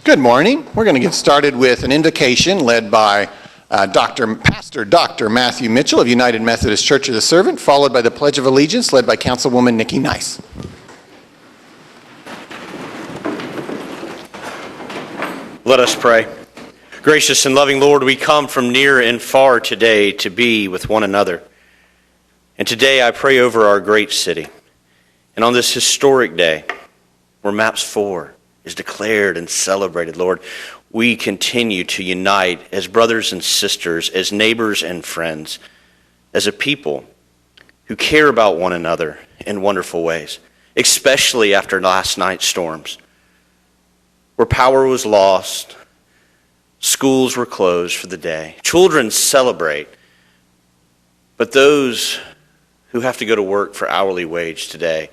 Good morning. We're going to get started with an invocation led by Pastor Dr. Matthew Mitchell of United Methodist Church of the Servant, followed by the Pledge of Allegiance led by Councilwoman Nikki Nice. Let us pray. Gracious and loving Lord, we come from near and far today to be with one another. And today I pray over our great city. And on this historic day, where MAPS 4 is declared and celebrated, Lord, we continue to unite as brothers and sisters, as neighbors and friends, as a people who care about one another in wonderful ways, especially after last night's storms, where power was lost, schools were closed for the day, children celebrate, but those who have to go to work for hourly wage today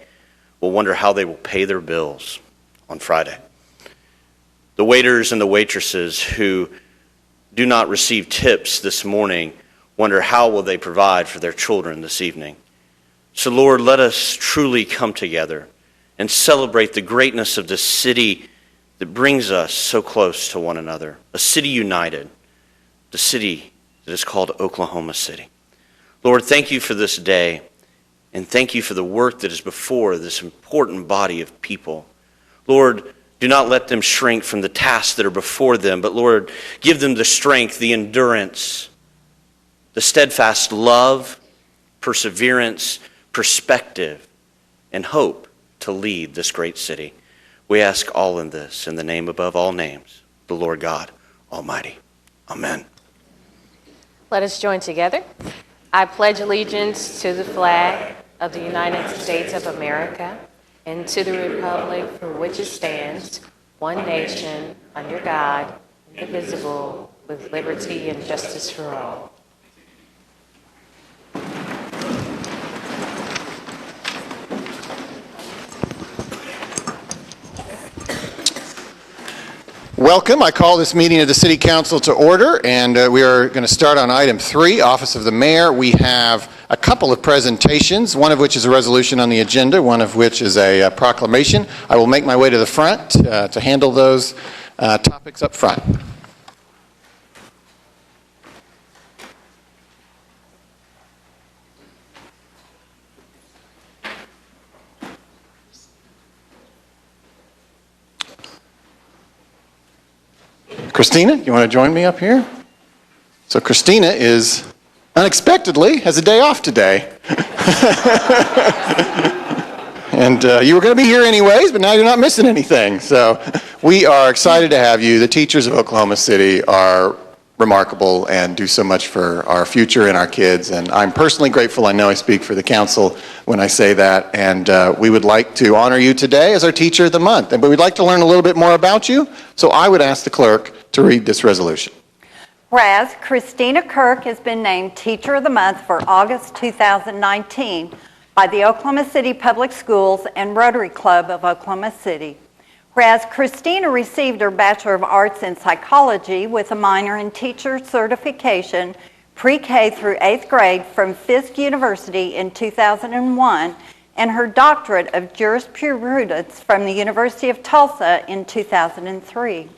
will wonder how they will pay their bills on Friday. The waiters and the waitresses who do not receive tips this morning wonder how will they provide for their children this evening. So Lord, let us truly come together and celebrate the greatness of this city that brings us so close to one another. A city united, the city that is called Oklahoma City. Lord, thank you for this day, and thank you for the work that is before this important body of people. Lord, do not let them shrink from the tasks that are before them, but Lord, give them the strength, the endurance, the steadfast love, perseverance, perspective, and hope to lead this great city. We ask all in this, in the name above all names, the Lord God Almighty. Amen. Let us join together. I pledge allegiance to the flag of the United States of America and to the republic for which it stands, one nation, under God, indivisible, with liberty and justice for all. Welcome. I call this meeting of the City Council to order, and we are going to start on item 3, Office of the Mayor. We have a couple of presentations, one of which is a resolution on the agenda, one of which is a proclamation. I will make my way to the front to handle those topics up front. Christina, you want to join me up here? So Christina unexpectedly has a day off today. And you were going to be here anyways, but now you're not missing anything. So we are excited to have you. The teachers of Oklahoma City are remarkable and do so much for our future and our kids. And I'm personally grateful. I know I speak for the council when I say that. And we would like to honor you today as our Teacher of the Month. But we'd like to learn a little bit more about you. So I would ask the clerk to read this resolution. Whereas Christina Kirk has been named Teacher of the Month for August 2019 by the Oklahoma City Public Schools and Rotary Club of Oklahoma City. Whereas Christina received her Bachelor of Arts in Psychology with a minor in Teacher Certification pre-K through 8th grade from Fisk University in 2001 and her Doctorate of Jurisprudence from the University of Tulsa in 2003.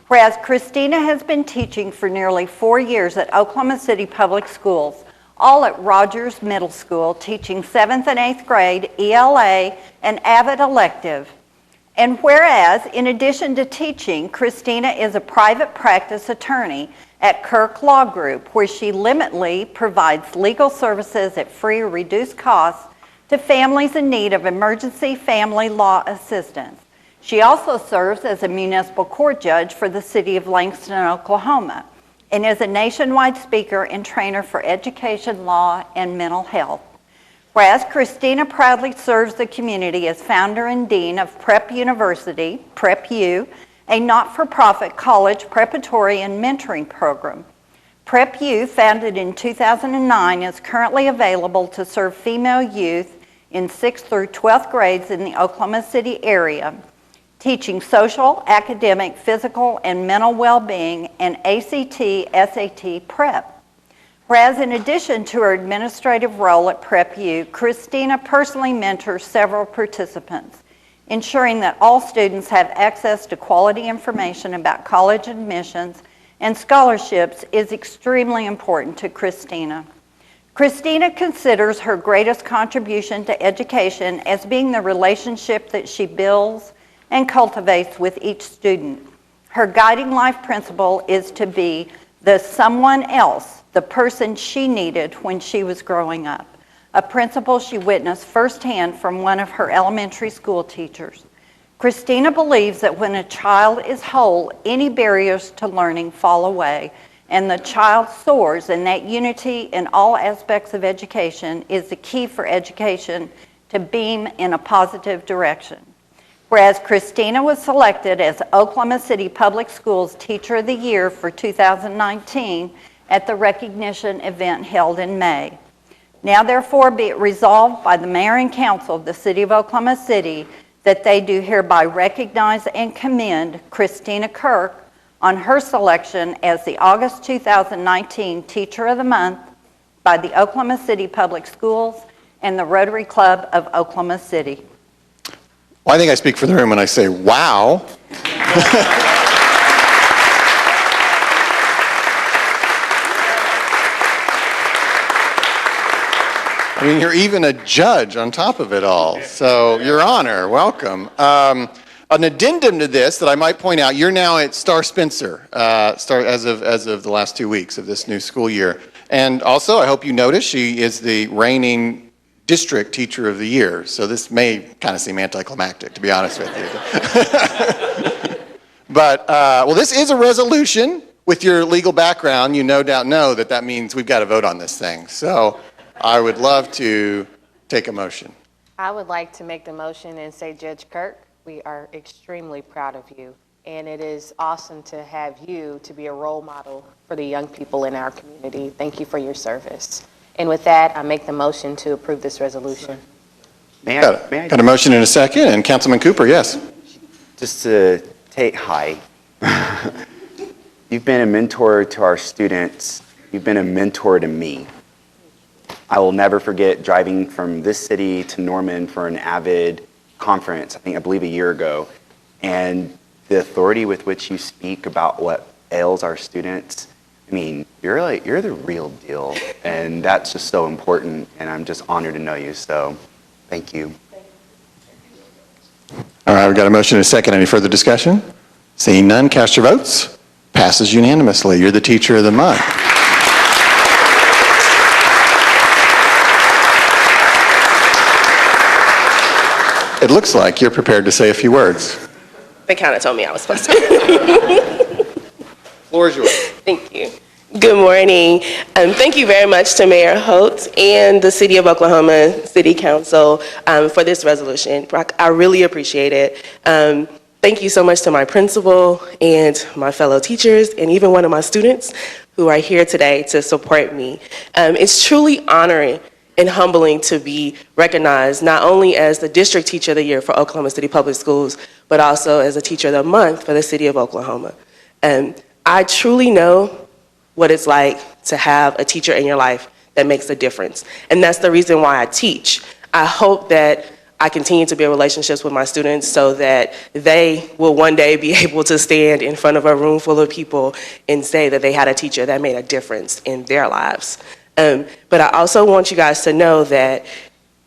Whereas Christina has been teaching for nearly 4 years at Oklahoma City Public Schools, all at Rogers Middle School, teaching 7th and 8th grade ELA and Avid elective. And whereas, in addition to teaching, Christina is a private practice attorney at Kirk Law Group, where she limitedly provides legal services at free or reduced costs to families in need of emergency family law assistance. She also serves as a municipal court judge for the city of Langston, Oklahoma, and is a nationwide speaker and trainer for education, law, and mental health. Whereas Christina proudly serves the community as founder and dean of Prep University, Prep U, a not-for-profit college preparatory and mentoring program. Prep U, founded in 2009, is currently available to serve female youth in 6th through 12th grades in the Oklahoma City area, teaching social, academic, physical, and mental well-being, and ACT, SAT prep. Whereas in addition to her administrative role at Prep U, Christina personally mentors several participants, ensuring that all students have access to quality information about college admissions and scholarships is extremely important to Christina. Christina considers her greatest contribution to education as being the relationship that she builds and cultivates with each student. Her guiding life principle is to be the someone else, the person she needed when she was growing up, a principle she witnessed firsthand from one of her elementary school teachers. Christina believes that when a child is whole, any barriers to learning fall away, and the child soars, and that unity in all aspects of education is the key for education to beam in a positive direction. Whereas Christina was selected as Oklahoma City Public Schools Teacher of the Year for 2019 at the recognition event held in May. Now therefore be it resolved by the Mayor and Council of the City of Oklahoma City that they do hereby recognize and commend Christina Kirk on her selection as the August 2019 Teacher of the Month by the Oklahoma City Public Schools and the Rotary Club of Oklahoma City. Well, I think I speak for the room when I say, wow. I mean, you're even a judge on top of it all. So, Your Honor, welcome. An addendum to this that I might point out, you're now at Star Spencer, as of the last 2 weeks of this new school year. And also, I hope you notice, she is the reigning District Teacher of the Year. So this may kind of seem anticlimactic, to be honest with you. But, well, this is a resolution. With your legal background, you no doubt know that that means we've got to vote on this thing. So I would love to take a motion. I would like to make the motion and say, Judge Kirk, we are extremely proud of you. And it is awesome to have you to be a role model for the young people in our community. Thank you for your service. And with that, I make the motion to approve this resolution. May I Got a motion in a second, and Councilman Cooper, yes. just to take, hi. You've been a mentor to our students. You've been a mentor to me. I will never forget driving from this city to Norman for an AVID conference, I believe a year ago, and the authority with which you speak about what ails our students. I mean, you're the real deal, and that's just so important, and I'm just honored to know you, so thank you. All right, we've got a motion and a second. Any further discussion? Seeing none, cast your votes. Passes unanimously. You're the Teacher of the Month. It looks like you're prepared to say a few words. They kind of told me I was supposed to. Floor is yours. Thank you. Good morning. Thank you very much to Mayor Holt and the City of Oklahoma City Council for this resolution. I really appreciate it. Thank you so much to my principal and my fellow teachers and even one of my students who are here today to support me. It's truly honoring and humbling to be recognized not only as the District Teacher of the Year for Oklahoma City Public Schools, but also as a Teacher of the Month for the City of Oklahoma. I truly know what it's like to have a teacher in your life that makes a difference. And that's the reason why I teach. I hope that I continue to build relationships with my students so that they will one day be able to stand in front of a room full of people and say that they had a teacher that made a difference in their lives. But I also want you guys to know that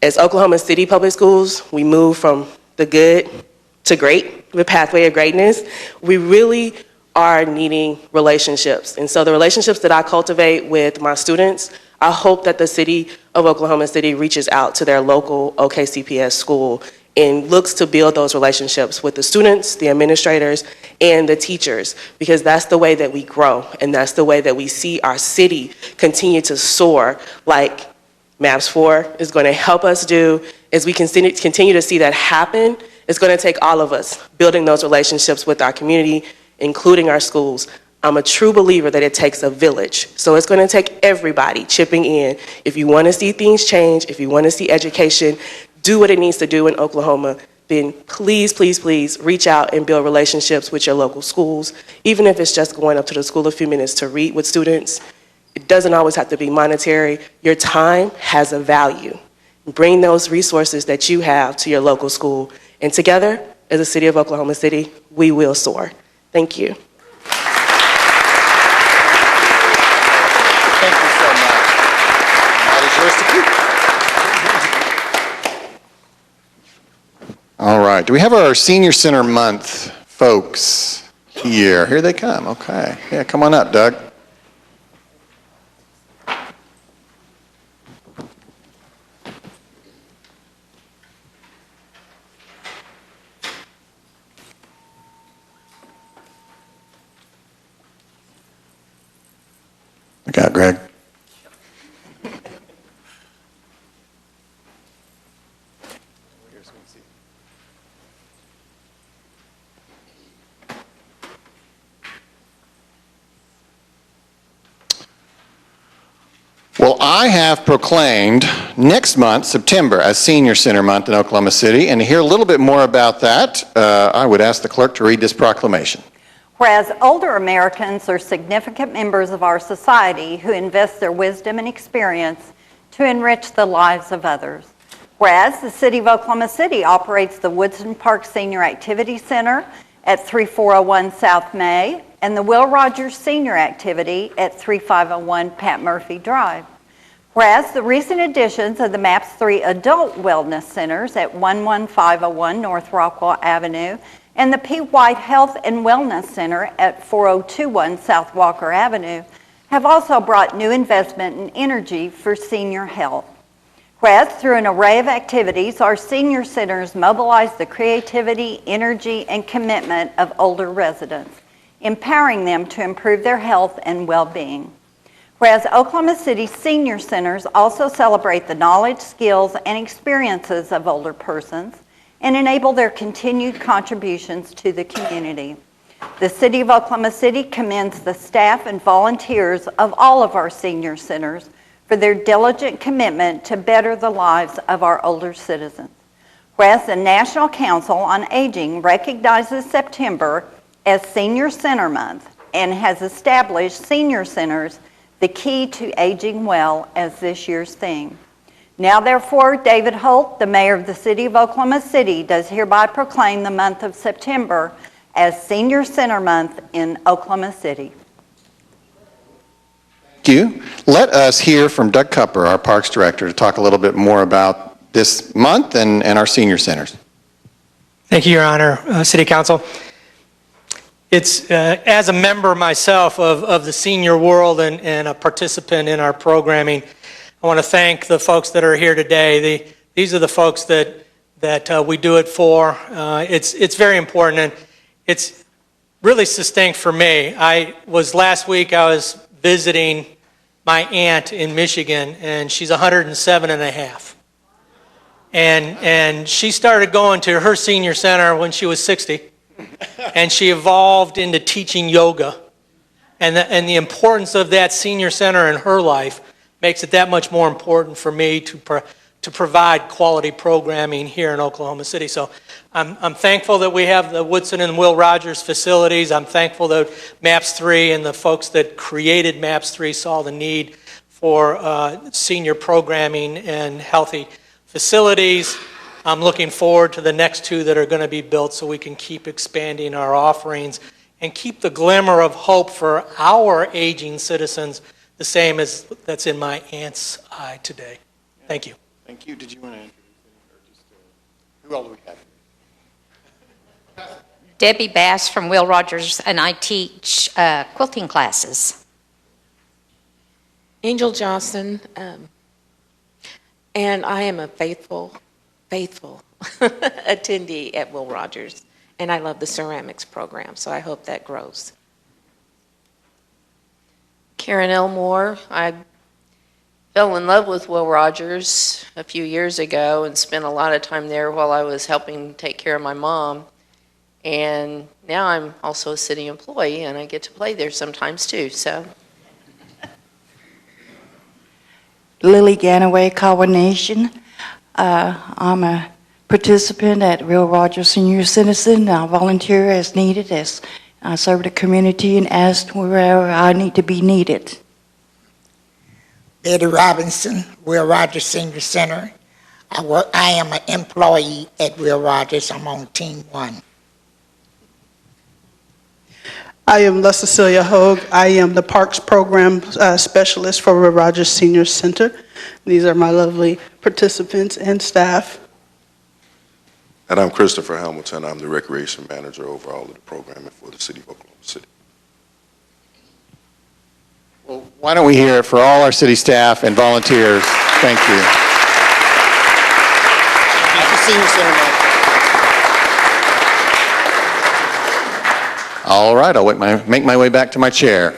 as Oklahoma City Public Schools, we move from the good to great, the pathway of greatness. We really are needing relationships. And so the relationships that I cultivate with my students, I hope that the City of Oklahoma City reaches out to their local OKCPS school and looks to build those relationships with the students, the administrators, and the teachers, because that's the way that we grow, and that's the way that we see our city continue to soar, like MAPS 4 is going to help us do. As we continue to see that happen, it's going to take all of us building those relationships with our community, including our schools. I'm a true believer that it takes a village. So it's going to take everybody chipping in. If you want to see things change, if you want to see education do what it needs to do in Oklahoma, then please, please, please reach out and build relationships with your local schools, even if it's just going up to the school a few minutes to read with students. It doesn't always have to be monetary. Your time has a value. Bring those resources that you have to your local school And together, as a city of Oklahoma City, we will soar. Thank you. Thank you so much. That is yours to keep. All right. Do we have our Senior Center Month folks here? Here they come. Okay. Yeah, come on up, Doug. Look out, Greg. Well, I have proclaimed next month, September, as Senior Center Month in Oklahoma City, and to hear a little bit more about that, I would ask the clerk to read this proclamation. Whereas older Americans are significant members of our society who invest their wisdom and experience to enrich the lives of others. Whereas the City of Oklahoma City operates the Woodson Park Senior Activity Center at 3401 South May and the Will Rogers Senior Activity at 3501 Pat Murphy Drive. Whereas the recent additions of the MAPS 3 Adult Wellness Centers at 11501 North Rockwell Avenue and the P. White Health and Wellness Center at 4021 South Walker Avenue have also brought new investment and energy for senior health. Whereas through an array of activities, our senior centers mobilize the creativity, energy, and commitment of older residents, empowering them to improve their health and well-being. Whereas Oklahoma City senior centers also celebrate the knowledge, skills, and experiences of older persons and enable their continued contributions to the community. The City of Oklahoma City commends the staff and volunteers of all of our senior centers for their diligent commitment to better the lives of our older citizens. Whereas the National Council on Aging recognizes September as Senior Center Month and has established senior centers the key to aging well as this year's theme. Now therefore, David Holt, the mayor of the City of Oklahoma City, does hereby proclaim the month of September as Senior Center Month in Oklahoma City. Thank you. Let us hear from Doug Cupper, our Parks Director, to talk a little bit more about this month and our senior centers. Thank you, Your Honor, City Council. It's, as a member myself of the senior world and a participant in our programming, I want to thank the folks that are here today. These are the folks that we do it for. It's very important, and it's really succinct for me. Last week I was visiting my aunt in Michigan, and she's 107 and a half. And she started going to her senior center when she was 60, and she evolved into teaching yoga. And the importance of that senior center in her life makes it that much more important for me to provide quality programming here in Oklahoma City. So I'm thankful that we have the Woodson and Will Rogers facilities. I'm thankful that MAPS 3 and the folks that created MAPS 3 saw the need for senior programming and healthy facilities. I'm looking forward to the next two that are going to be built so we can keep expanding our offerings and keep the glimmer of hope for our aging citizens the same as that's in my aunt's eye today. Thank you. Thank you. Did you want to introduce anything, or just who else do we have? Debbie Bass from Will Rogers, and I teach quilting classes. Angel Johnson, and I am a faithful attendee at Will Rogers, and I love the ceramics program, so I hope that grows. Karen Elmore. I fell in love with Will Rogers a few years ago and spent a lot of time there while I was helping take care of my mom. And now I'm also a city employee, and I get to play there sometimes too. So, Lily Ganaway, Kawa Nation. I'm a participant at Will Rogers Senior Citizen. I volunteer as needed, as I serve the community and ask wherever I need to be needed. Betty Robinson, Will Rogers Senior Center. I am an employee at Will Rogers. I'm on Team 1. I am La Cecilia Hogue. I am the Parks Program Specialist for Will Rogers Senior Center. These are my lovely participants and staff. And I'm Christopher Hamilton. I'm the Recreation Manager over all of the programming for the City of Oklahoma City. Well, why don't we hear it for all our city staff and volunteers? Thank you. Senior Center, Mike. All right, I'll make my way back to my chair.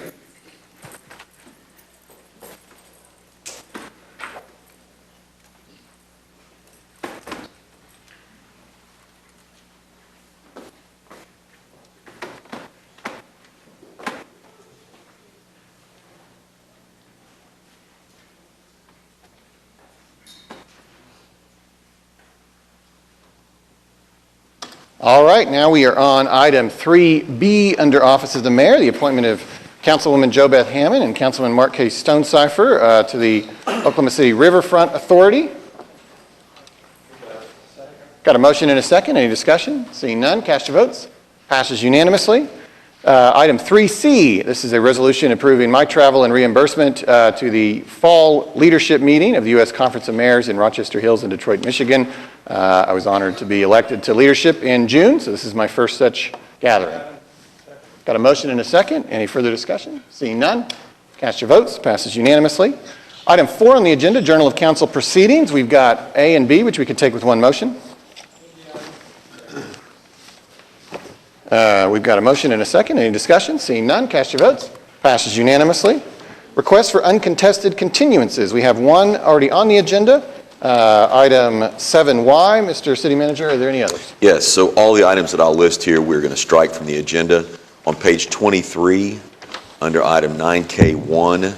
All right, now we are on item 3B under Office of the Mayor, the appointment of Councilwoman JoBeth Hammond and Councilman Mark K. Stonecipher to the Oklahoma City Riverfront Authority. Got a motion and a second. Any discussion? Seeing none, cast your votes. Passes unanimously. Item 3C, this is a resolution approving my travel and reimbursement to the fall leadership meeting of the U.S. Conference of Mayors in Rochester Hills in Detroit, Michigan. I was honored to be elected to leadership in June, so this is my first such gathering. Got a motion and a second. Any further discussion? Seeing none, cast your votes. Passes unanimously. Item 4 on the agenda, Journal of Council Proceedings. We've got A and B, which we can take with one motion. We've got a motion and a second. Any discussion? Seeing none, cast your votes. Passes unanimously. Requests for uncontested continuances. We have one already on the agenda. Item 7Y. Mr. City Manager, are there any others? Yes, so all the items that I'll list here, we're going to strike from the agenda. On page 23, under item 9K1A,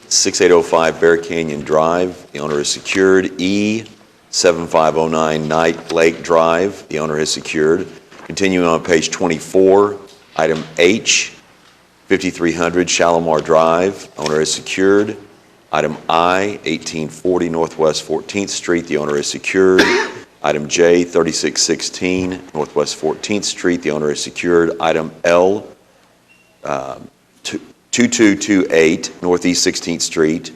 6805 Bear Canyon Drive, the owner is secured. E, 7509 Night Lake Drive, the owner is secured. Continuing on page 24, item H, 5300 Shalimar Drive, owner is secured. Item I, 1840 Northwest 14th Street, the owner is secured. Item J, 3616 Northwest 14th Street, the owner is secured. Item L, 2228 Northeast 16th Street,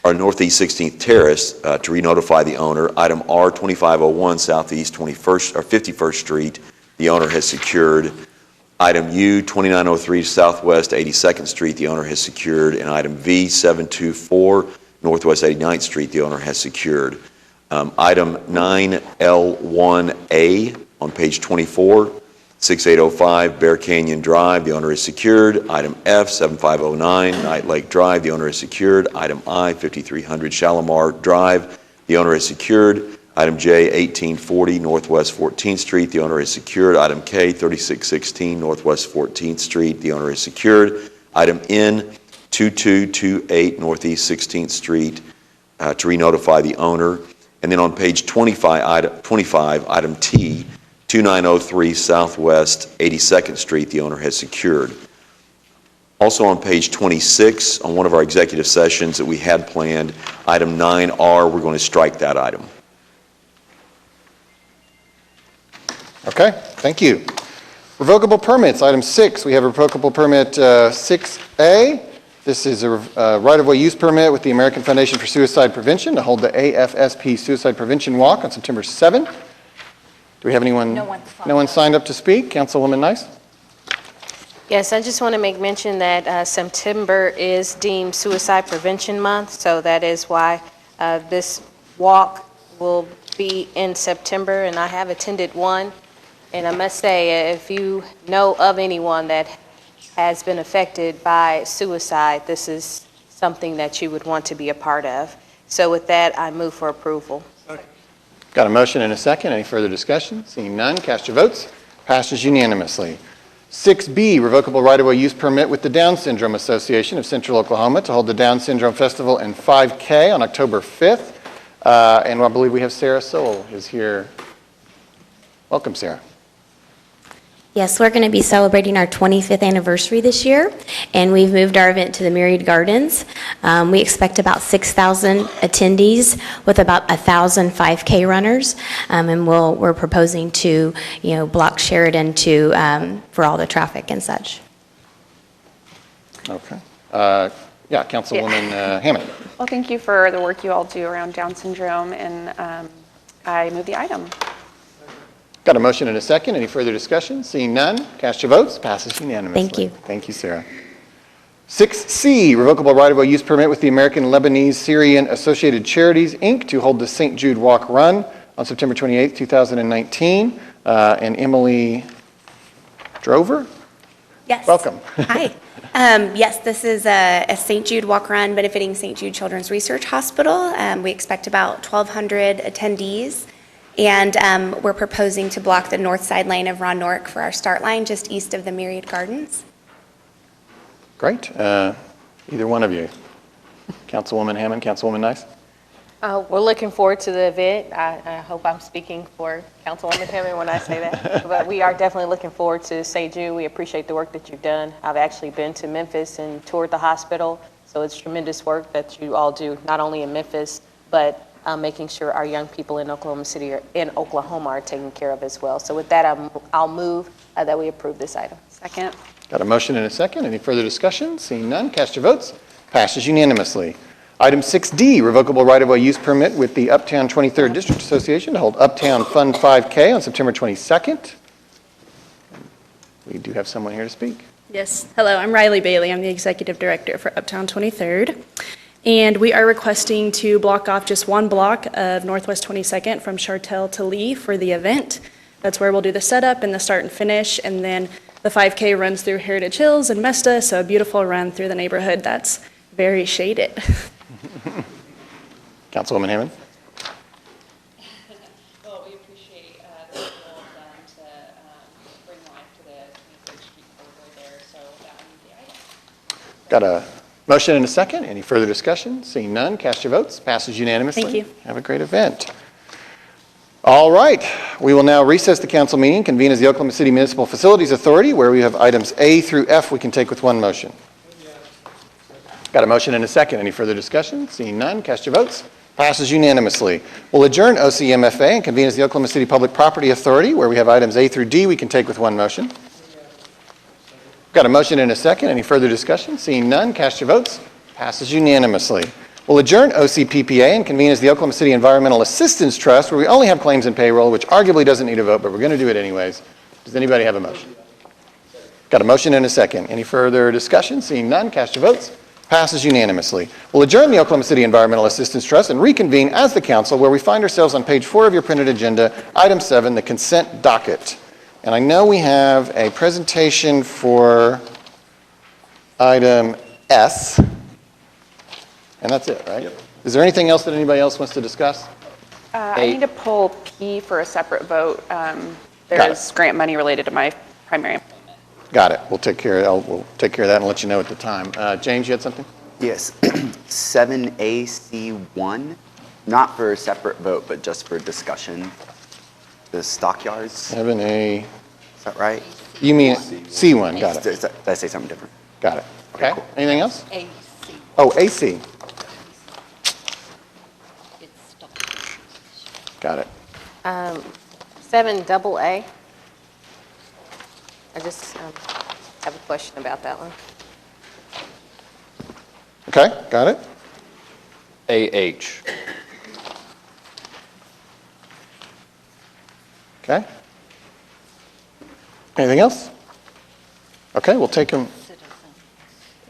or Northeast 16th Terrace, to re-notify the owner. Item R, 2501 Southeast 21st or 51st Street, the owner has secured. Item U, 2903 Southwest 82nd Street, the owner has secured. And item V, 724 Northwest 89th Street, the owner has secured. Item 9L1A on page 24, 6805 Bear Canyon Drive, the owner is secured. Item F, 7509 Night Lake Drive, the owner is secured. Item I, 5300 Shalimar Drive, the owner is secured. Item J, 1840 Northwest 14th Street, the owner is secured. Item K, 3616 Northwest 14th Street, the owner is secured. Item N, 2228 Northeast 16th Street, to re-notify the owner. And then on page 25, item T, 2903 Southwest 82nd Street, the owner has secured. Also on page 26, on one of our executive sessions that we had planned, item 9R, we're going to strike that item. Okay, thank you. Revocable permits, item 6. We have a revocable permit 6A. This is a right-of-way use permit with the American Foundation for Suicide Prevention to hold the AFSP Suicide Prevention Walk on September 7th. Do we have anyone? No one signed up to speak. Councilwoman Nice? Yes, I just want to make mention that September is deemed Suicide Prevention Month, so that is why this walk will be in September, and I have attended one. And I must say, if you know of anyone that has been affected by suicide, this is something that you would want to be a part of. So with that, I move for approval. Got a motion and a second. Any further discussion? Seeing none, cast your votes. Passes unanimously. 6B, revocable right-of-way use permit with the Down Syndrome Association of Central Oklahoma to hold the Down Syndrome Festival and 5K on October 5th. And I believe we have Sarah Sowell is here. Welcome, Sarah. Yes, we're going to be celebrating our 25th anniversary this year, and we've moved our event to the Myriad Gardens. We expect about 6,000 attendees with about 1,000 5K runners, and we're proposing to, block Sheridan for all the traffic and such. Okay. Yeah, Councilwoman Hammond. Well, thank you for the work you all do around Down syndrome, and I move the item. Got a motion and a second. Any further discussion? Seeing none, cast your votes. Passes unanimously. Thank you. Thank you, Sarah. 6C, revocable right-of-way use permit with the American Lebanese Syrian Associated Charities, Inc. to hold the St. Jude Walk Run on September 28, 2019. And Emily Drover? Yes. Welcome. Hi. Yes, this is a St. Jude Walk Run benefiting St. Jude Children's Research Hospital. We expect about 1,200 attendees. And we're proposing to block the north side lane of Ron Nork for our start line just east of the Myriad Gardens. Great. Either one of you. Councilwoman Hammond, Councilwoman Nice? We're looking forward to the event. I hope I'm speaking for Councilwoman Hammond when I say that. But we are definitely looking forward to St. Jude. We appreciate the work that you've done. I've actually been to Memphis and toured the hospital. So it's tremendous work that you all do, not only in Memphis, but making sure our young people in Oklahoma are taken care of as well. So with that, I'll move that we approve this item. Second. Got a motion and a second. Any further discussion? Seeing none, cast your votes. Passes unanimously. Item 6D, revocable right-of-way use permit with the Uptown 23rd District Association to hold Uptown Fun 5K on September 22nd. We do have someone here to speak. Yes. Hello, I'm Riley Bailey. I'm the Executive Director for Uptown 23rd. And we are requesting to block off just one block of Northwest 22nd from Chartel to Lee for the event. That's where we'll do the setup and the start and finish. And then the 5K runs through Heritage Hills and Mesta, so a beautiful run through the neighborhood that's very shaded. Councilwoman Hammond? Well, we appreciate the work you all have done to bring life to the 23rd Street corridor there, so that would be the item. Got a motion and a second. Any further discussion? Seeing none, cast your votes. Passes unanimously. Thank you. Have a great event. All right. We will now recess the council meeting, convene as the Oklahoma City Municipal Facilities Authority, where we have items A through F we can take with one motion. Got a motion and a second. Any further discussion? Seeing none, cast your votes. Passes unanimously. We'll adjourn OCMFA and convene as the Oklahoma City Public Property Authority, where we have items A through D we can take with one motion. Got a motion and a second. Any further discussion? Seeing none, cast your votes. Passes unanimously. We'll adjourn OCPPA and convene as the Oklahoma City Environmental Assistance Trust, where we only have claims and payroll, which arguably doesn't need a vote, but we're going to do it anyways. Does anybody have a motion? Got a motion and a second. Any further discussion? Seeing none, cast your votes. Passes unanimously. We'll adjourn the Oklahoma City Environmental Assistance Trust and reconvene as the council, where we find ourselves on page 4 of your printed agenda, item 7, the consent docket. And I know we have a presentation for item S, and that's it, right? Yep. Is there anything else that anybody else wants to discuss? I need to pull P for a separate vote. There's grant money related to my primary employment. Got it. We'll take care of that and let you know at the time. James, you had something? Yes. 7AC1, not for a separate vote, but just for discussion. The stockyards. 7A. Is that right? You mean C1, got it. Did I say something different? Got it. Okay. Cool. Anything else? AC. Oh, AC. Got it. 7AA. I just have a question about that one. Okay, got it. AH. Okay. Anything else? Okay, we'll take them.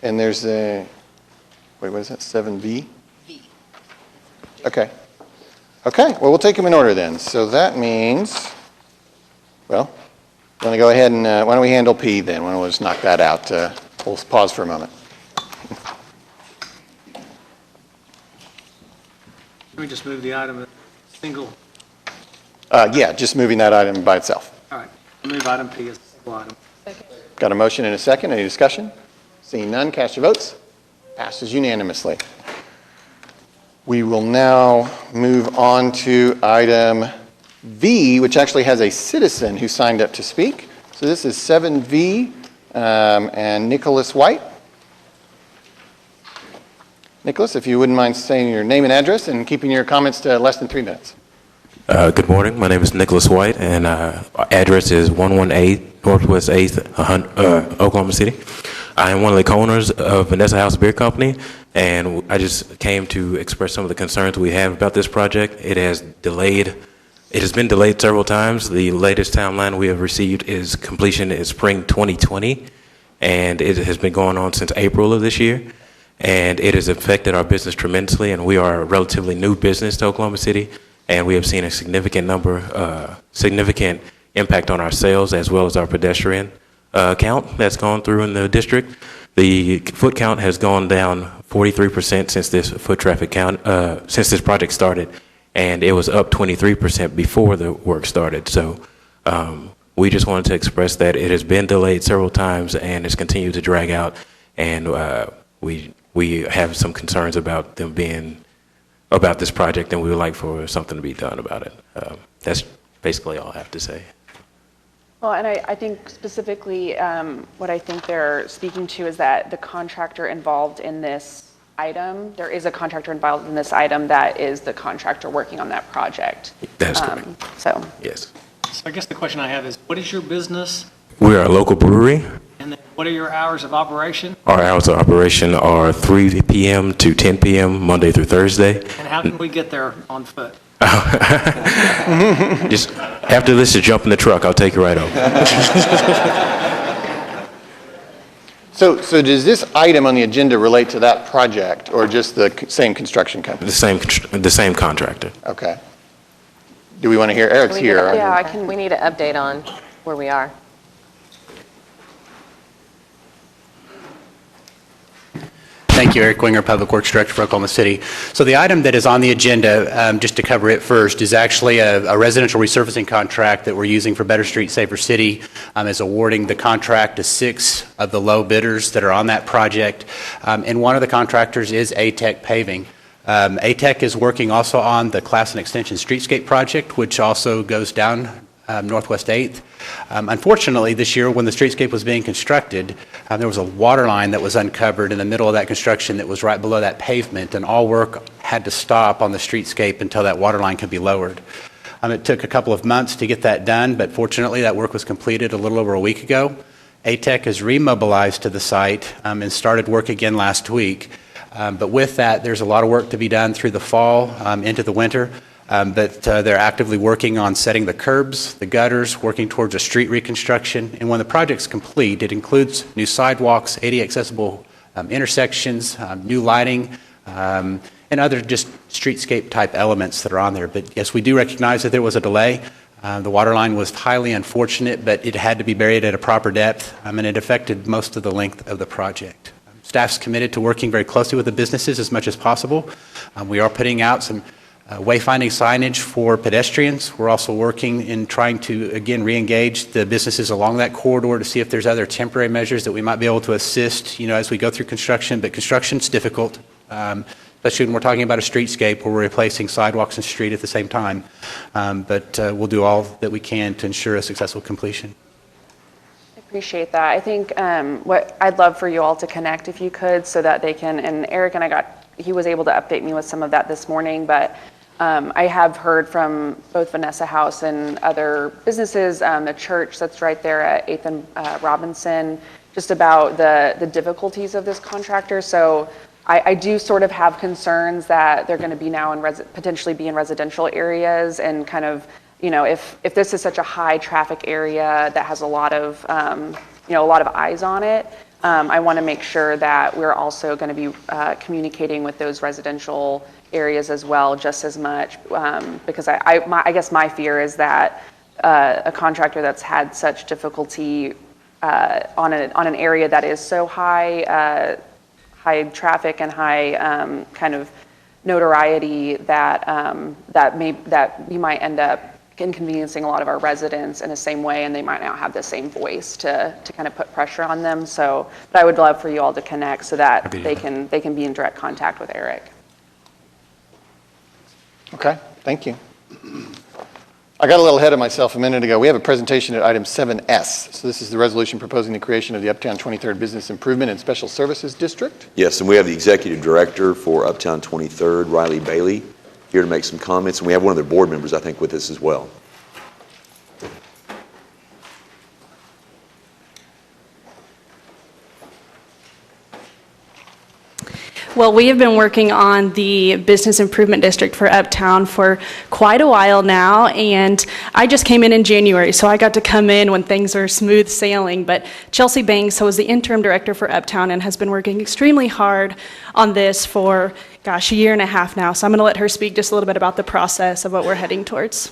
And there's a, wait, what is that, 7B? V. Okay. Okay, well, we'll take them in order then. So that means, well, I'm going to go ahead and, why don't we handle P then? Why don't we just knock that out? We'll pause for a moment. Let me just move the item as single. Yeah, just moving that item by itself. All right, I'll move item P as a single item. Got a motion and a second. Any discussion? Seeing none, cast your votes. Passes unanimously. We will now move on to item V, which actually has a citizen who signed up to speak. So this is 7V and Nicholas White. Nicholas, if you wouldn't mind saying your name and address and keeping your comments to less than 3 minutes. Good morning. My name is Nicholas White, and address is 118 Northwest 8th, Oklahoma City. I am one of the co-owners of Vanessa House Beer Company, and I just came to express some of the concerns we have about this project. It has been delayed several times. The latest timeline we have received is completion is spring 2020, and it has been going on since April of this year. And it has affected our business tremendously, and we are a relatively new business to Oklahoma City, and we have seen a significant impact on our sales as well as our pedestrian count that's gone through in the district. The foot count has gone down 43% since this since this project started, and it was up 23% before the work started. So we just wanted to express that it has been delayed several times and it's continued to drag out, and we have some concerns about about this project, and we would like for something to be done about it. That's basically all I have to say. Well, and I think specifically what I think they're speaking to is that the contractor involved in this item, there is a contractor involved in this item that is the contractor working on that project. That's correct. Yes. So I guess the question I have is, what is your business? We are a local brewery. And then what are your hours of operation? Our hours of operation are 3 p.m. to 10 p.m. Monday through Thursday. And how can we get there on foot? Just after this, just jump in the truck. I'll take you right over. So does this item on the agenda relate to that project or just the same construction company? The same contractor. Okay. Do we want to hear? Eric's here. We need an update on where we are. Thank you, Eric Winger, Public Works Director for Oklahoma City. So the item that is on the agenda, just to cover it first, is actually a residential resurfacing contract that we're using for Better Street, Safer City, is awarding the contract to 6 of the low bidders that are on that project. And one of the contractors is ATEC Paving. ATEC is working also on the Class and Extension Streetscape project, which also goes down Northwest 8th. Unfortunately, this year when the streetscape was being constructed, there was a water line that was uncovered in the middle of that construction that was right below that pavement, and all work had to stop on the streetscape until that water line could be lowered. It took a couple of months to get that done, but fortunately that work was completed a little over a week ago. ATEC has remobilized to the site and started work again last week. But with that, there's a lot of work to be done through the fall into the winter. But they're actively working on setting the curbs, the gutters, working towards a street reconstruction. And when the project's complete, it includes new sidewalks, ADA accessible intersections, new lighting, and other just streetscape type elements that are on there. But yes, we do recognize that there was a delay. The water line was highly unfortunate, but it had to be buried at a proper depth, and it affected most of the length of the project. Staff's committed to working very closely with the businesses as much as possible. We are putting out some wayfinding signage for pedestrians. We're also working in trying to, again, re-engage the businesses along that corridor to see if there's other temporary measures that we might be able to assist, as we go through construction. But construction's difficult, especially when we're talking about a streetscape where we're replacing sidewalks and street at the same time. But we'll do all that we can to ensure a successful completion. I appreciate that. I think what I'd love for you all to connect if you could so that they can, and Eric and he was able to update me with some of that this morning, but I have heard from both Vanessa House and other businesses, the church that's right there at 8th and Robinson, just about the difficulties of this contractor. So I do sort of have concerns that they're going to be now potentially be in residential areas and kind of, if this is such a high traffic area that has a lot of eyes on it, I want to make sure that we're also going to be communicating with those residential areas as well, just as much, because I guess my fear is that a contractor that's had such difficulty on an area that is so high traffic and high kind of notoriety that we might end up inconveniencing a lot of our residents in the same way, and they might not have the same voice to kind of put pressure on them. So, but I would love for you all to connect so that they can be in direct contact with Eric. Okay, thank you. I got a little ahead of myself a minute ago. We have a presentation at item 7S. So this is the resolution proposing the creation of the Uptown 23rd Business Improvement and Special Services District. Yes, and we have the Executive Director for Uptown 23rd, Riley Bailey, here to make some comments, and we have one of their board members, I think, with us as well. Well, we have been working on the Business Improvement District for Uptown for quite a while now, and I just came in January, so I got to come in when things are smooth sailing. But Chelsea Banks, who was the interim director for Uptown and has been working extremely hard on this for, gosh, a year and a half now. So I'm going to let her speak just a little bit about the process of what we're heading towards.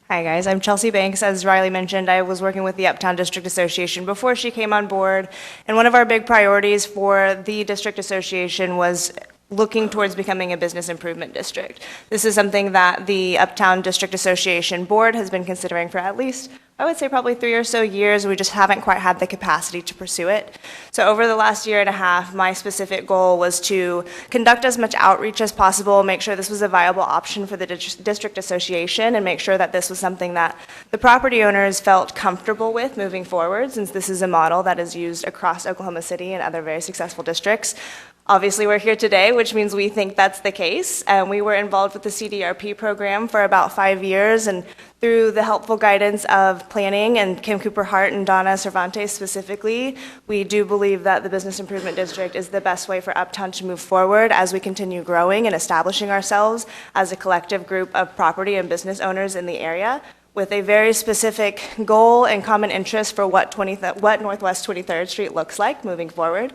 Hi guys, I'm Chelsea Banks. As Riley mentioned, I was working with the Uptown District Association before she came on board, and one of our big priorities for the District Association was looking towards becoming a business improvement district. This is something that the Uptown District Association Board has been considering for at least, I would say probably 3 or so years. We just haven't quite had the capacity to pursue it. So over the last year and a half, my specific goal was to conduct as much outreach as possible, make sure this was a viable option for the District Association, and make sure that this was something that the property owners felt comfortable with moving forward, since this is a model that is used across Oklahoma City and other very successful districts. Obviously, we're here today, which means we think that's the case. We were involved with the CDRP program for about 5 years, and through the helpful guidance of planning and Kim Cooper Hart and Donna Cervantes specifically, we do believe that the Business Improvement District is the best way for Uptown to move forward as we continue growing and establishing ourselves as a collective group of property and business owners in the area, with a very specific goal and common interest for what Northwest 23rd Street looks like moving forward.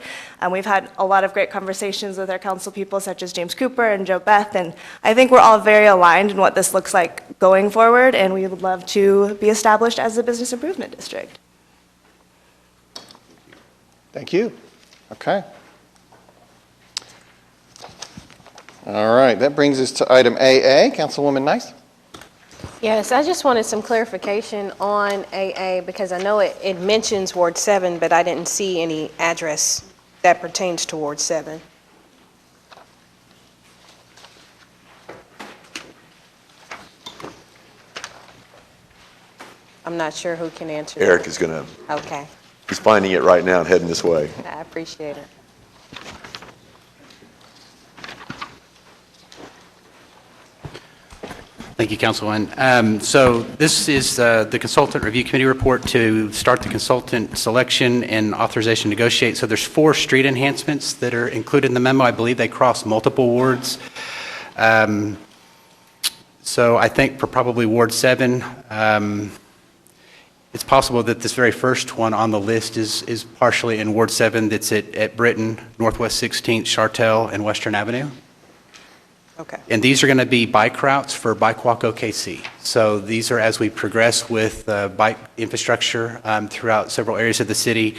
We've had a lot of great conversations with our council people such as James Cooper and Joe Beth, and I think we're all very aligned in what this looks like going forward, and we would love to be established as a business improvement district. Thank you. Okay. All right, that brings us to item AA. Councilwoman Nice. Yes, I just wanted some clarification on AA because I know it mentions Ward 7, but I didn't see any address that pertains to Ward 7. I'm not sure who can answer Eric that. is going to, Okay, he's finding it right now and heading this way. I appreciate it. Thank you, Councilwoman. So this is the Consultant Review Committee report to start the consultant selection and authorization to negotiate. So there's 4 street enhancements that are included in the memo. I believe they cross multiple wards. So I think for probably Ward 7, it's possible that this very first one on the list is partially in Ward 7. That's at Britton, Northwest 16th, Chartel, and Western Avenue. Okay. And these are going to be bike routes for Bike Walk OKC. So these are as we progress with bike infrastructure throughout several areas of the city.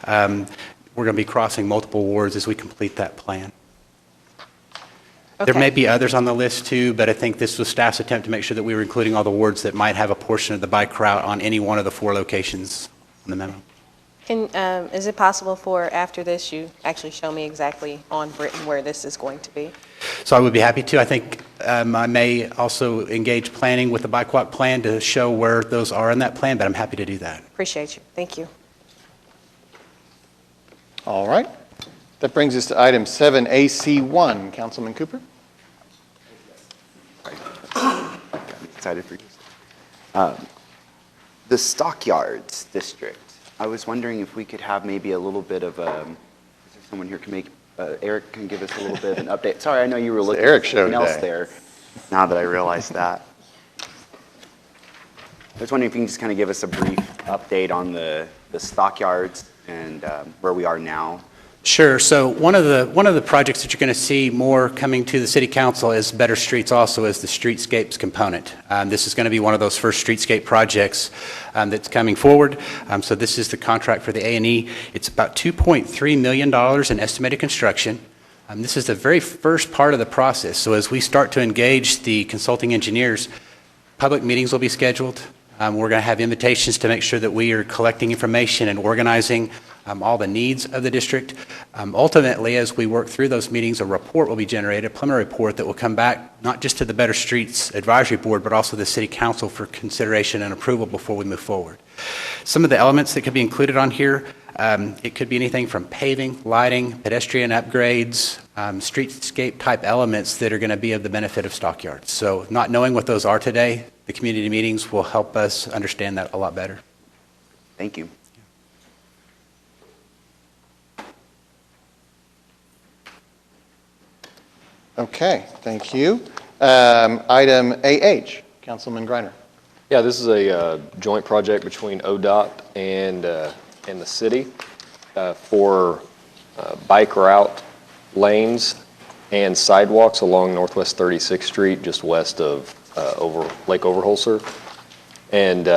We're going to be crossing multiple wards as we complete that plan. Okay. There may be others on the list too, but I think this was staff's attempt to make sure that we were including all the wards that might have a portion of the bike route on any one of the 4 locations on the memo. Is it possible for after this you actually show me exactly on Britton where this is going to be? So I would be happy to. I think I may also engage planning with the bike walk plan to show where those are in that plan, but I'm happy to do that. Appreciate you. Thank you. All right. That brings us to item 7AC1. Councilman Cooper. I'm excited for you. The Stockyards District. I was wondering if we could have maybe a little bit of is there someone here can make, Eric can give us a little bit of an update. Sorry, I know you were looking Eric at show something else today. there, now that I realized that. I was wondering if you can just kind of give us a brief update on the Stockyards and where we are now. Sure. So one of the projects that you're going to see more coming to the City Council is Better Streets also is the streetscapes component. This is going to be one of those first streetscape projects that's coming forward. So this is the contract for the A&E. It's about $2.3 million in estimated construction. This is the very first part of the process. So as we start to engage the consulting engineers, public meetings will be scheduled. We're going to have invitations to make sure that we are collecting information and organizing all the needs of the district. Ultimately, as we work through those meetings, a report will be generated, a preliminary report that will come back not just to the Better Streets Advisory Board, but also the City Council for consideration and approval before we move forward. Some of the elements that could be included on here, it could be anything from paving, lighting, pedestrian upgrades, streetscape type elements that are going to be of the benefit of stockyards. So not knowing what those are today, the community meetings will help us understand that a lot better. Thank you. Okay, thank you. Item AH, Councilman Griner. Yeah, this is a joint project between ODOT and the city for bike route lanes and sidewalks along Northwest 36th Street, just west of Lake Overholser. And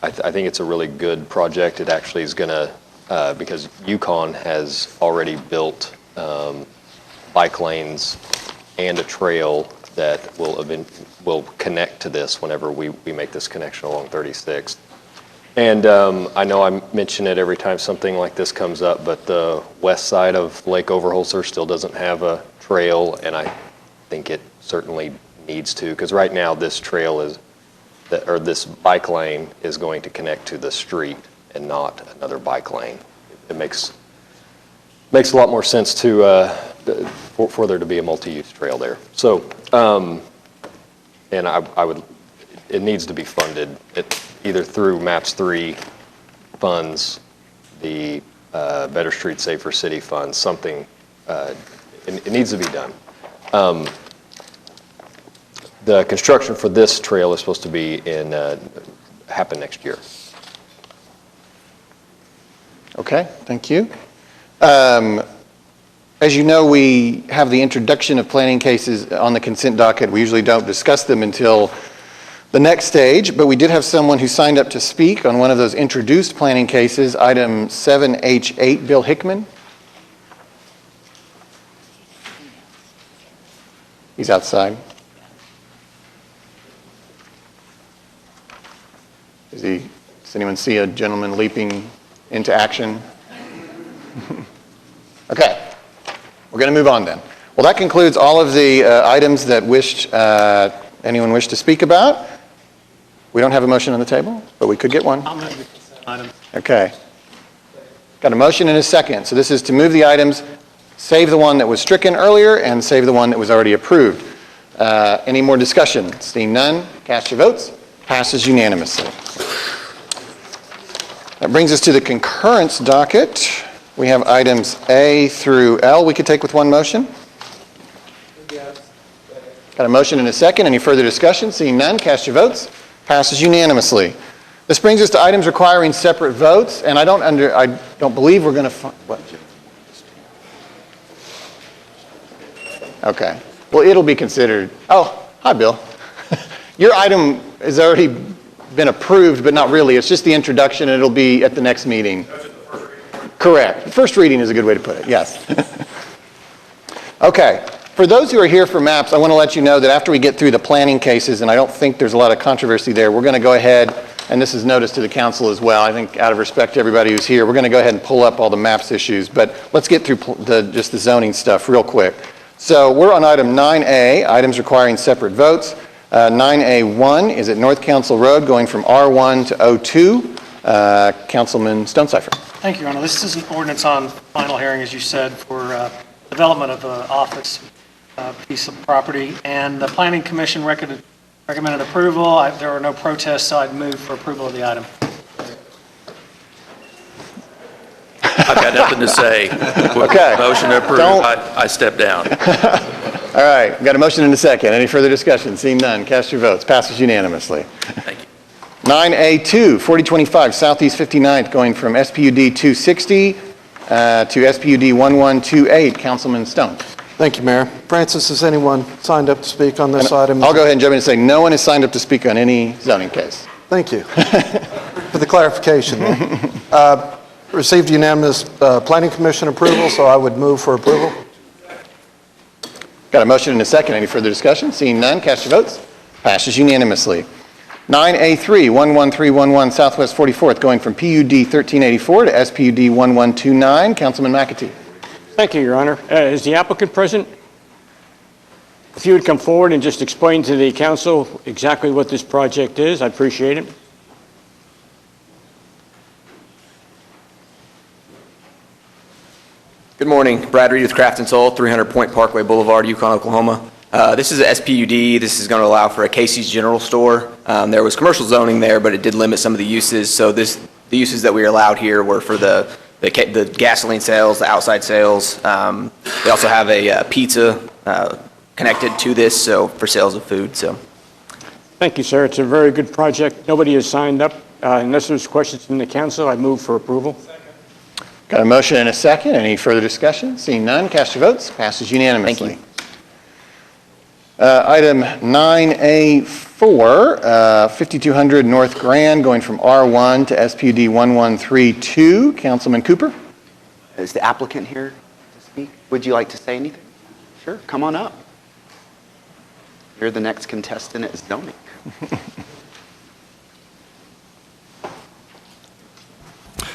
I think it's a really good project. It actually is going to, because Yukon has already built bike lanes and a trail that will connect to this whenever we make this connection along 36th. And I know I mention it every time something like this comes up, but the west side of Lake Overholser still doesn't have a trail, and I think it certainly needs to, because right now this trail or this bike lane is going to connect to the street and not another bike lane. It makes a lot more sense for there to be a multi-use trail there. So, and it needs to be funded either through MAPS 3 funds, the Better Street Safer City funds, something, it needs to be done. The construction for this trail is supposed to be happen next year. Okay, thank you. As you know, we have the introduction of planning cases on the consent docket. We usually don't discuss them until the next stage, but we did have someone who signed up to speak on one of those introduced planning cases, item 7H8, Bill Hickman. He's outside. Does anyone see a gentleman leaping into action? Okay, we're going to move on then. Well, that concludes all of the items that anyone wished to speak about. We don't have a motion on the table, but we could get one. I'll move the consent item. Okay. Got a motion and a second. So this is to move the items, save the one that was stricken earlier, and save the one that was already approved. Any more discussion? Seeing none, cast your votes. Passes unanimously. That brings us to the concurrence docket. We have items A through L we could take with one motion. Got a motion and a second. Any further discussion? Seeing none, cast your votes. Passes unanimously. This brings us to items requiring separate votes, and I don't believe we're going to what? Okay. Well, it'll be considered. Oh, hi, Bill. Your item has already been approved, but not really. It's just the introduction, and it'll be at the next meeting. Correct. First reading is a good way to put it, yes. Okay. For those who are here for MAPS, I want to let you know that after we get through the planning cases, and I don't think there's a lot of controversy there, we're going to go ahead, and this is notice to the council as well, I think out of respect to everybody who's here, we're going to go ahead and pull up all the MAPS issues, but let's get through just the zoning stuff real quick. So we're on item 9A, items requiring separate votes. 9A1 is at North Council Road going from R1 to O2. Councilman Stonecipher. Thank you, Your Honor. This is an ordinance on final hearing, as you said, for development of an office piece of property. And the Planning Commission recommended approval. There were no protests, so I'd move for approval of the item. I've got nothing to say. Okay. Motion to approve, I step down. All right, got a motion and a second. Any further discussion? Seeing none, cast your votes. Passes unanimously. Thank you. 9A2, 4025 Southeast 59th, going from SPUD 260 to SPUD 1128. Councilman Stone. Thank you, Mayor. Francis, has anyone signed up to speak on this item? I'll go ahead and jump in and say no one has signed up to speak on any zoning case. Thank you for the clarification. Received unanimous Planning Commission approval, so I would move for approval. Got a motion and a second. Any further discussion? Seeing none, cast your votes. Passes unanimously. 9A3, 11311 Southwest 44th, going from PUD 1384 to SPUD 1129. Councilman McAtee. Thank you, Your Honor. Is the applicant present? If you would come forward and just explain to the council exactly what this project is, I'd appreciate it. Good morning. Brad Reed with Craft and Soul, 300 Point Parkway Boulevard, Yukon, Oklahoma. This is a SPUD. This is going to allow for a Casey's General Store. There was commercial zoning there, but it did limit some of the uses. So the uses that we allowed here were for the gasoline sales, the outside sales. We also have a pizza connected to this, so for sales of food. So, Thank you, sir. It's a very good project. Nobody has signed up. Unless there's questions from the council, I move for approval. Got a motion and a second. Any further discussion? Seeing none, cast your votes. Passes unanimously. Thank you. Item 9A4, 5200 North Grand, going from R1 to SPUD 1132. Councilman Cooper. Is the applicant here to speak? Would you like to say anything? Sure, come on up. You're the next contestant at zoning.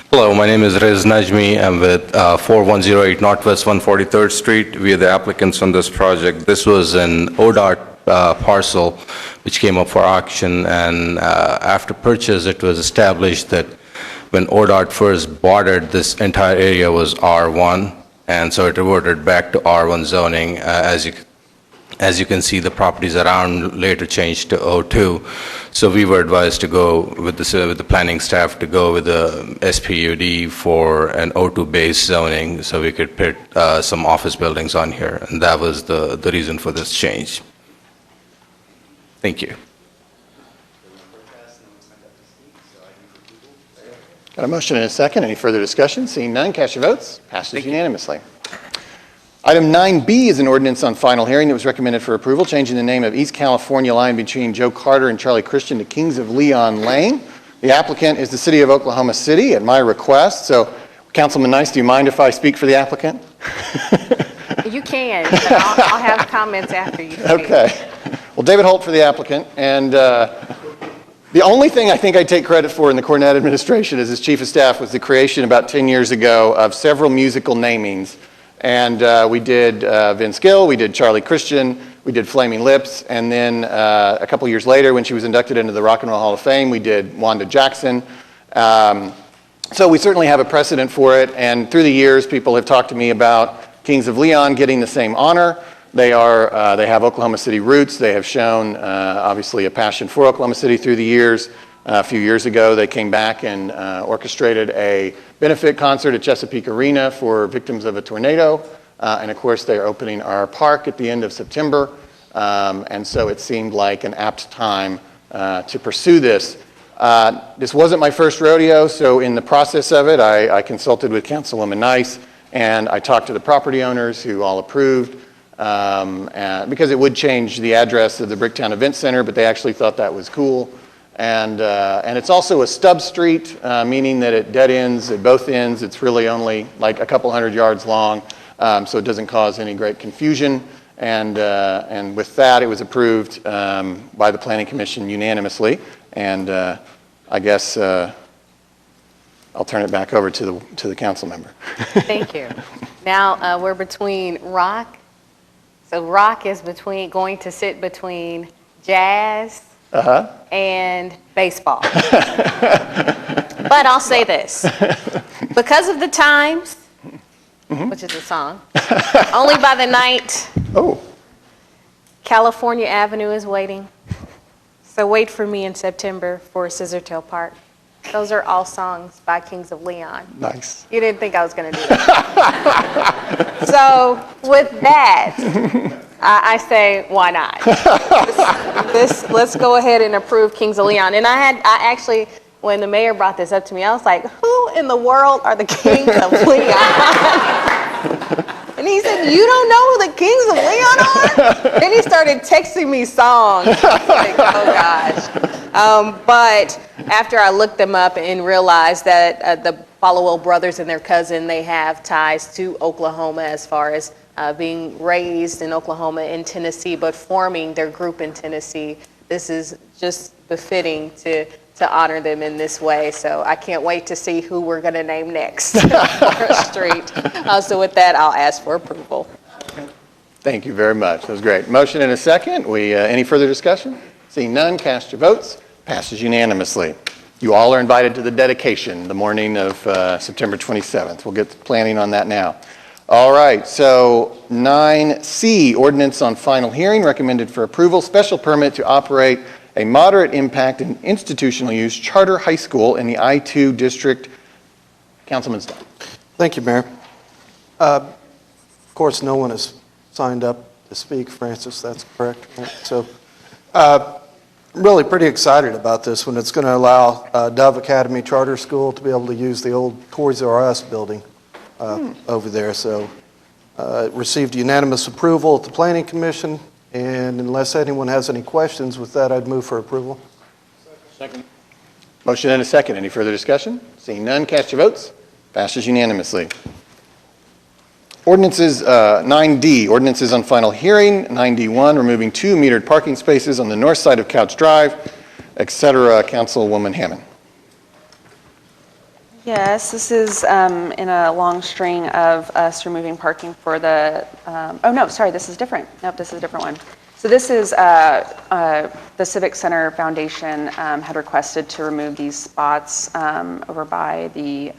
Hello, my name is Rez Najmi. I'm with 4108 Northwest 143rd Street. We are the applicants on this project. This was an ODOT parcel which came up for auction, and after purchase it was established that when ODOT first bought it, this entire area was R1, and so it reverted back to R1 zoning. As you can see, the properties around later changed to O2. So we were advised to go with the planning staff to go with the SPUD for an O2-based zoning, so we could put some office buildings on here, and that was the reason for this change. Thank you. Got a motion and a second. Any further discussion? Seeing none, cast your votes. Passes unanimously. Item 9B is an ordinance on final hearing that was recommended for approval, changing the name of East California line between Joe Carter and Charlie Christian to Kings of Leon Lane. The applicant is the city of Oklahoma City at my request. So, Councilman Nice, do you mind if I speak for the applicant? You can, but I'll have comments after you speak. Okay. Well, David Holt for the applicant, and the only thing I think I take credit for in the Cornett administration as his chief of staff was the creation about 10 years ago of several musical namings. And we did Vince Gill, we did Charlie Christian, we did Flaming Lips, and then a couple years later when she was inducted into the Rock and Roll Hall of Fame, we did Wanda Jackson. So we certainly have a precedent for it, and through the years people have talked to me about Kings of Leon getting the same honor. They have Oklahoma City roots. They have shown obviously a passion for Oklahoma City through the years. A few years ago, they came back and orchestrated a benefit concert at Chesapeake Arena for victims of a tornado. And of course, they're opening our park at the end of September. And so it seemed like an apt time to pursue this. This wasn't my first rodeo, so in the process of it, I consulted with Councilwoman Nice, and I talked to the property owners who all approved, because it would change the address of the Bricktown Event Center, but they actually thought that was cool. And it's also a stub street, meaning that it dead ends at both ends. It's really only like a couple hundred yards long, so it doesn't cause any great confusion. And with that, it was approved by the Planning Commission unanimously. And I guess I'll turn it back over to the council member. Thank you. Now we're between rock. So rock is going to sit between jazz and baseball. But I'll say this. Because of the times, which is a song, only by the night, California Avenue is waiting. So wait for me in September for Scissortail Park. Those are all songs by Kings of Leon. Nice. You didn't think I was going to do that. So with that, I say, why not? Let's go ahead and approve Kings of Leon. And I actually, when the mayor brought this up to me, I was like, who in the world are the Kings of Leon? And he said, you don't know who the Kings of Leon are? Then he started texting me songs. I was like, oh gosh. But after I looked them up and realized that the Followell brothers and their cousin, they have ties to Oklahoma as far as being raised in Oklahoma and Tennessee, but forming their group in Tennessee. this is just befitting to honor them in this way. So I can't wait to see who we're going to name next for a street. So with that, I'll ask for approval. Thank you very much. That was great. Motion and a second. Any further discussion? Seeing none, cast your votes. Passes unanimously. You all are invited to the dedication the morning of September 27th. We'll get planning on that now. All right, so 9C, ordinance on final hearing, recommended for approval, special permit to operate a moderate impact and institutional use charter high school in the I-2 district. Councilman Stein. Thank you, Mayor. Of course, no one has signed up to speak, Francis, that's correct. Right? So I'm really pretty excited about this one. It's going to allow Dove Academy Charter School to be able to use the old Toys R Us building over there. So it received unanimous approval at the Planning Commission, and unless anyone has any questions, with that, I'd move for approval. Second. Motion and a second. Any further discussion? Seeing none, cast your votes. Passes unanimously. Ordinances, 9D, ordinances on final hearing. 9D1, removing 2 metered parking spaces on the north side of Couch Drive, etc. Councilwoman Hammond. Yes, this is in a long string of us removing parking for the, oh no, sorry, this is different. Nope, this is a different one. So this is the Civic Center Foundation had requested to remove these spots over by the,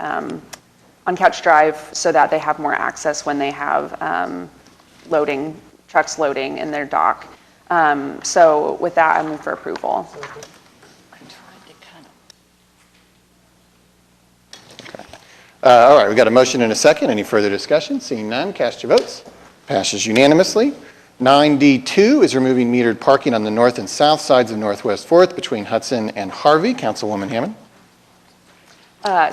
on Couch Drive so that they have more access when they have trucks loading in their dock. So with that, I move for approval. All right, we've got a motion and a second. Any further discussion? Seeing none, cast your votes. Passes unanimously. 9D2 is removing metered parking on the north and south sides of Northwest 4th between Hudson and Harvey. Councilwoman Hammond.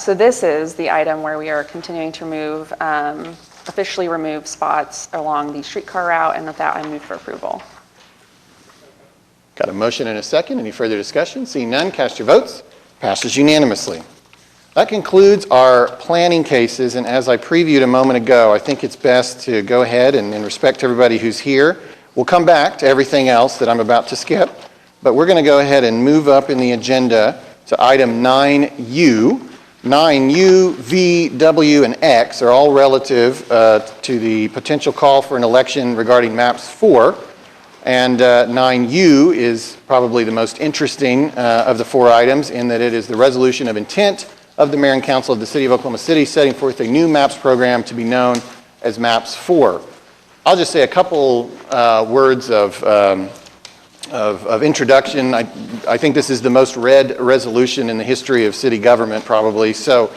So this is the item where we are continuing to remove, officially remove spots along the streetcar route, and with that, I move for approval. Got a motion and a second. Any further discussion? Seeing none, cast your votes. Passes unanimously. That concludes our planning cases, and as I previewed a moment ago, I think it's best to go ahead and in respect to everybody who's here, we'll come back to everything else that I'm about to skip, but we're going to go ahead and move up in the agenda to item 9U. 9U, V, W, and X are all relative to the potential call for an election regarding Maps 4, and 9U is probably the most interesting of the 4 items in that it is the resolution of intent of the Mayor and Council of the City of Oklahoma City setting forth a new MAPS program to be known as MAPS 4. I'll just say a couple words of introduction. I think this is the most read resolution in the history of city government probably, so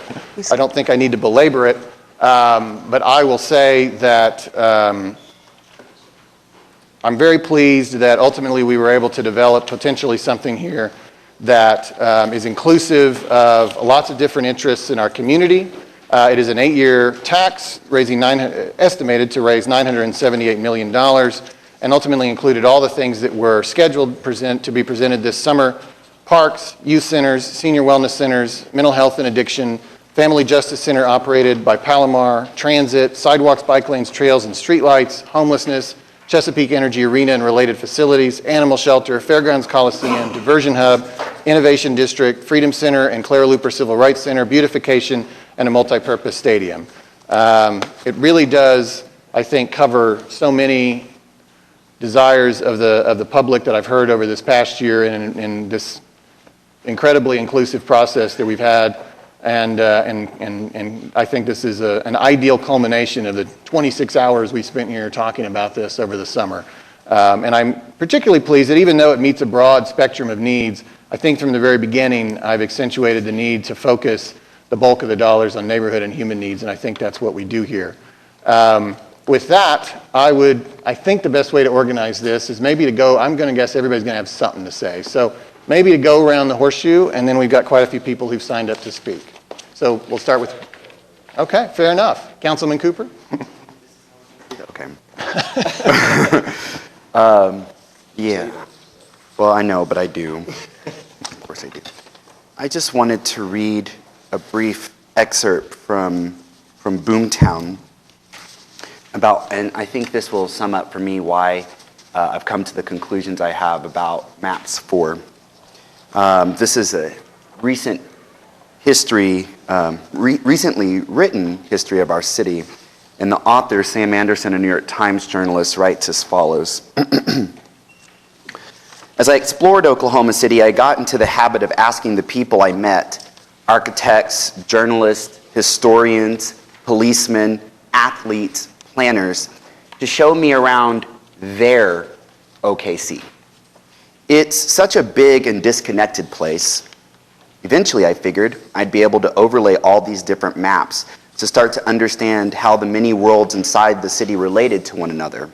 I don't think I need to belabor it, but I will say that I'm very pleased that ultimately we were able to develop potentially something here that is inclusive of lots of different interests in our community. It is an 8-year tax, estimated to raise $978 million, and ultimately included all the things that were scheduled to be presented this summer: parks, youth centers, senior wellness centers, mental health and addiction, family justice center operated by Palomar, transit, sidewalks, bike lanes, trails, and streetlights, homelessness, Chesapeake Energy Arena and related facilities, animal shelter, Fairgrounds Coliseum, diversion hub, innovation district, Freedom Center and Clara Looper Civil Rights Center, beautification, and a multi-purpose stadium. It really does, I think, cover so many desires of the public that I've heard over this past year in this incredibly inclusive process that we've had. And I think this is an ideal culmination of the 26 hours we spent here talking about this over the summer. And I'm particularly pleased that even though it meets a broad spectrum of needs, I think from the very beginning I've accentuated the need to focus the bulk of the dollars on neighborhood and human needs, and I think that's what we do here. With that, I think the best way to organize this is maybe to go, I'm going to guess everybody's going to have something to say. So maybe to go around the horseshoe, and then we've got quite a few people who've signed up to speak. So we'll start with, okay, fair enough. Councilman Cooper? Okay. Yeah. Well, I know, but I do. Of course I do. I just wanted to read a brief excerpt from Boomtown about, and I think this will sum up for me why I've come to the conclusions I have about maps 4. This is a recent history, recently written history of our city, and the author, Sam Anderson, a New York Times journalist, writes as follows. As I explored Oklahoma City, I got into the habit of asking the people I met, architects, journalists, historians, policemen, athletes, planners, to show me around their OKC. It's such a big and disconnected place. Eventually, I figured I'd be able to overlay all these different maps to start to understand how the many worlds inside the city related to one another.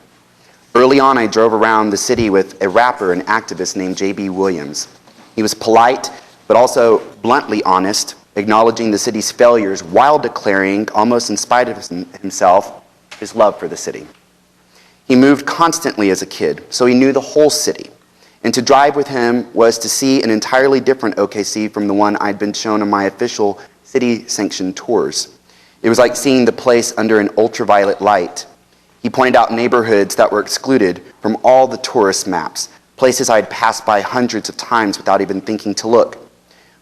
Early on, I drove around the city with a rapper and activist named J.B. Williams. He was polite, but also bluntly honest, acknowledging the city's failures while declaring, almost in spite of himself, his love for the city. He moved constantly as a kid, so he knew the whole city. And to drive with him was to see an entirely different OKC from the one I'd been shown on my official city-sanctioned tours. It was like seeing the place under an ultraviolet light. He pointed out neighborhoods that were excluded from all the tourist maps, places I'd passed by hundreds of times without even thinking to look.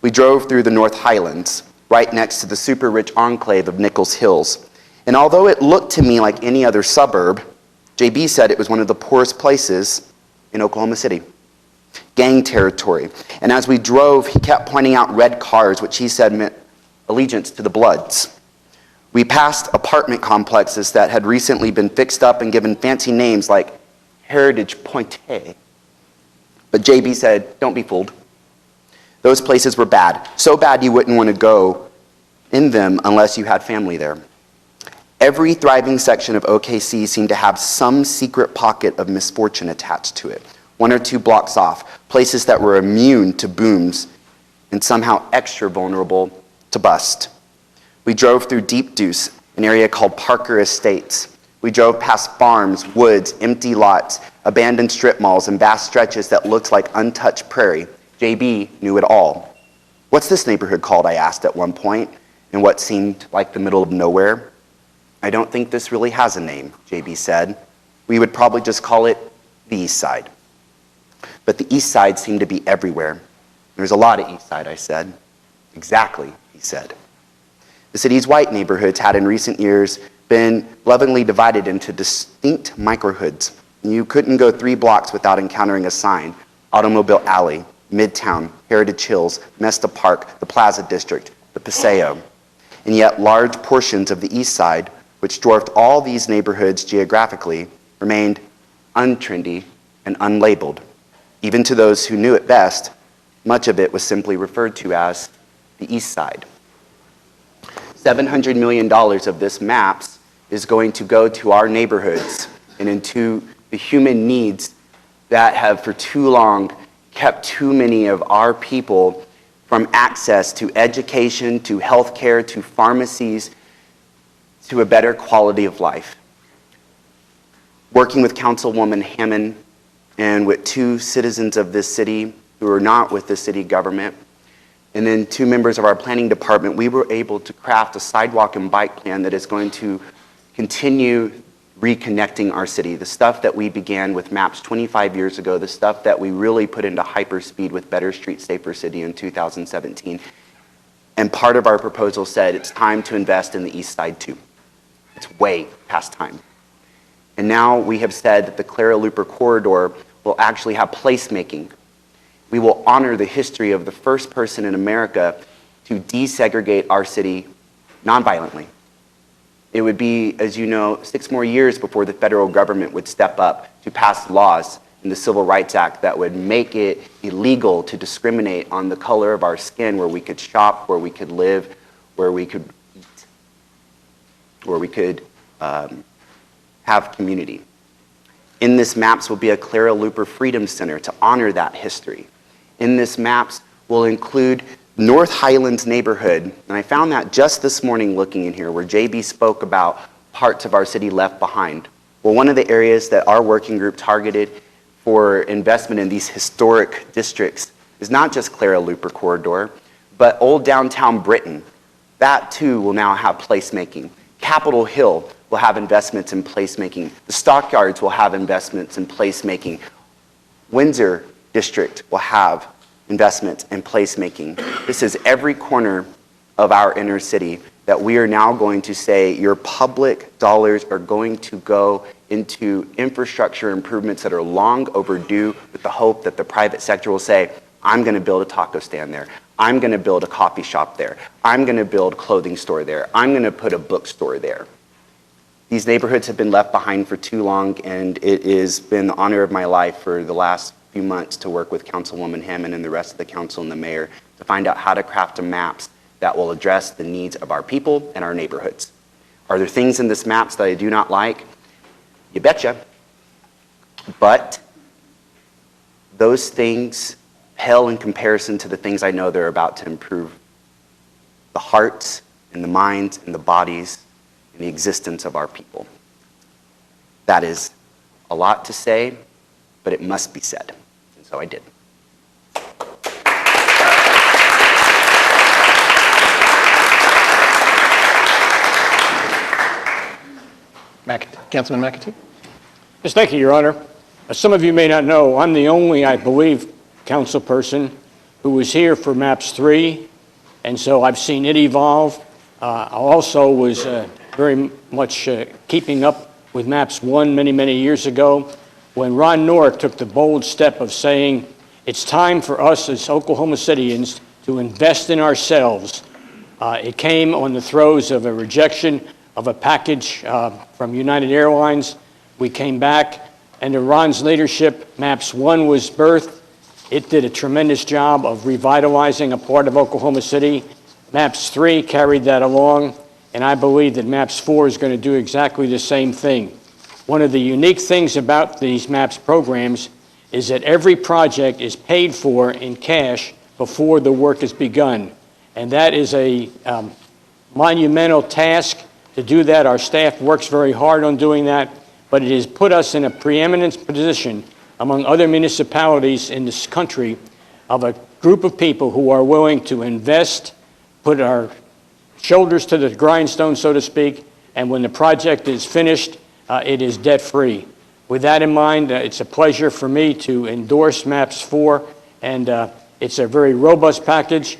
We drove through the North Highlands, right next to the super-rich enclave of Nichols Hills. And although it looked to me like any other suburb, JB said it was one of the poorest places in Oklahoma City. Gang territory. And as we drove, he kept pointing out red cars, which he said meant allegiance to the Bloods. We passed apartment complexes that had recently been fixed up and given fancy names like Heritage Pointe. But JB said, don't be fooled. Those places were bad. So bad you wouldn't want to go in them unless you had family there. Every thriving section of OKC seemed to have some secret pocket of misfortune attached to it. 1 or 2 blocks off, places that were immune to booms and somehow extra vulnerable to bust. We drove through Deep Deuce, an area called Parker Estates. We drove past farms, woods, empty lots, abandoned strip malls, and vast stretches that looked like untouched prairie. JB knew it all. What's this neighborhood called, I asked at one point, in what seemed like the middle of nowhere. I don't think this really has a name, JB said. We would probably just call it the East Side. But the East Side seemed to be everywhere. There's a lot of East Side, I said. Exactly, he said. The city's white neighborhoods had in recent years been lovingly divided into distinct microhoods. You couldn't go 3 blocks without encountering a sign: Automobile Alley, Midtown, Heritage Hills, Mesta Park, the Plaza District, the Paseo. And yet large portions of the East Side, which dwarfed all these neighborhoods geographically, remained untrendy and unlabeled. Even to those who knew it best, much of it was simply referred to as the East Side. $700 million of this maps is going to go to our neighborhoods and into the human needs that have for too long kept too many of our people from access to education, to healthcare, to pharmacies, to a better quality of life. Working with Councilwoman Hammond and with 2 citizens of this city who are not with the city government, and then 2 members of our planning department, we were able to craft a sidewalk and bike plan that is going to continue reconnecting our city. The stuff that we began with maps 25 years ago, the stuff that we really put into hyperspeed with Better Street, Safer City in 2017. And part of our proposal said it's time to invest in the East Side too. It's way past time. And now we have said that the Clara Looper corridor will actually have placemaking. We will honor the history of the first person in America to desegregate our city nonviolently. It would be, as you know, 6 more years before the federal government would step up to pass laws in the Civil Rights Act that would make it illegal to discriminate on the color of our skin, where we could shop, where we could live, where we could eat, where we could have community. In this maps will be a Clara Looper Freedom Center to honor that history. In this maps will include North Highlands neighborhood, and I found that just this morning looking in here, where JB spoke about parts of our city left behind. Well, one of the areas that our working group targeted for investment in these historic districts is not just Clara Looper corridor, but Old Downtown Britain. That too will now have placemaking. Capitol Hill will have investments in placemaking. The stockyards will have investments in placemaking. Windsor District will have investments in placemaking. This is every corner of our inner city that we are now going to say your public dollars are going to go into infrastructure improvements that are long overdue, with the hope that the private sector will say, I'm going to build a taco stand there. I'm going to build a coffee shop there. I'm going to build a clothing store there. I'm going to put a bookstore there. These neighborhoods have been left behind for too long, and it has been the honor of my life for the last few months to work with Councilwoman Hammond and the rest of the council and the mayor to find out how to craft maps that will address the needs of our people and our neighborhoods. Are there things in this maps that I do not like? You betcha. But those things pale in comparison to the things I know they're about to improve the hearts and the minds and the bodies and the existence of our people. That is a lot to say, but it must be said. And so I did. Councilman McAtee. Yes, thank you, Your Honor. As some of you may not know, I'm the only, I believe, council person who was here for MAPS 3, and so I've seen it evolve. I also was very much keeping up with MAPS 1 many, many years ago when Ron Noreck took the bold step of saying, it's time for us as Oklahoma Cityans to invest in ourselves. It came on the throes of a rejection of a package from United Airlines. We came back, and in Ron's leadership, MAPS 1 was birthed. It did a tremendous job of revitalizing a part of Oklahoma City. MAPS 3 carried that along, and I believe that MAPS 4 is going to do exactly the same thing. One of the unique things about these MAPS programs is that every project is paid for in cash before the work is begun, and that is a monumental task. To do that, our staff works very hard on doing that, but it has put us in a preeminent position among other municipalities in this country of a group of people who are willing to invest, put our shoulders to the grindstone, so to speak, and when the project is finished, it is debt-free. With that in mind, it's a pleasure for me to endorse MAPS 4, and it's a very robust package.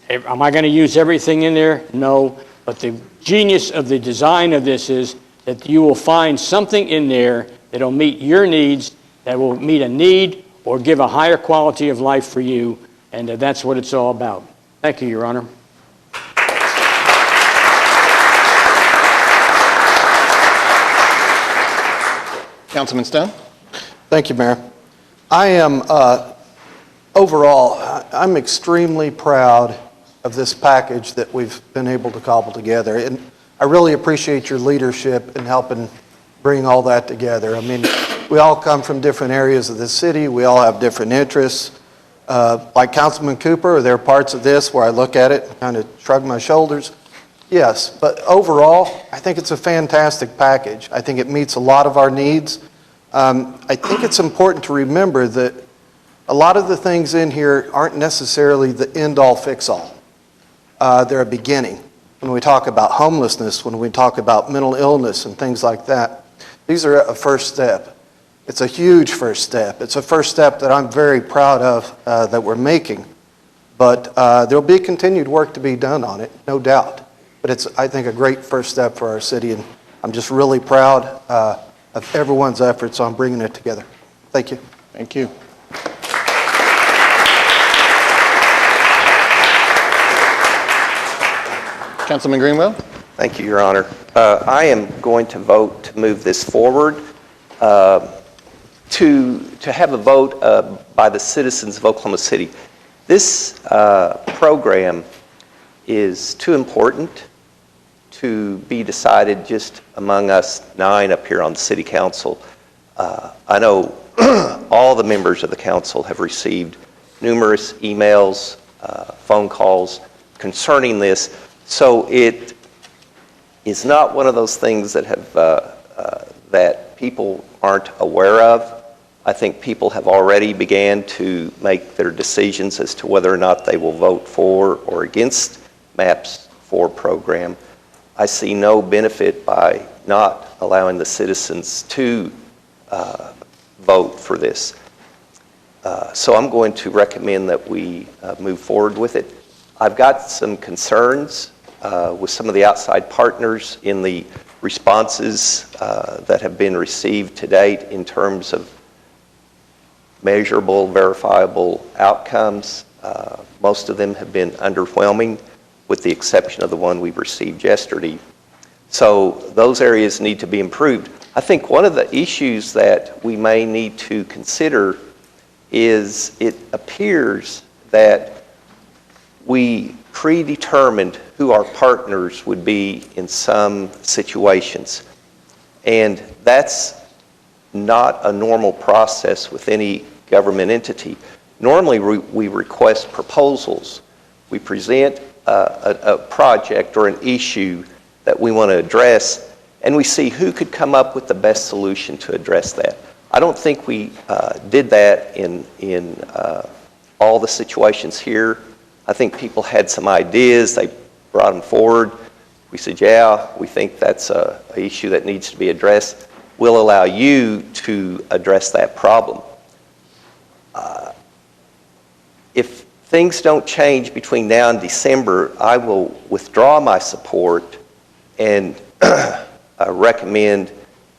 Am I going to use everything in there? No. But the genius of the design of this is that you will find something in there that will meet your needs, that will meet a need or give a higher quality of life for you, and that's what it's all about. Thank you, Your Honor. Councilman Stone. Thank you, Mayor. I am, overall, I'm extremely proud of this package that we've been able to cobble together. And I really appreciate your leadership in helping bring all that together. I mean, we all come from different areas of the city. We all have different interests. Like Councilman Cooper, are there parts of this where I look at it and kind of shrug my shoulders? Yes, but overall, I think it's a fantastic package. I think it meets a lot of our needs. I think it's important to remember that a lot of the things in here aren't necessarily the end-all, fix-all. They're a beginning. When we talk about homelessness, when we talk about mental illness and things like that, these are a first step. It's a huge first step. It's a first step that I'm very proud of that we're making. But there'll be continued work to be done on it, no doubt. But it's, I think, a great first step for our city, and I'm just really proud of everyone's efforts on bringing it together. Thank you. Thank you. Councilman Greenwell. Thank you, Your Honor. I am going to vote to move this forward, to have a vote by the citizens of Oklahoma City. This program is too important to be decided just among us 9 up here on the City Council. I know all the members of the council have received numerous emails, phone calls concerning this. So it is not one of those things that have that people aren't aware of. I think people have already began to make their decisions as to whether or not they will vote for or against MAPS 4 program. I see no benefit by not allowing the citizens to vote for this. So I'm going to recommend that we move forward with it. I've got some concerns with some of the outside partners in the responses that have been received to date in terms of measurable, verifiable outcomes. Most of them have been underwhelming, with the exception of the one we received yesterday. So those areas need to be improved. I think one of the issues that we may need to consider is it appears that we predetermined who our partners would be in some situations. And that's not a normal process with any government entity. Normally, we request proposals. We present a project or an issue that we want to address, and we see who could come up with the best solution to address that. I don't think we did that in all the situations here. I think people had some ideas, they brought them forward. We said, yeah, we think that's an issue that needs to be addressed. We'll allow you to address that problem. If things don't change between now and December, I will withdraw my support and recommend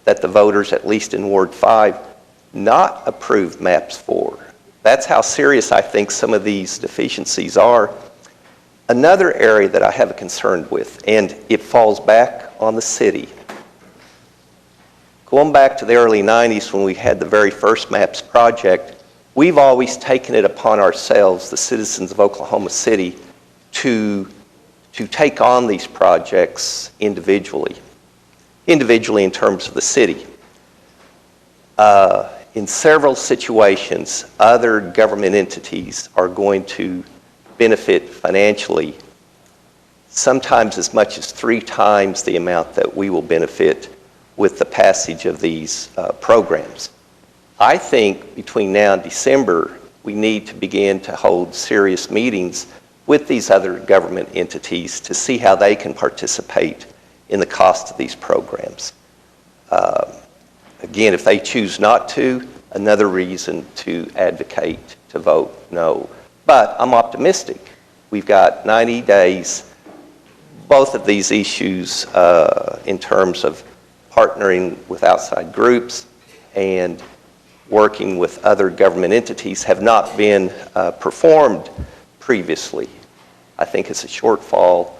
that the voters, at least in Ward 5, not approve MAPS 4. That's how serious I think some of these deficiencies are. Another area that I have a concern with, and it falls back on the city. Going back to the early 90s when we had the very first MAPS project, we've always taken it upon ourselves, the citizens of Oklahoma City, to take on these projects individually in terms of the city. In several situations, other government entities are going to benefit financially, sometimes as much as 3 times the amount that we will benefit with the passage of these programs. I think between now and December, we need to begin to hold serious meetings with these other government entities to see how they can participate in the cost of these programs. Again, if they choose not to, another reason to advocate to vote no. But I'm optimistic. We've got 90 days. Both of these issues in terms of partnering with outside groups and working with other government entities have not been performed previously. I think it's a shortfall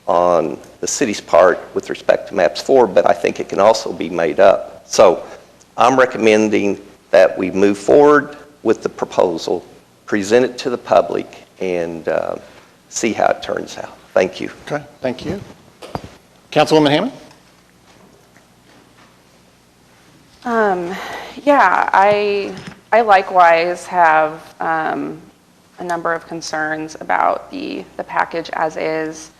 on the city's part with respect to MAPS 4, but I think it can also be made up. So I'm recommending that we move forward with the proposal, present it to the public, and see how it turns out. Thank you. Okay, thank you. Councilwoman Hammond? Yeah, I likewise have a number of concerns about the package as is.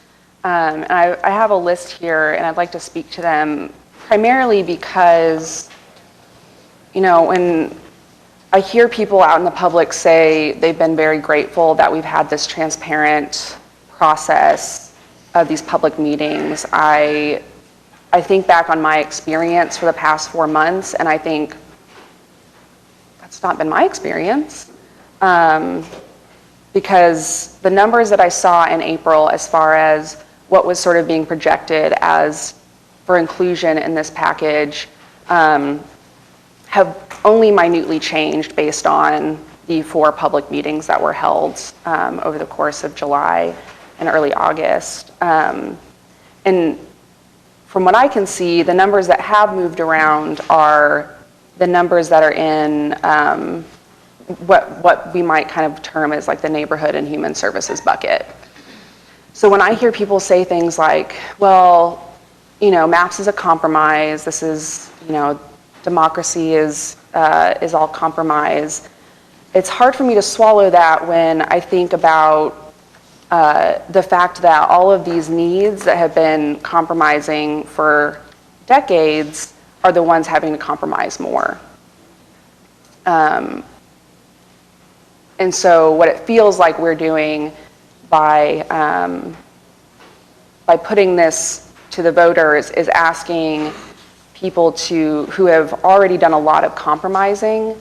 And I have a list here, and I'd like to speak to them primarily because, you know, when I hear people out in the public say they've been very grateful that we've had this transparent process of these public meetings, I think back on my experience for the past 4 months, and I think that's not been my experience. Because the numbers that I saw in April as far as what was sort of being projected as for inclusion in this package have only minutely changed based on the 4 public meetings that were held over the course of July and early August. And from what I can see, the numbers that have moved around are the numbers that are in what we might kind of term as like the neighborhood and human services bucket. So when I hear people say things like, well, you know, MAPS is a compromise, this is, you know, democracy is all compromise, it's hard for me to swallow that when I think about the fact that all of these needs that have been compromising for decades are the ones having to compromise more. And so what it feels like we're doing by putting this to the voters is asking people who have already done a lot of compromising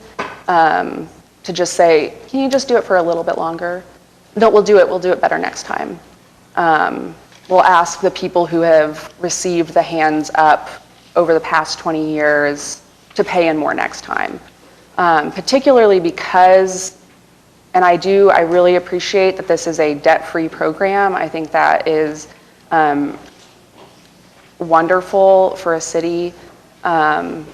to just say, can you just do it for a little bit longer? No, we'll do it better next time. We'll ask the people who have received the hands up over the past 20 years to pay in more next time. Particularly because, and I really appreciate that this is a debt-free program. I think that is wonderful for a city, but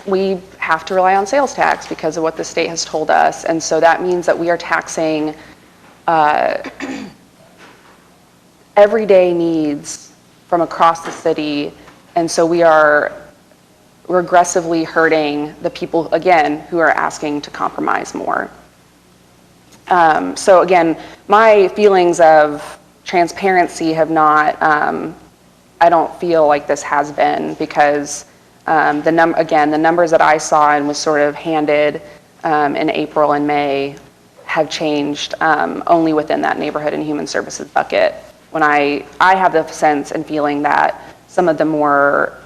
we have to rely on sales tax because of what the state has told us, and so that means that we are taxing everyday needs from across the city, and so we're aggressively hurting the people, again, who are asking to compromise more. So again, my feelings of transparency have not, I don't feel like this has been, because the numbers that I saw and was sort of handed in April and May have changed only within that neighborhood and human services bucket. When I have the sense and feeling that some of the more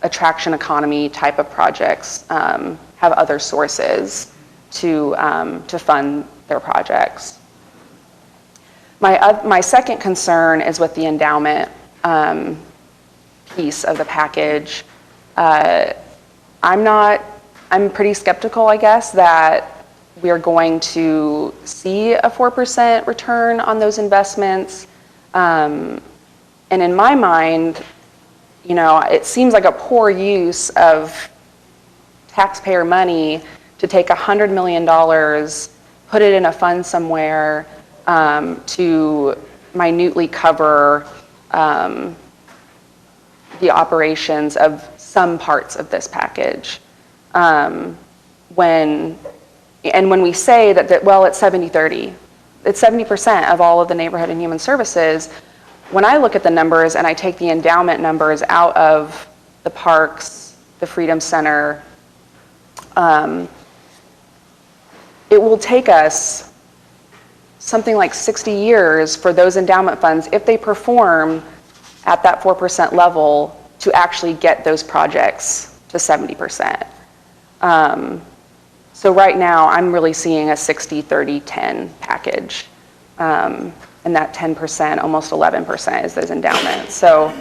attraction economy type of projects have other sources to fund their projects. My second concern is with the endowment piece of the package. I'm pretty skeptical, I guess, that we're going to see a 4% return on those investments. And in my mind, it seems like a poor use of taxpayer money to take $100 million, put it in a fund somewhere to minutely cover the operations of some parts of this package. When we say that well, it's 70-30, it's 70% of all of the neighborhood and human services. When I look at the numbers and I take the endowment numbers out of the parks, the Freedom Center, it will take us something like 60 years for those endowment funds, if they perform at that 4% level, to actually get those projects to 70%. So right now, I'm really seeing a 60-30-10 package. And that 10%, almost 11%, is those endowments. So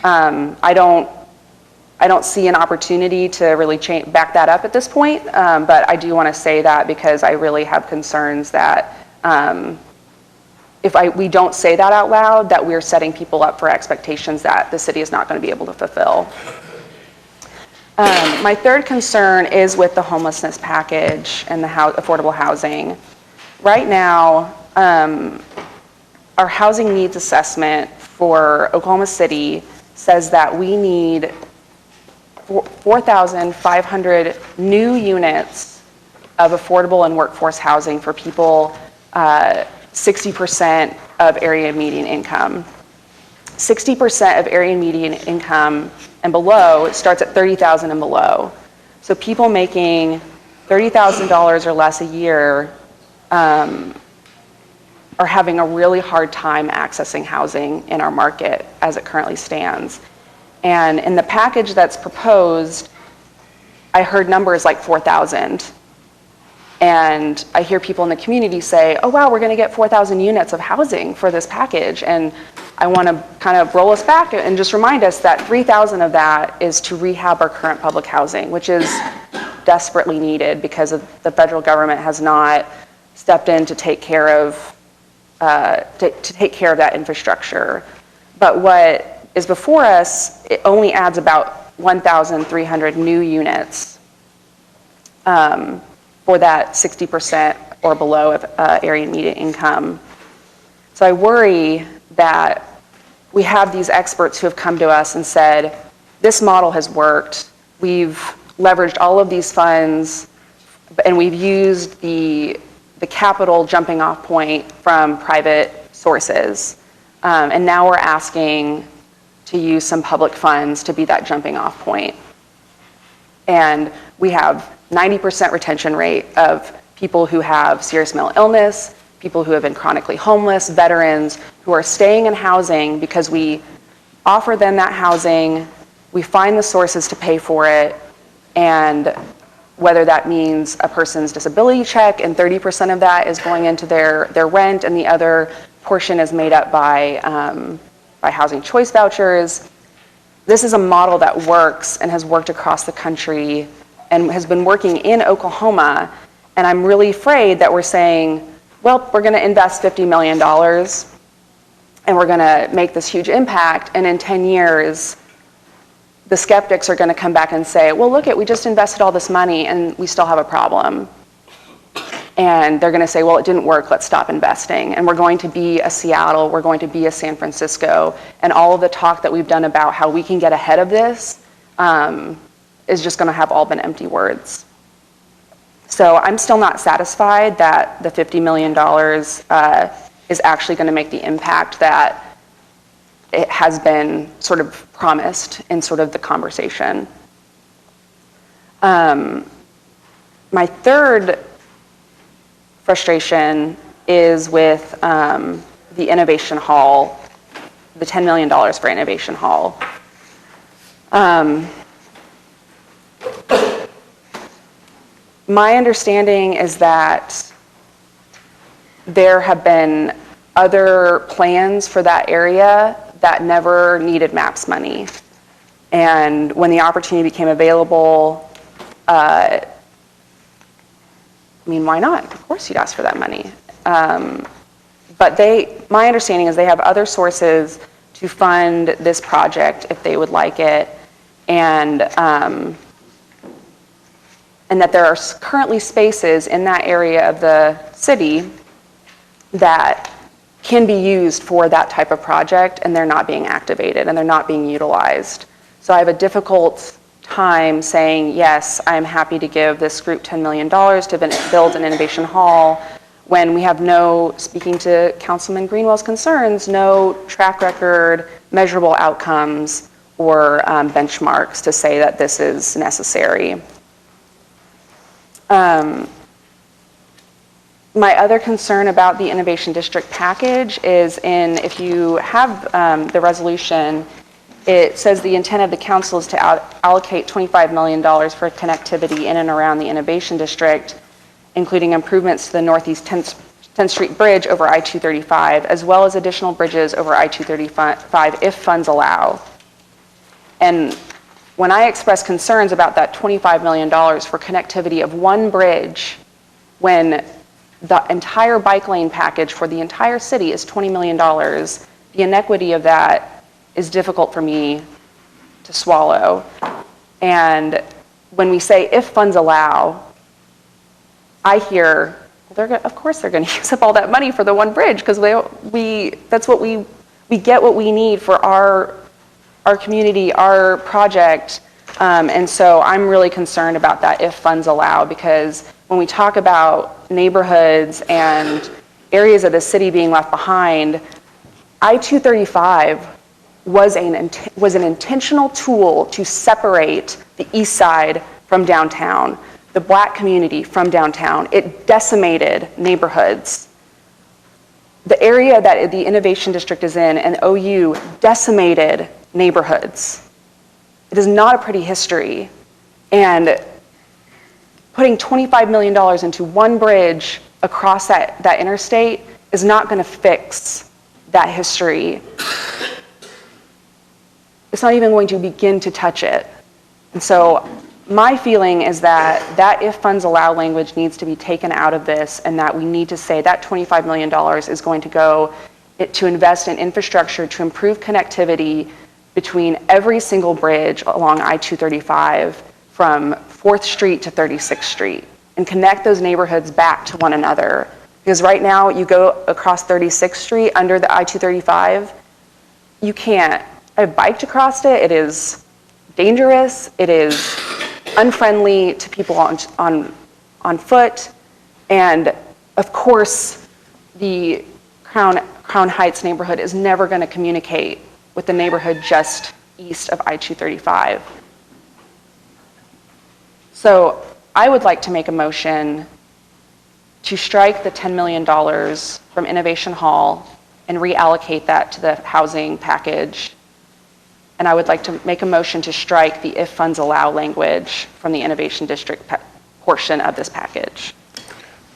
I don't see an opportunity to really back that up at this point, but I do want to say that because I really have concerns that if we don't say that out loud, that we're setting people up for expectations that the city is not going to be able to fulfill. My third concern is with the homelessness package and the affordable housing. Right now, our housing needs assessment for Oklahoma City says that we need 4,500 new units of affordable and workforce housing for people 60% of area median income. 60% of area median income and below, it starts at $30,000 and below. So people making $30,000 or less a year are having a really hard time accessing housing in our market as it currently stands. And in the package that's proposed, I heard numbers like 4,000. And I hear people in the community say, oh wow, we're gonna get 4,000 units of housing for this package. And I wanna kind of roll us back and just remind us that 3,000 of that is to rehab our current public housing, which is desperately needed because the federal government has not stepped in to take care of that infrastructure. But what is before us, it only adds about 1,300 new units for that 60% or below of area median income. So I worry that we have these experts who have come to us and said, this model has worked. We've leveraged all of these funds and we've used the capital jumping off point from private sources. And now we're asking to use some public funds to be that jumping off point. And we have 90% retention rate of people who have serious mental illness, people who have been chronically homeless, veterans who are staying in housing because we offer them that housing, we find the sources to pay for it, and whether that means a person's disability check and 30% of that is going into their rent and the other portion is made up by housing choice vouchers. This is a model that works and has worked across the country and has been working in Oklahoma. And I'm really afraid that we're saying, well, we're going to invest $50 million and we're going to make this huge impact. And in 10 years, the skeptics are going to come back and say, well, look we just invested all this money and we still have a problem. And they're going to say, well, it didn't work, let's stop investing. And we're going to be a Seattle, we're going to be a San Francisco, and all of the talk that we've done about how we can get ahead of this is just going to have all been empty words. So I'm still not satisfied that the $50 million is actually going to make the impact that it has been sort of promised in sort of the conversation. My third frustration is with the Innovation Hall, the $10 million for Innovation Hall. My understanding is that there have been other plans for that area that never needed MAPS money. And when the opportunity became available, I mean, why not? Of course you'd ask for that money. But my understanding is they have other sources to fund this project if they would like it. And that there are currently spaces in that area of the city that can be used for that type of project, and they're not being activated and they're not being utilized. So I have a difficult time saying, yes, I'm happy to give this group $10 million to build an innovation hall when we have no, speaking to Councilman Greenwell's concerns, no track record, measurable outcomes, or benchmarks to say that this is necessary. My other concern about the Innovation District package is if you have the resolution, it says the intent of the council is to allocate $25 million for connectivity in and around the Innovation District, including improvements to the Northeast 10th Street Bridge over I-235, as well as additional bridges over I-235 if funds allow. And when I express concerns about that $25 million for connectivity of one bridge, when the entire bike lane package for the entire city is $20 million, the inequity of that is difficult for me to swallow. And when we say if funds allow, I hear, of course they're going to use up all that money for the one bridge because that's what we get what we need for our community, our project. And so I'm really concerned about that if funds allow, because when we talk about neighborhoods and areas of the city being left behind, I-235 was an intentional tool to separate the east side from downtown, the black community from downtown. It decimated neighborhoods. The area that the Innovation District is in and OU decimated neighborhoods. It is not a pretty history. And putting $25 million into one bridge across that interstate is not going to fix that history. It's not even going to begin to touch it. And so my feeling is that if funds allow language needs to be taken out of this, and that we need to say that $25 million is going to go to invest in infrastructure to improve connectivity between every single bridge along I-235 from 4th Street to 36th Street and connect those neighborhoods back to one another. Because right now you go across 36th Street under the I-235, you can't. I've biked across it. It is dangerous. It is unfriendly to people on foot. And of course, the Crown Heights neighborhood is never going to communicate with the neighborhood just east of I-235. So I would like to make a motion to strike the $10 million from Innovation Hall and reallocate that to the housing package, And I would like to make a motion to strike the if funds allow language from the Innovation District portion of this package.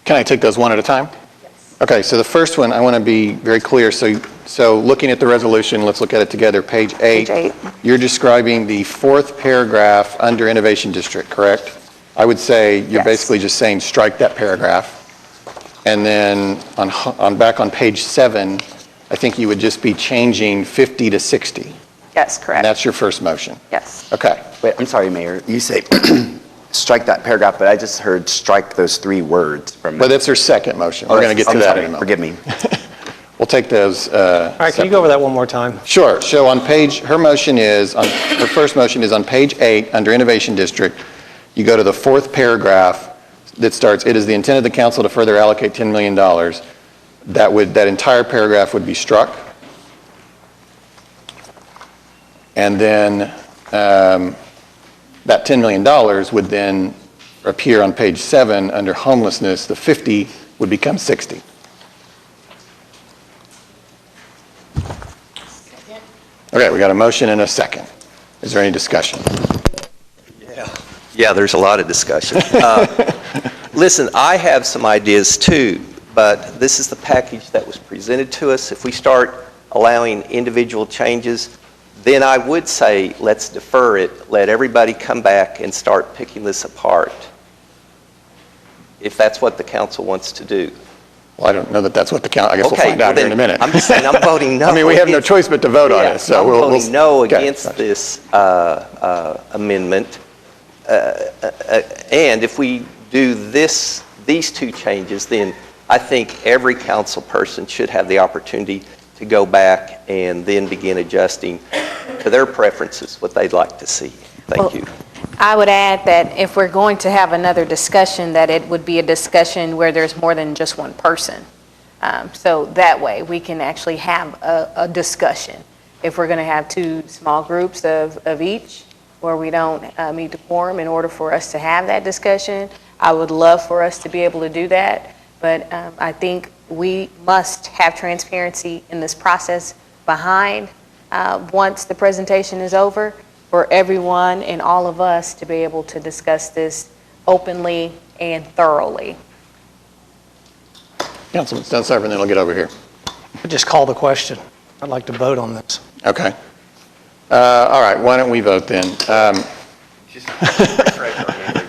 Can I take those one at a time? Yes. Okay, so the first one, I want to be very clear. So looking at the resolution, let's look at it together. Page 8. Page 8. You're describing the fourth paragraph under Innovation District, correct? I would say you're basically just saying strike that paragraph. And then back on page 7, I think you would just be changing 50 to 60. Yes, correct. And that's your first motion. Yes. Okay. Wait, I'm sorry, Mayor. You say strike that paragraph, but I just heard strike those 3 words from. But that's her second motion. We're going to get to that in a moment. Forgive me. We'll take those. All right, can you go over that one more time? Sure. So on page, her first motion is on page 8 under Innovation District. You go to the fourth paragraph that starts, "It is the intent of the council to further allocate $10 million." That entire paragraph would be struck. And then that $10 million would then appear on page 7 under homelessness. The 50 would become 60. Okay, we got a motion and a second. Is there any discussion? Yeah, there's a lot of discussion. Listen, I have some ideas too, but this is the package that was presented to us. If we start allowing individual changes, then I would say let's defer it, let everybody come back and start picking this apart, if that's what the council wants to do. Well, I don't know that that's what the council, I guess we'll find out here in a minute. I'm just saying, I'm voting no. I mean, we have no choice but to vote on it, so I'm we'll voting no okay. against this amendment. And if we do these 2 changes, then I think every council person should have the opportunity to go back and then begin adjusting to their preferences, what they'd like to see. Thank you. I would add that if we're going to have another discussion, that it would be a discussion where there's more than just one person. So that way, we can actually have a discussion. If we're going to have 2 small groups of each, where we don't meet the quorum in order for us to have that discussion, I would love for us to be able to do that. But I think we must have transparency in this process behind once the presentation is over, for everyone and all of us to be able to discuss this openly and thoroughly. Councilman Stonecipher, and then I'll get over here. Just call the question. I'd like to vote on this. Okay. All right, why don't we vote then?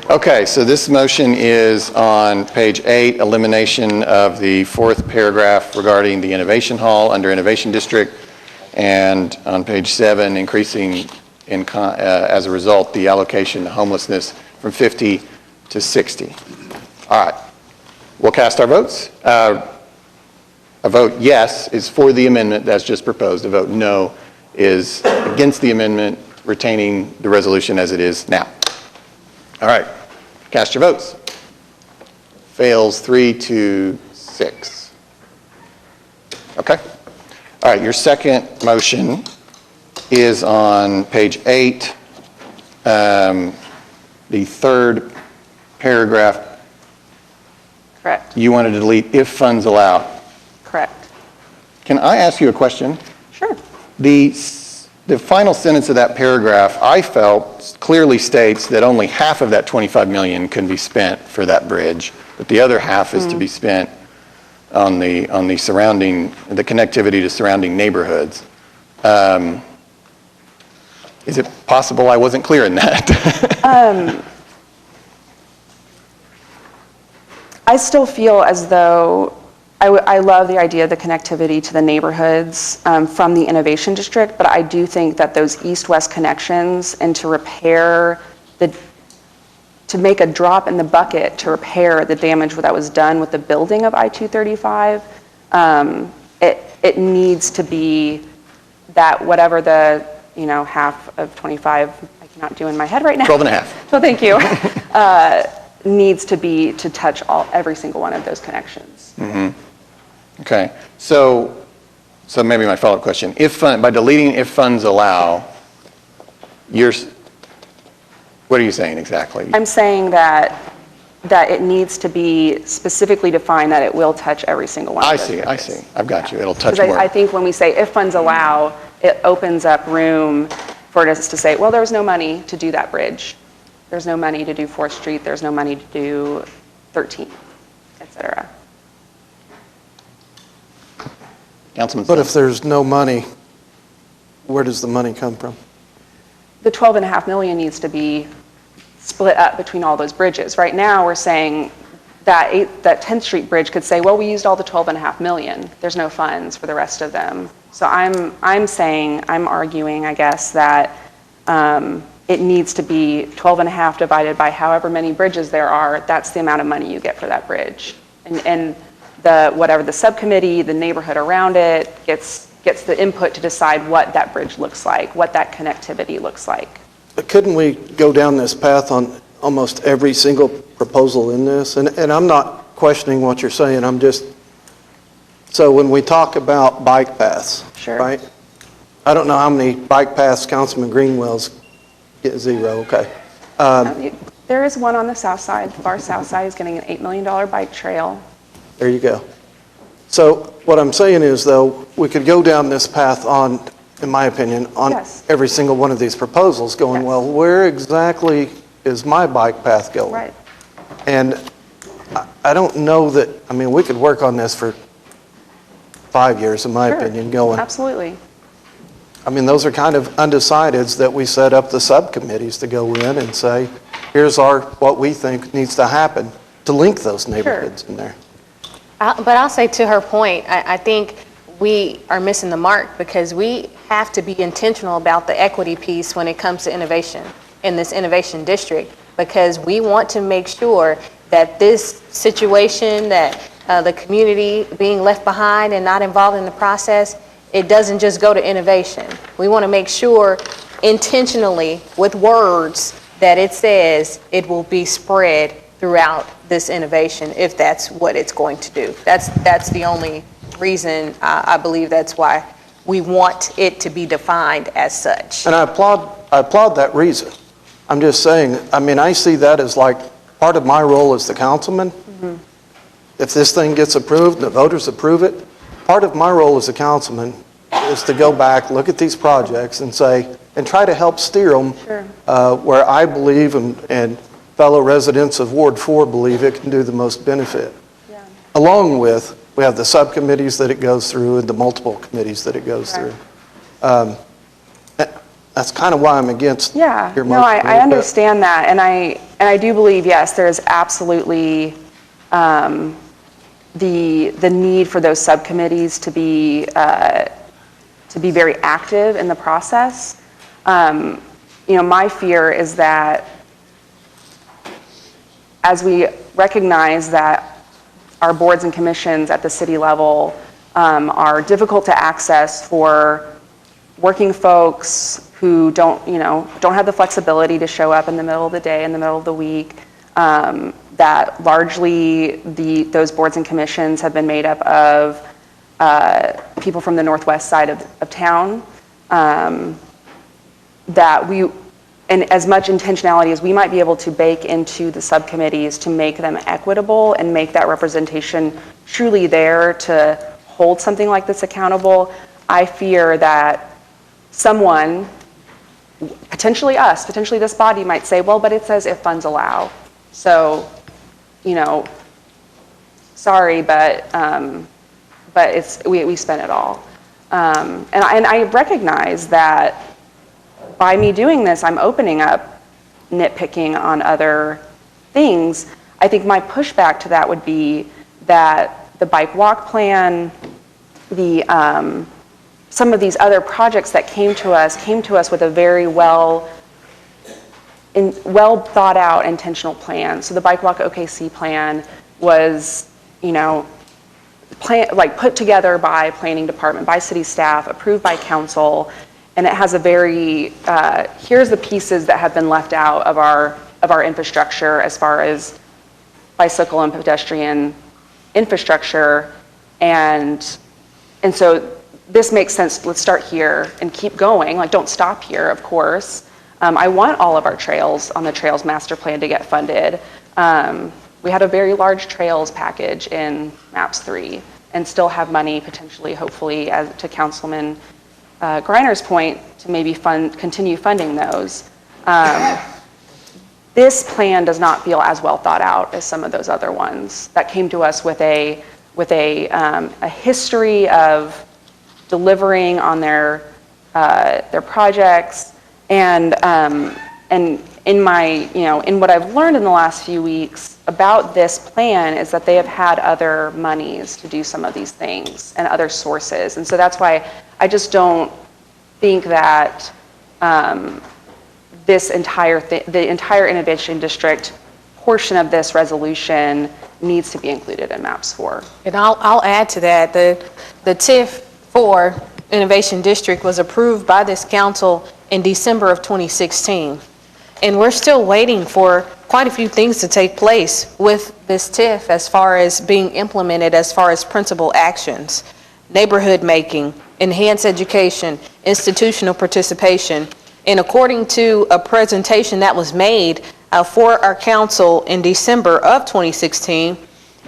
Okay, so this motion is on page 8, elimination of the fourth paragraph regarding the Innovation Hall under Innovation District, and on page 7, increasing as a result the allocation to homelessness from 50 to 60. All right, we'll cast our votes. A vote yes is for the amendment that's just proposed. A vote no is against the amendment, retaining the resolution as it is now. All right, cast your votes. Fails 3-6. Okay. All right, your second motion is on page 8, the third paragraph. Correct. You wanted to delete if funds allow. Correct. Can I ask you a question? Sure. The final sentence of that paragraph, I felt, clearly states that only half of that $25 million can be spent for that bridge, but the other half is to be spent on the surrounding, the connectivity to surrounding neighborhoods. Is it possible I wasn't clear in that? I still feel as though I love the idea of the connectivity to the neighborhoods from the Innovation District, but I do think that those east-west connections and to make a drop in the bucket to repair the damage that was done with the building of I-235, it needs to be that whatever the, half of 25, I cannot do in my head right now. 12 and a half. So thank you. Needs to be to touch every single one of those connections. Mm-hmm. Okay, so maybe my follow-up question: by deleting "if funds allow," what are you saying exactly? I'm saying that it needs to be specifically defined that it will touch every single one. I see. I've got you. It'll touch more. more. I think when we say "if funds allow," it opens up room for us to say, well, there was no money to do that bridge. There's no money to do 4th Street. There's no money to do 13th, et cetera. Councilman. But if there's no money, where does the money come from? The $12.5 million needs to be split up between all those bridges. Right now, we're saying that 10th Street bridge could say, well, we used all the $12.5 million. There's no funds for the rest of them. So I'm arguing, I guess, that it needs to be 12.5 divided by however many bridges there are. That's the amount of money you get for that bridge. And whatever the subcommittee, the neighborhood around it gets the input to decide what that bridge looks like, what that connectivity looks like. But couldn't we go down this path on almost every single proposal in this? And I'm not questioning what you're saying, so when we talk about bike paths, Sure. right? I don't know how many bike paths Councilman Greenwell's get 0, okay. There is one on the south side, the far south side is getting an $8 million bike trail. There you go. So what I'm saying is, though, we could go down this path on, in my opinion, on Yes. every single one of these proposals going, well, where exactly is my bike path going? Right. And I don't know that, I mean, we could work on this for 5 years, in my Sure. opinion, going. Absolutely. I mean, those are kind of undecideds that we set up the subcommittees to go in and say, here's what we think needs to happen to link those neighborhoods in there. But I'll say to her point, I think we are missing the mark because we have to be intentional about the equity piece when it comes to innovation in this innovation district, because we want to make sure that this situation, that the community being left behind and not involved in the process, it doesn't just go to innovation. We want to make sure intentionally with words that it says it will be spread throughout this innovation if that's what it's going to do. That's the only reason I believe that's why we want it to be defined as such. And I applaud that reason. I'm just saying, I mean, I see that as like part of my role as the councilman. Mm-hmm. If this thing gets approved, and the voters approve it, part of my role as a councilman is to go back, look at these projects and say, and try to help steer them where I believe and fellow residents of Ward 4 believe it can do the most benefit. Yeah. Along with, we have the subcommittees that it goes through and the multiple committees that it goes through. That's kind of why I'm against your motion. No, I understand that, and I do believe, yes, there's absolutely the need for those subcommittees to be very active in the process. My fear is that as we recognize that our boards and commissions at the city level are difficult to access for working folks who don't have the flexibility to show up in the middle of the day, in the middle of the week, that largely those boards and commissions have been made up of people from the northwest side of town, and as much intentionality as we might be able to bake into the subcommittees to make them equitable and make that representation truly there to hold something like this accountable, I fear that someone, potentially us, potentially this body, might say, well, but it says if funds allow. So, sorry, but we spent it all. And I recognize that by me doing this, I'm opening up nitpicking on other things. I think my pushback to that would be that the bike walk plan, some of these other projects that came to us with a very well thought out intentional plan. So the bike walk OKC plan was, put together by planning department, by city staff, approved by council. And it has a very, here's the pieces that have been left out of our infrastructure as far as bicycle and pedestrian infrastructure. And so this makes sense. Let's start here and keep going. Don't stop here, of course. I want all of our trails on the Trails Master Plan to get funded. We had a very large trails package in MAPS 3 and still have money potentially, hopefully, to Councilman Griner's point, to maybe continue funding those. This plan does not feel as well thought out as some of those other ones that came to us with a history of delivering on their projects, and in what I've learned in the last few weeks about this plan is that they have had other monies to do some of these things and other sources, and so that's why I just don't think that the entire Innovation District portion of this resolution needs to be included in MAPS 4. And I'll add to that, the TIF for Innovation District was approved by this council in December of 2016. And we're still waiting for quite a few things to take place with this TIF as far as being implemented, as far as principal actions, neighborhood making, enhanced education, institutional participation. And according to a presentation that was made for our council in December of 2016,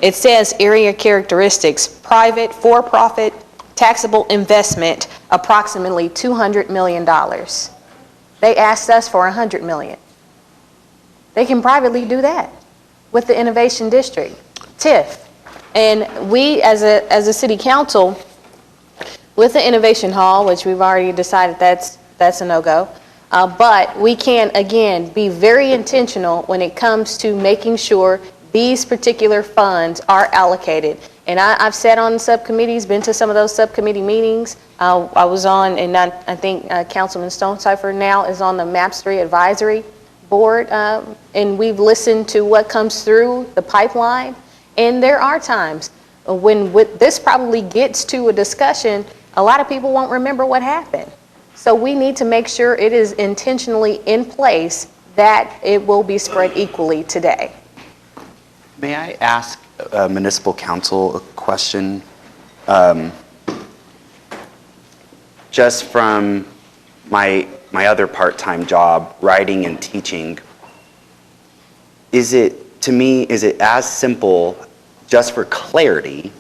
it says area characteristics, private, for-profit, taxable investment, approximately $200 million. They asked us for $100 million. They can privately do that with the Innovation District, TIF. And we, as a city council, with the Innovation Hall, which we've already decided that's a no-go, but we can, again, be very intentional when it comes to making sure these particular funds are allocated. And I've sat on subcommittees, been to some of those subcommittee meetings. I was on, and I think Councilman Stonecipher now is on the MAPS 3 advisory board, and we've listened to what comes through the pipeline. And there are times when this probably gets to a discussion, a lot of people won't remember what happened. So we need to make sure it is intentionally in place that it will be spread equally today. May I ask municipal council a question? Just from my other part-time job, writing and teaching, is it as simple, just for clarity,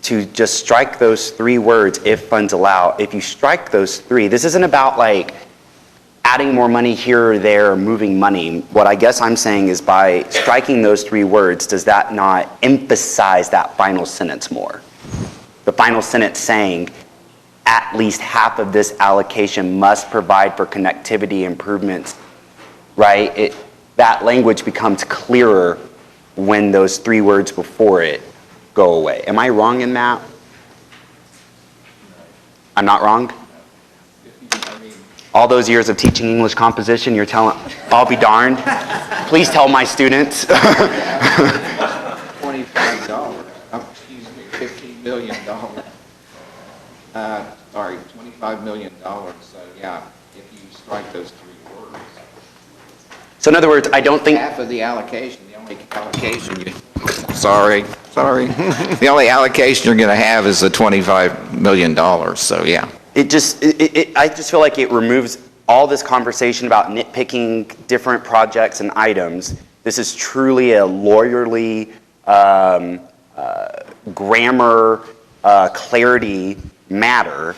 to just strike those 3 words, if funds allow? If you strike those 3, this isn't about like adding more money here or there, or moving money. What I guess I'm saying is, by striking those 3 words, does that not emphasize that final sentence more? The final sentence saying, at least half of this allocation must provide for connectivity improvements, right? That language becomes clearer when those 3 words before it go away. Am I wrong in that? I'm not wrong? All those years of teaching English composition, you're telling, I'll be darned. Please tell my students. $25, $15 million. Sorry, $25 million. So yeah, if you strike those 3 words. So in other words, I don't think half of the allocation, the only allocation sorry. The only allocation you're going to have is the $25 million. So yeah. I just feel like it removes all this conversation about nitpicking different projects and items. This is truly a lawyerly, grammar, clarity matter.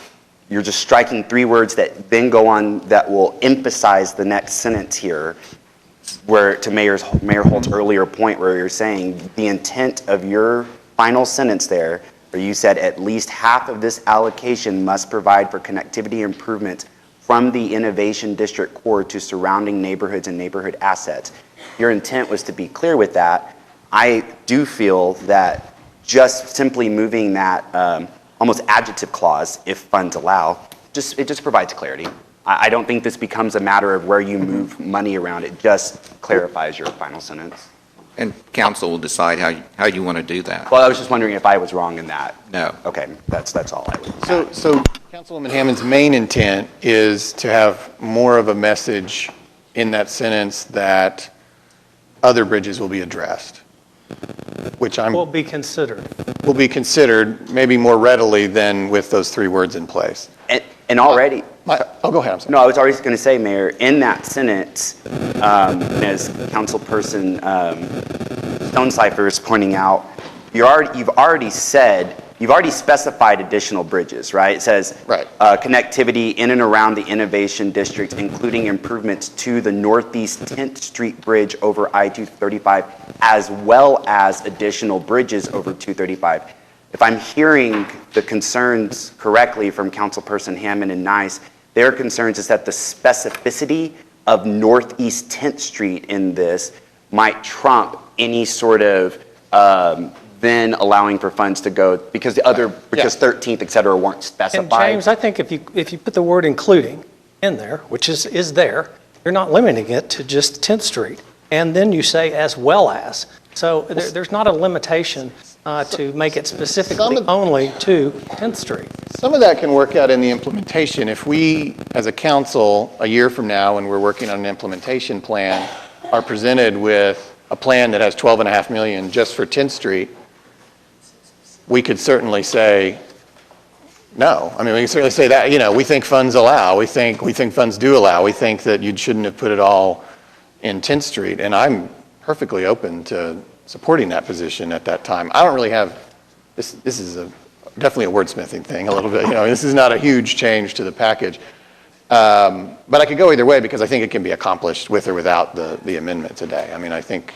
You're just striking 3 words that then go on, that will emphasize the next sentence here, where to Mayor Holt's earlier point, where you're saying the intent of your final sentence there, where you said at least half of this allocation must provide for connectivity improvements from the Innovation District core to surrounding neighborhoods and neighborhood assets. Your intent was to be clear with that. I do feel that just simply moving that almost adjective clause, if funds allow, it just provides clarity. I don't think this becomes a matter of where you move money around. It just clarifies your final sentence. And council will decide how you want to do that. Well, I was just wondering if I was wrong in that. No. Okay, that's all I would. So Councilwoman Hammond's main intent is to have more of a message in that sentence that other bridges will be addressed, which Will be considered. will be considered maybe more readily than with those 3 words in place. And already, go ahead. I'm sorry. No, I was already going to say, Mayor, in that sentence, as Councilperson Stonecipher is pointing out, you've already said you've already specified additional bridges, right? It says connectivity in and around the Innovation District, including improvements to the Northeast 10th Street Bridge over I-235, as well as additional bridges over 235. If I'm hearing the concerns correctly from Councilperson Hammond and Nice, their concerns is that the specificity of Northeast 10th Street in this might trump any sort of then allowing for funds to go, because the other, because 13th, et cetera, weren't And specified. James, I think if you put the word including in there, which is there, you're not limiting it to just 10th Street. And then you say as well as. So there's not a limitation to make it specifically only to 10th Street. Some of that can work out in the implementation. If we, as a council, a year from now, when we're working on an implementation plan, are presented with a plan that has $12.5 million just for 10th Street, we could certainly say no. I mean, we can certainly say that, we think funds allow. We think funds do allow. We think that you shouldn't have put it all in 10th Street. And I'm perfectly open to supporting that position at that time. I don't really have, this is definitely a wordsmithing thing a little bit. This is not a huge change to the package. But I could go either way because I think it can be accomplished with or without the amendment today. I mean, I think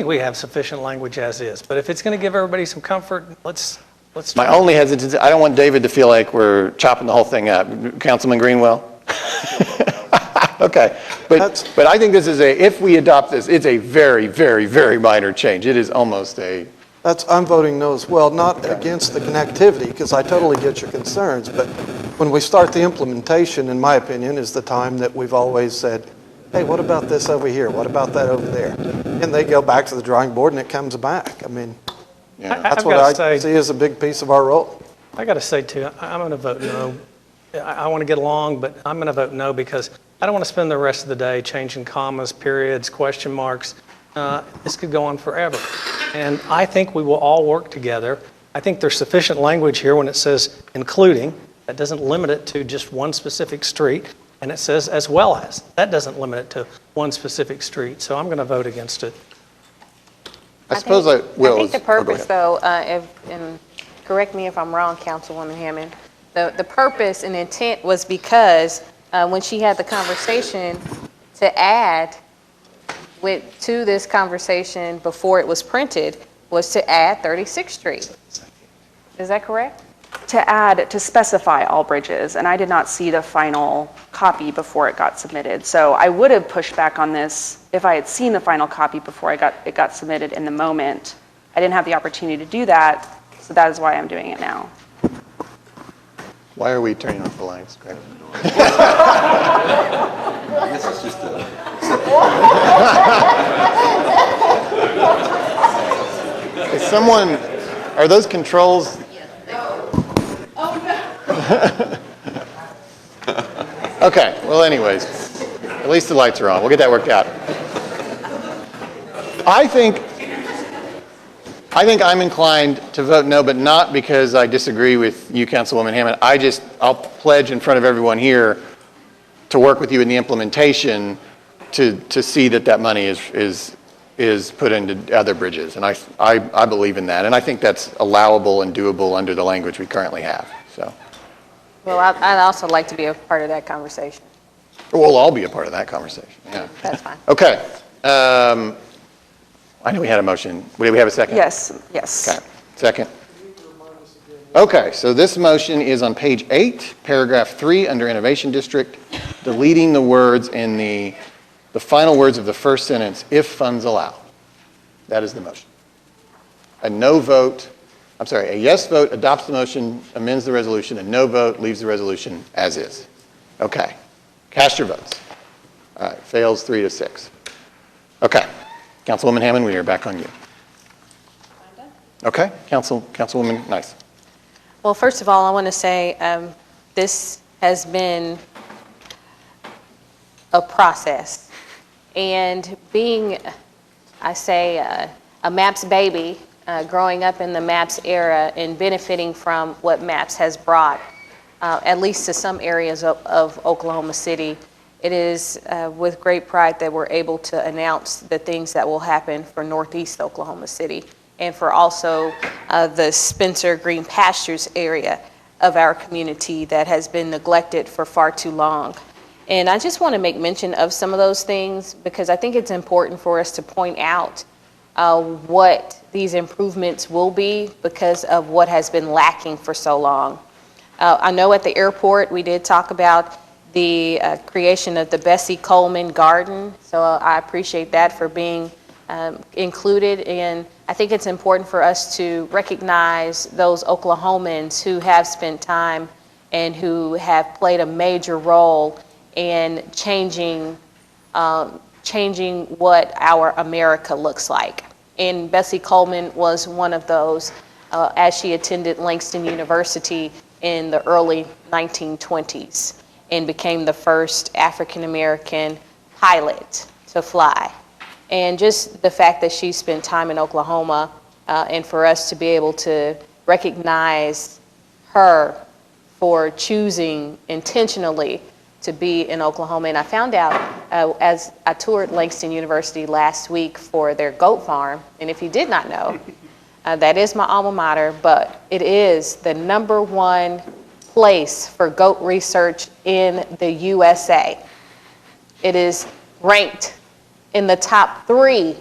we have sufficient language as is, but if it's going to give everybody some comfort, let's my try. only hesitancy, I don't want David to feel like we're chopping the whole thing up. Councilman Greenwell? Okay, but I think this is if we adopt this, it's a very, very, very minor change. It is almost a... I'm voting no as well, not against the connectivity, because I totally get your concerns, but when we start the implementation, in my opinion, is the time that we've always said, hey, what about this over here? What about that over there? And they go back to the drawing board and it comes back. I mean, that's what I see as a big piece of our role. I got to say, too, I'm going to vote no. I want to get along, but I'm going to vote no because I don't want to spend the rest of the day changing commas, periods, question marks. This could go on forever. And I think we will all work together. I think there's sufficient language here when it says including. That doesn't limit it to just one specific street. And it says as well as. That doesn't limit it to one specific street. So I'm going to vote against it. I suppose I will. I think the purpose, though, and correct me if I'm wrong, Councilwoman Hammond, the purpose and intent was because when she had the conversation to add to this conversation before it was printed was to add 36th Street. Is that correct? To specify all bridges, and I did not see the final copy before it got submitted. So I would have pushed back on this if I had seen the final copy before it got submitted in the moment. I didn't have the opportunity to do that, so that is why I'm doing it now. Why are we turning off the lights, Greg? This is just Is someone, are those controls? Okay, well anyways, at least the lights are on. We'll get that worked out. I think I'm inclined to vote no, but not because I disagree with you, Councilwoman Hammond. I'll pledge in front of everyone here to work with you in the implementation to see that money is put into other bridges. And I believe in that. And I think that's allowable and doable under the language we currently have, so. Well, I'd also like to be a part of that conversation. We'll all be a part of that conversation, yeah. That's fine. Okay. I know we had a motion. Do we have a second? Yes. Okay, second. Okay, so this motion is on page 8, paragraph 3, under Innovation District, deleting the words in the final words of the first sentence, if funds allow. That is the motion. A yes vote adopts the motion, amends the resolution, a no vote leaves the resolution as is. Okay, cast your votes. All right, fails 3-6. Okay, Councilwoman Hammond, we are back on you. Okay, Councilwoman Nice. Well, first of all, I want to say this has been a process. And being, I say, a MAPS baby, growing up in the MAPS era and benefiting from what MAPS has brought, at least to some areas of Oklahoma City, it is with great pride that we're able to announce the things that will happen for Northeast Oklahoma City. and for also the Spencer Green Pastures area of our community that has been neglected for far too long. And I just want to make mention of some of those things because I think it's important for us to point out what these improvements will be because of what has been lacking for so long. I know at the airport we did talk about the creation of the Bessie Coleman Garden, so I appreciate that for being included. And I think it's important for us to recognize those Oklahomans who have spent time and who have played a major role in changing what our America looks like. And Bessie Coleman was one of those as she attended Langston University in the early 1920s and became the first African-American pilot to fly. And just the fact that she spent time in Oklahoma and for us to be able to recognize her for choosing intentionally to be in Oklahoma. And I found out as I toured Langston University last week for their goat farm, and if you did not know, that is my alma mater, but it is the #1 place for goat research in the USA. It is ranked in the top 3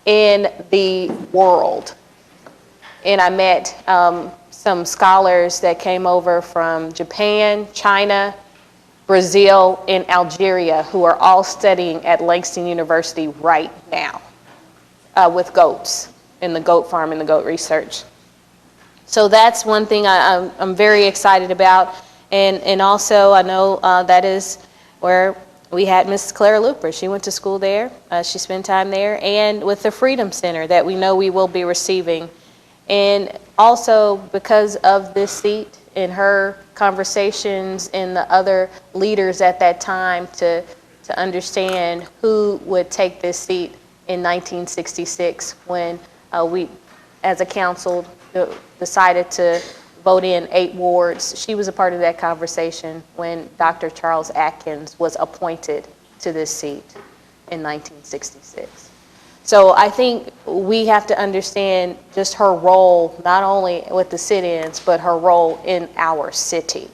in the world. And I met some scholars that came over from Japan, China, Brazil, and Algeria, who are all studying at Langston University right now with goats in the goat farm and the goat research. So that's one thing I'm very excited about. And also I know that is where we had Mrs. Clara Looper. She went to school there. She spent time there. And with the Freedom Center that we know we will be receiving. And also because of this seat and her conversations and the other leaders at that time to understand who would take this seat in 1966 when we, as a council, decided to vote in 8 wards. She was a part of that conversation when Dr. Charles Atkins was appointed to this seat in 1966. So I think we have to understand just her role, not only with the sit-ins, but her role in our city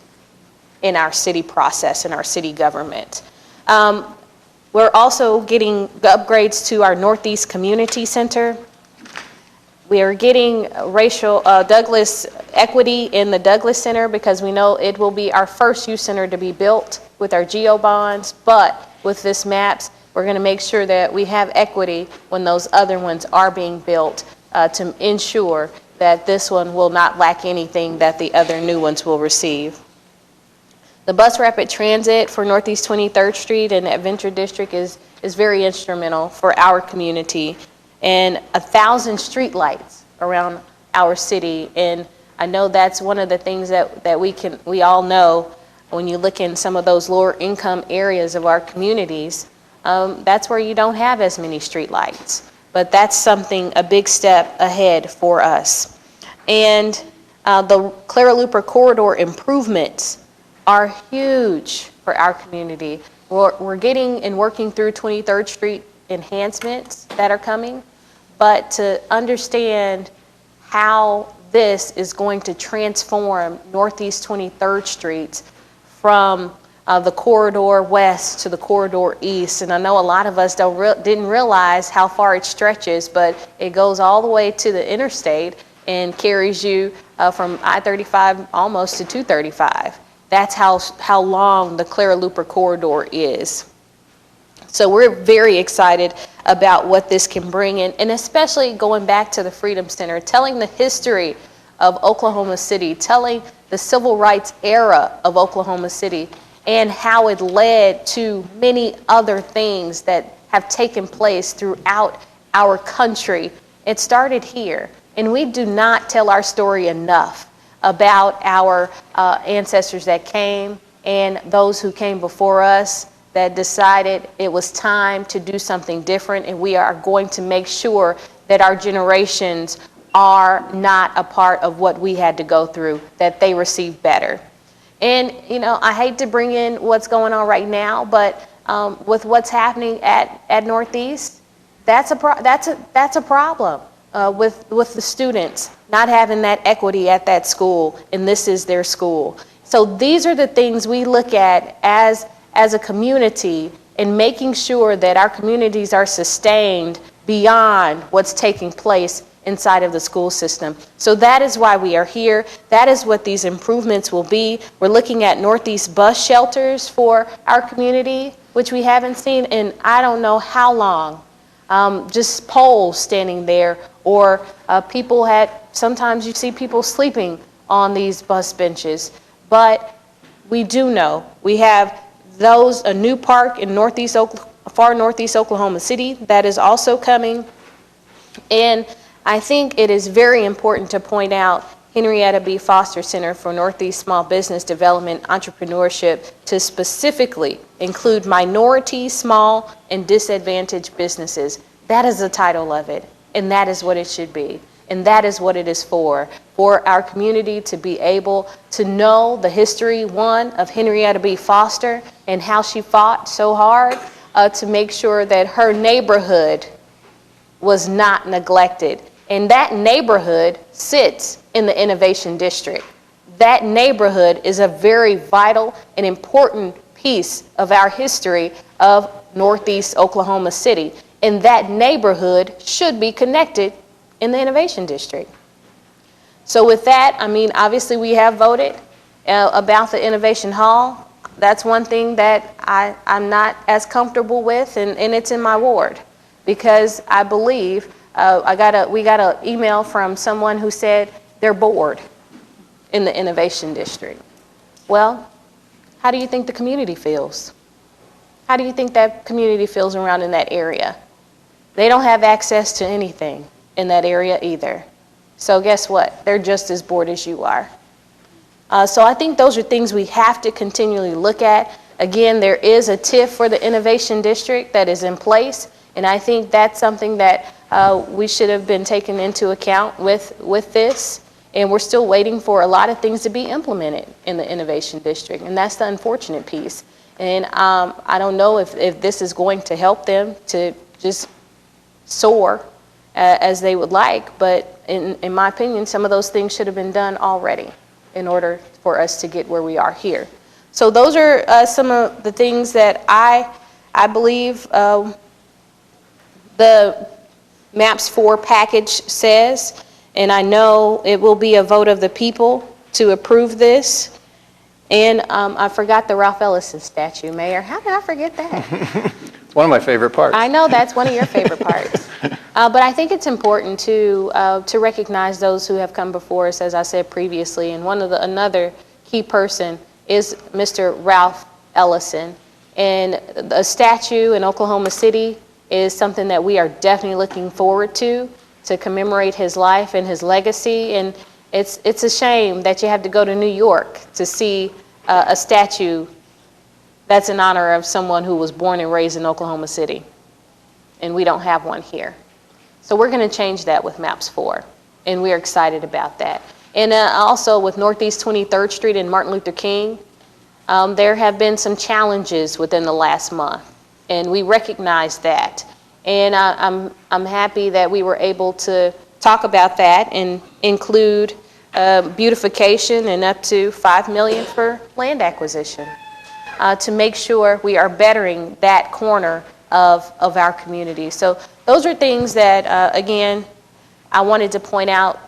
process, in our city government. We're also getting the upgrades to our Northeast Community Center. We are getting racial Douglas equity in the Douglas Center because we know it will be our first youth center to be built with our GEO bonds, but with this MAPS, we're going to make sure that we have equity when those other ones are being built to ensure that this one will not lack anything that the other new ones will receive. The bus rapid transit for Northeast 23rd Street and that Venture District is very instrumental for our community, and 1,000 street lights around our city. And I know that's one of the things that we all know when you look in some of those lower income areas of our communities. That's where you don't have as many street lights, but that's a big step ahead for us. And the Clara Looper corridor improvements are huge for our community. We're getting and working through 23rd Street enhancements that are coming, but to understand how this is going to transform Northeast 23rd Street from the corridor west to the corridor east. And I know a lot of us didn't realize how far it stretches, but it goes all the way to the interstate and carries you from I-35 almost to 235. That's how long the Clara Looper corridor is. So we're very excited about what this can bring in, and especially going back to the Freedom Center, telling the history of Oklahoma City, telling the civil rights era of Oklahoma City, and how it led to many other things that have taken place throughout our country. It started here, and we do not tell our story enough about our ancestors that came and those who came before us that decided it was time to do something different, and we are going to make sure that our generations are not a part of what we had to go through, that they receive better. And, I hate to bring in what's going on right now, but with what's happening at Northeast, that's a problem. with the students, not having that equity at that school, and this is their school. So these are the things we look at as a community in making sure that our communities are sustained beyond what's taking place inside of the school system. So that is why we are here. That is what these improvements will be. We're looking at Northeast bus shelters for our community, which we haven't seen in I don't know how long. Just poles standing there, or sometimes you see people sleeping on these bus benches. But we do know we have a new park in far northeast Oklahoma City that is also coming. And I think it is very important to point out Henrietta B. Foster Center for Northeast Small Business Development Entrepreneurship to specifically include minority, small, and disadvantaged businesses. That is the title of it, and that is what it should be. And that is what it is for our community to be able to know the history, one, of Henrietta B. Foster and how she fought so hard to make sure that her neighborhood was not neglected. And that neighborhood sits in the Innovation District. That neighborhood is a very vital and important piece of our history of Northeast Oklahoma City. And that neighborhood should be connected in the Innovation District. So with that, obviously we have voted about the Innovation Hall. That's one thing that I'm not as comfortable with, and it's in my ward, because I believe we got an email from someone who said they're bored in the Innovation District. Well, how do you think the community feels? How do you think that community feels around in that area? They don't have access to anything in that area either. So guess what? They're just as bored as you are. So I think those are things we have to continually look at. Again, there is a TIF for the Innovation District that is in place, and I think that's something that we should have been taken into account with this. And we're still waiting for a lot of things to be implemented in the Innovation District, and that's the unfortunate piece. And I don't know if this is going to help them to just soar as they would like, but in my opinion, some of those things should have been done already in order for us to get where we are here. So those are some of the things that I believe the MAPS 4 package says, and I know it will be a vote of the people to approve this. And I forgot the Ralph Ellison statue, Mayor. How did I forget that? One of my favorite parts. I know that's one of your favorite parts. But I think it's important to recognize those who have come before us, as I said previously. And another key person is Mr. Ralph Ellison. And a statue in Oklahoma City is something that we are definitely looking forward to commemorate his life and his legacy. And it's a shame that you have to go to New York to see a statue that's in honor of someone who was born and raised in Oklahoma City. And we don't have one here. So we're going to change that with MAPS 4. And we're excited about that. And also with Northeast 23rd Street and Martin Luther King, there have been some challenges within the last month. And we recognize that. And I'm happy that we were able to talk about that and include beautification and up to $5 million for land acquisition to make sure we are bettering that corner of our community. So those are things that, again, I wanted to point out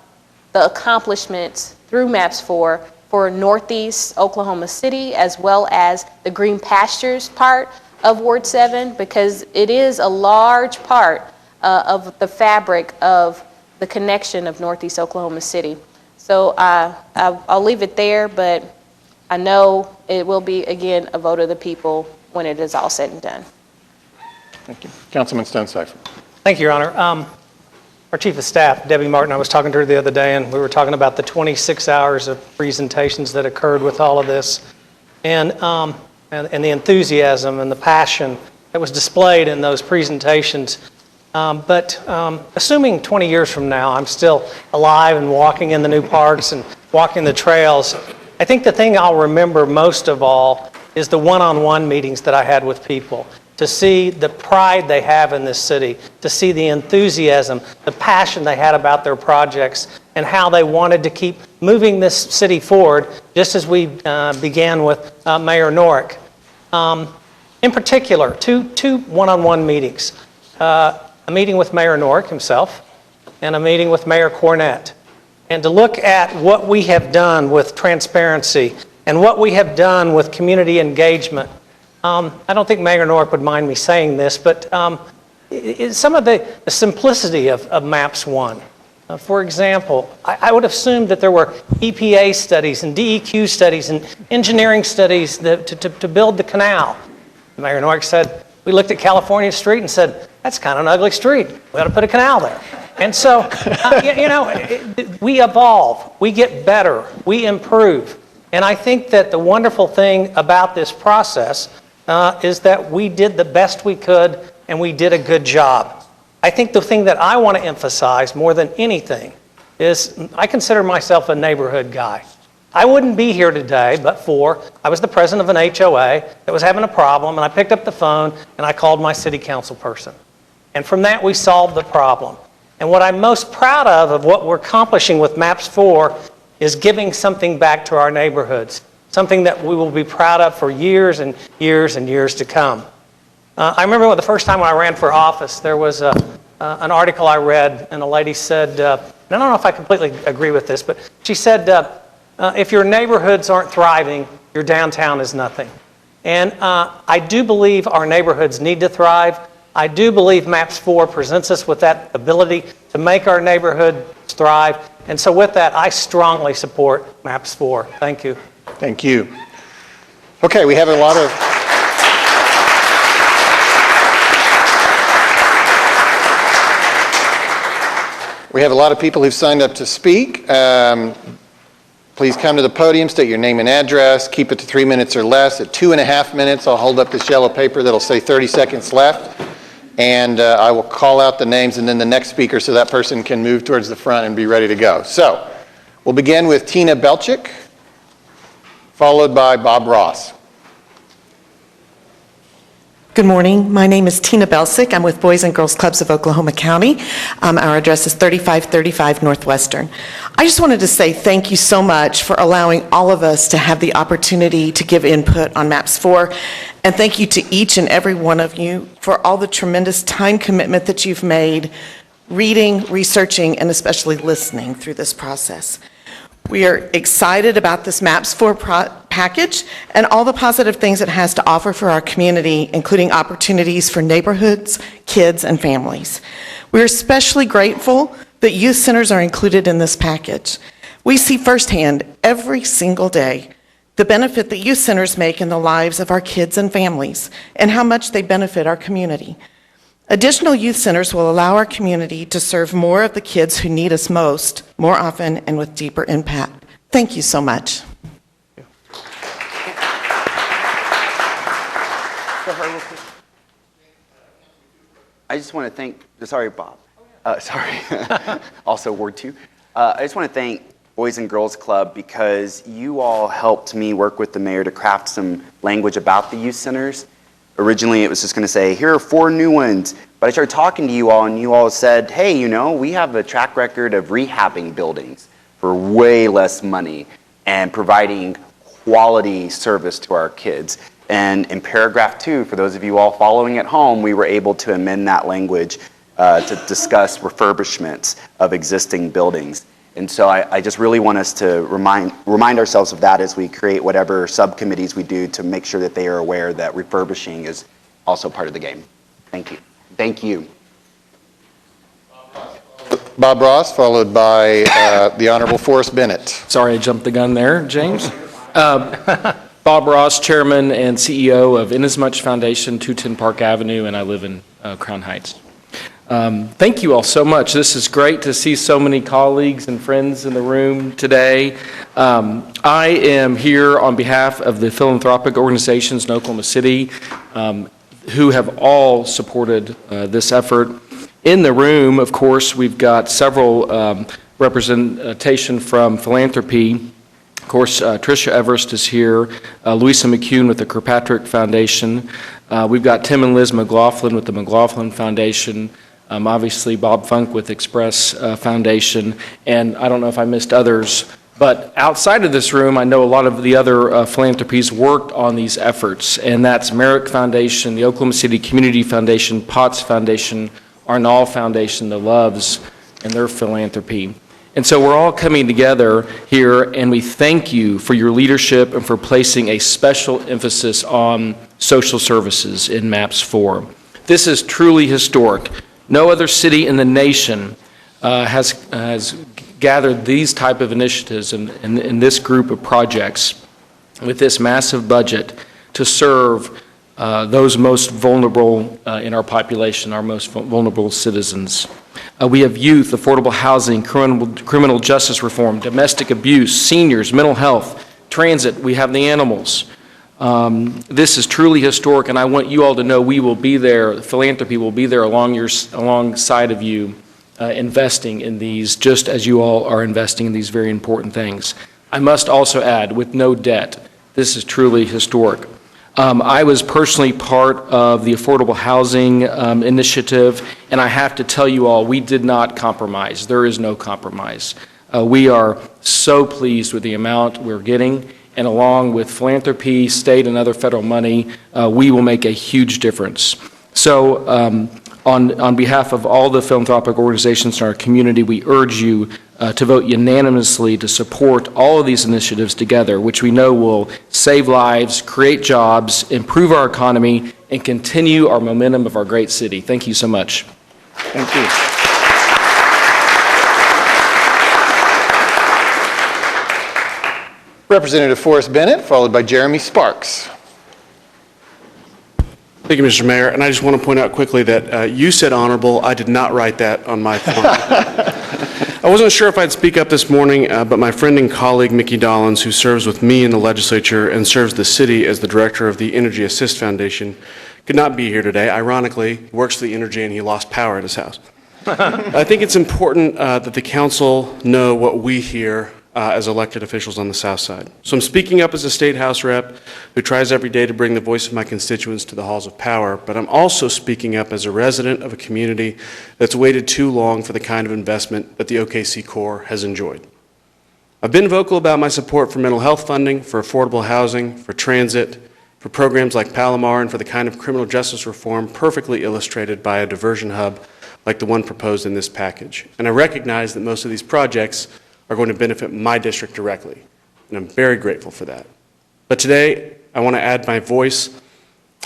the accomplishments through MAPS 4 for Northeast Oklahoma City, as well as the Green Pastures part of Ward 7, because it is a large part of the fabric of the connection of Northeast Oklahoma City. So I'll leave it there, but I know it will be, again, a vote of the people when it is all said and done. Thank you. Councilman Stonecipher. Thank you, Your Honor. Our Chief of Staff, Debbie Martin, I was talking to her the other day, and we were talking about the 26 hours of presentations that occurred with all of this, and the enthusiasm and the passion that was displayed in those presentations. But assuming 20 years from now I'm still alive and walking in the new parks and walking the trails, I think the thing I'll remember most of all is the one-on-one meetings that I had with people. to see the pride they have in this city, to see the enthusiasm, the passion they had about their projects, and how they wanted to keep moving this city forward, just as we began with Mayor Norick. In particular, two one-on-one meetings. A meeting with Mayor Norick himself and a meeting with Mayor Cornett. And to look at what we have done with transparency and what we have done with community engagement. I don't think Mayor Norick would mind me saying this, but some of the simplicity of MAPS 1. For example, I would have assumed that there were EPA studies and DEQ studies and engineering studies to build the canal. Mayor Norick said, we looked at California Street and said, that's kind of an ugly street. We ought to put a canal there. And so, we evolve, we get better, we improve. And I think that the wonderful thing about this process is that we did the best we could and we did a good job. I think the thing that I want to emphasize more than anything is I consider myself a neighborhood guy. I wouldn't be here today but for I was the president of an HOA that was having a problem, and I picked up the phone and I called my city council person. And from that we solved the problem. And what I'm most proud of what we're accomplishing with MAPS 4 is giving something back to our neighborhoods, something that we will be proud of for years and years and years to come. I remember the first time when I ran for office, there was an article I read, and a lady said, and I don't know if I completely agree with this, but she said, if your neighborhoods aren't thriving, your downtown is nothing. And I do believe our neighborhoods need to thrive. I do believe MAPS 4 presents us with that ability to make our neighborhoods thrive. And so with that, I strongly support MAPS 4. Thank you. Thank you. Okay, we have a lot of... We have a lot of people who've signed up to speak. Please come to the podium, state your name and address, keep it to 3 minutes or less. At 2.5 minutes, I'll hold up this yellow paper that'll say 30 seconds left, and I will call out the names and then the next speaker so that person can move towards the front and be ready to go. So, we'll begin with Tina Belchick, followed by Bob Ross. Good morning. My name is Tina Belsick. I'm with Boys and Girls Clubs of Oklahoma County. Our address is 3535 Northwestern. I just wanted to say thank you so much for allowing all of us to have the opportunity to give input on MAPS 4. And thank you to each and every one of you for all the tremendous time commitment that you've made reading, researching, and especially listening through this process. We are excited about this MAPS 4 package and all the positive things it has to offer for our community, including opportunities for neighborhoods, kids, and families. We're especially grateful that youth centers are included in this package. We see firsthand every single day the benefit that youth centers make in the lives of our kids and families and how much they benefit our community. Additional youth centers will allow our community to serve more of the kids who need us most, more often, and with deeper impact. Thank you so much. I just want to thank, sorry, Bob. Sorry, also Ward 2. I just want to thank Boys and Girls Club because you all helped me work with the mayor to craft some language about the youth centers. Originally, it was just going to say, here are 4 new ones. But I started talking to you all, and you all said, hey, you know, we have a track record of rehabbing buildings for way less money and providing quality service to our kids. And in paragraph 2, for those of you all following at home, we were able to amend that language to discuss refurbishments of existing buildings. And so I just really want us to remind ourselves of that as we create whatever subcommittees we do to make sure that they are aware that refurbishing is also part of the game. Thank you. Thank you. Bob Ross, followed by the Honorable Forrest Bennett. Sorry, I jumped the gun there, James. Bob Ross, Chairman and CEO of Inasmuch Foundation, 210 Park Avenue, and I live in Crown Heights. Thank you all so much. This is great to see so many colleagues and friends in the room today. I am here on behalf of the philanthropic organizations in Oklahoma City who have all supported this effort. In the room, of course, we've got several representation from philanthropy. Of course, Tricia Everest is here, Louisa McCune with the Kirkpatrick Foundation, We've got Tim and Liz McLaughlin with the McLaughlin Foundation, obviously Bob Funk with Express Foundation, and I don't know if I missed others, but outside of this room, I know a lot of the other philanthropies worked on these efforts, and that's Merrick Foundation, the Oklahoma City Community Foundation, Potts Foundation, Arnall Foundation, the Loves, and their philanthropy. And so we're all coming together here, and we thank you for your leadership and for placing a special emphasis on social services in MAPS 4. This is truly historic. No other city in the nation has gathered these type of initiatives in this group of projects with this massive budget to serve those most vulnerable in our population, our most vulnerable citizens. We have youth, affordable housing, criminal justice reform, domestic abuse, seniors, mental health, transit. We have the animals. This is truly historic, and I want you all to know we will be there, philanthropy will be there alongside of you, investing in these, just as you all are investing in these very important things. I must also add, with no debt, this is truly historic. I was personally part of the affordable housing initiative, and I have to tell you all, we did not compromise. There is no compromise. We are so pleased with the amount we're getting, and along with philanthropy, state and other federal money, we will make a huge difference. So on behalf of all the philanthropic organizations in our community, we urge you to vote unanimously to support all of these initiatives together, which we know will save lives, create jobs, improve our economy, and continue our momentum of our great city. Thank you so much. Thank you. Representative Forrest Bennett, followed by Jeremy Sparks. Thank you, Mr. Mayor. And I just want to point out quickly that you said honorable. I did not write that on my form. I wasn't sure if I'd speak up this morning, but my friend and colleague, Mickey Dollins, who serves with me in the legislature and serves the city as the director of the Energy Assist Foundation, could not be here today. Ironically, he works for the Energy and he lost power at his house. I think it's important that the council know what we hear as elected officials on the South Side. So I'm speaking up as a state house rep who tries every day to bring the voice of my constituents to the halls of power, but I'm also speaking up as a resident of a community that's waited too long for the kind of investment that the OKC Corps has enjoyed. I've been vocal about my support for mental health funding, for affordable housing, for transit, for programs like Palomar, and for the kind of criminal justice reform perfectly illustrated by a diversion hub like the one proposed in this package. And I recognize that most of these projects are going to benefit my district directly, and I'm very grateful for that. But today, I want to add my voice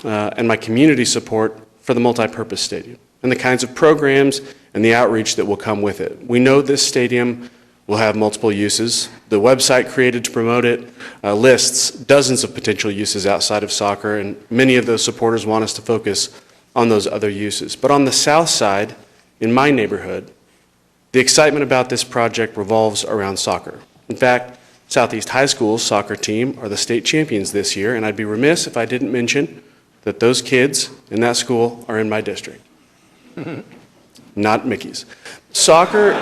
and my community support for the multi-purpose stadium and the kinds of programs and the outreach that will come with it. We know this stadium will have multiple uses. The website created to promote it lists dozens of potential uses outside of soccer, and many of those supporters want us to focus on those other uses. But on the south side, in my neighborhood, the excitement about this project revolves around soccer. In fact, Southeast High School's soccer team are the state champions this year, and I'd be remiss if I didn't mention that those kids in that school are in my district. Not Mickey's. Soccer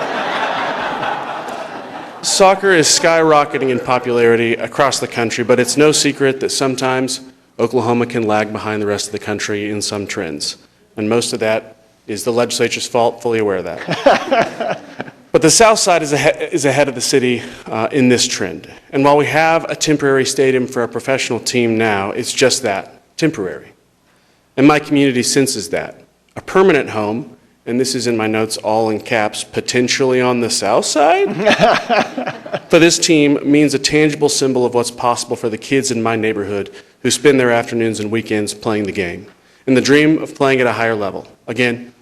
is skyrocketing in popularity across the country, but it's no secret that sometimes Oklahoma can lag behind the rest of the country in some trends. And most of that is the legislature's fault, fully aware of that. But the south side is ahead of the city in this trend. And while we have a temporary stadium for a professional team now, it's just that, temporary. And my community senses that. A permanent home, and this is in my notes all in caps, potentially on the south side, for this team means a tangible symbol of what's possible for the kids in my neighborhood who spend their afternoons and weekends playing the game. And the dream of playing at a higher level. Again,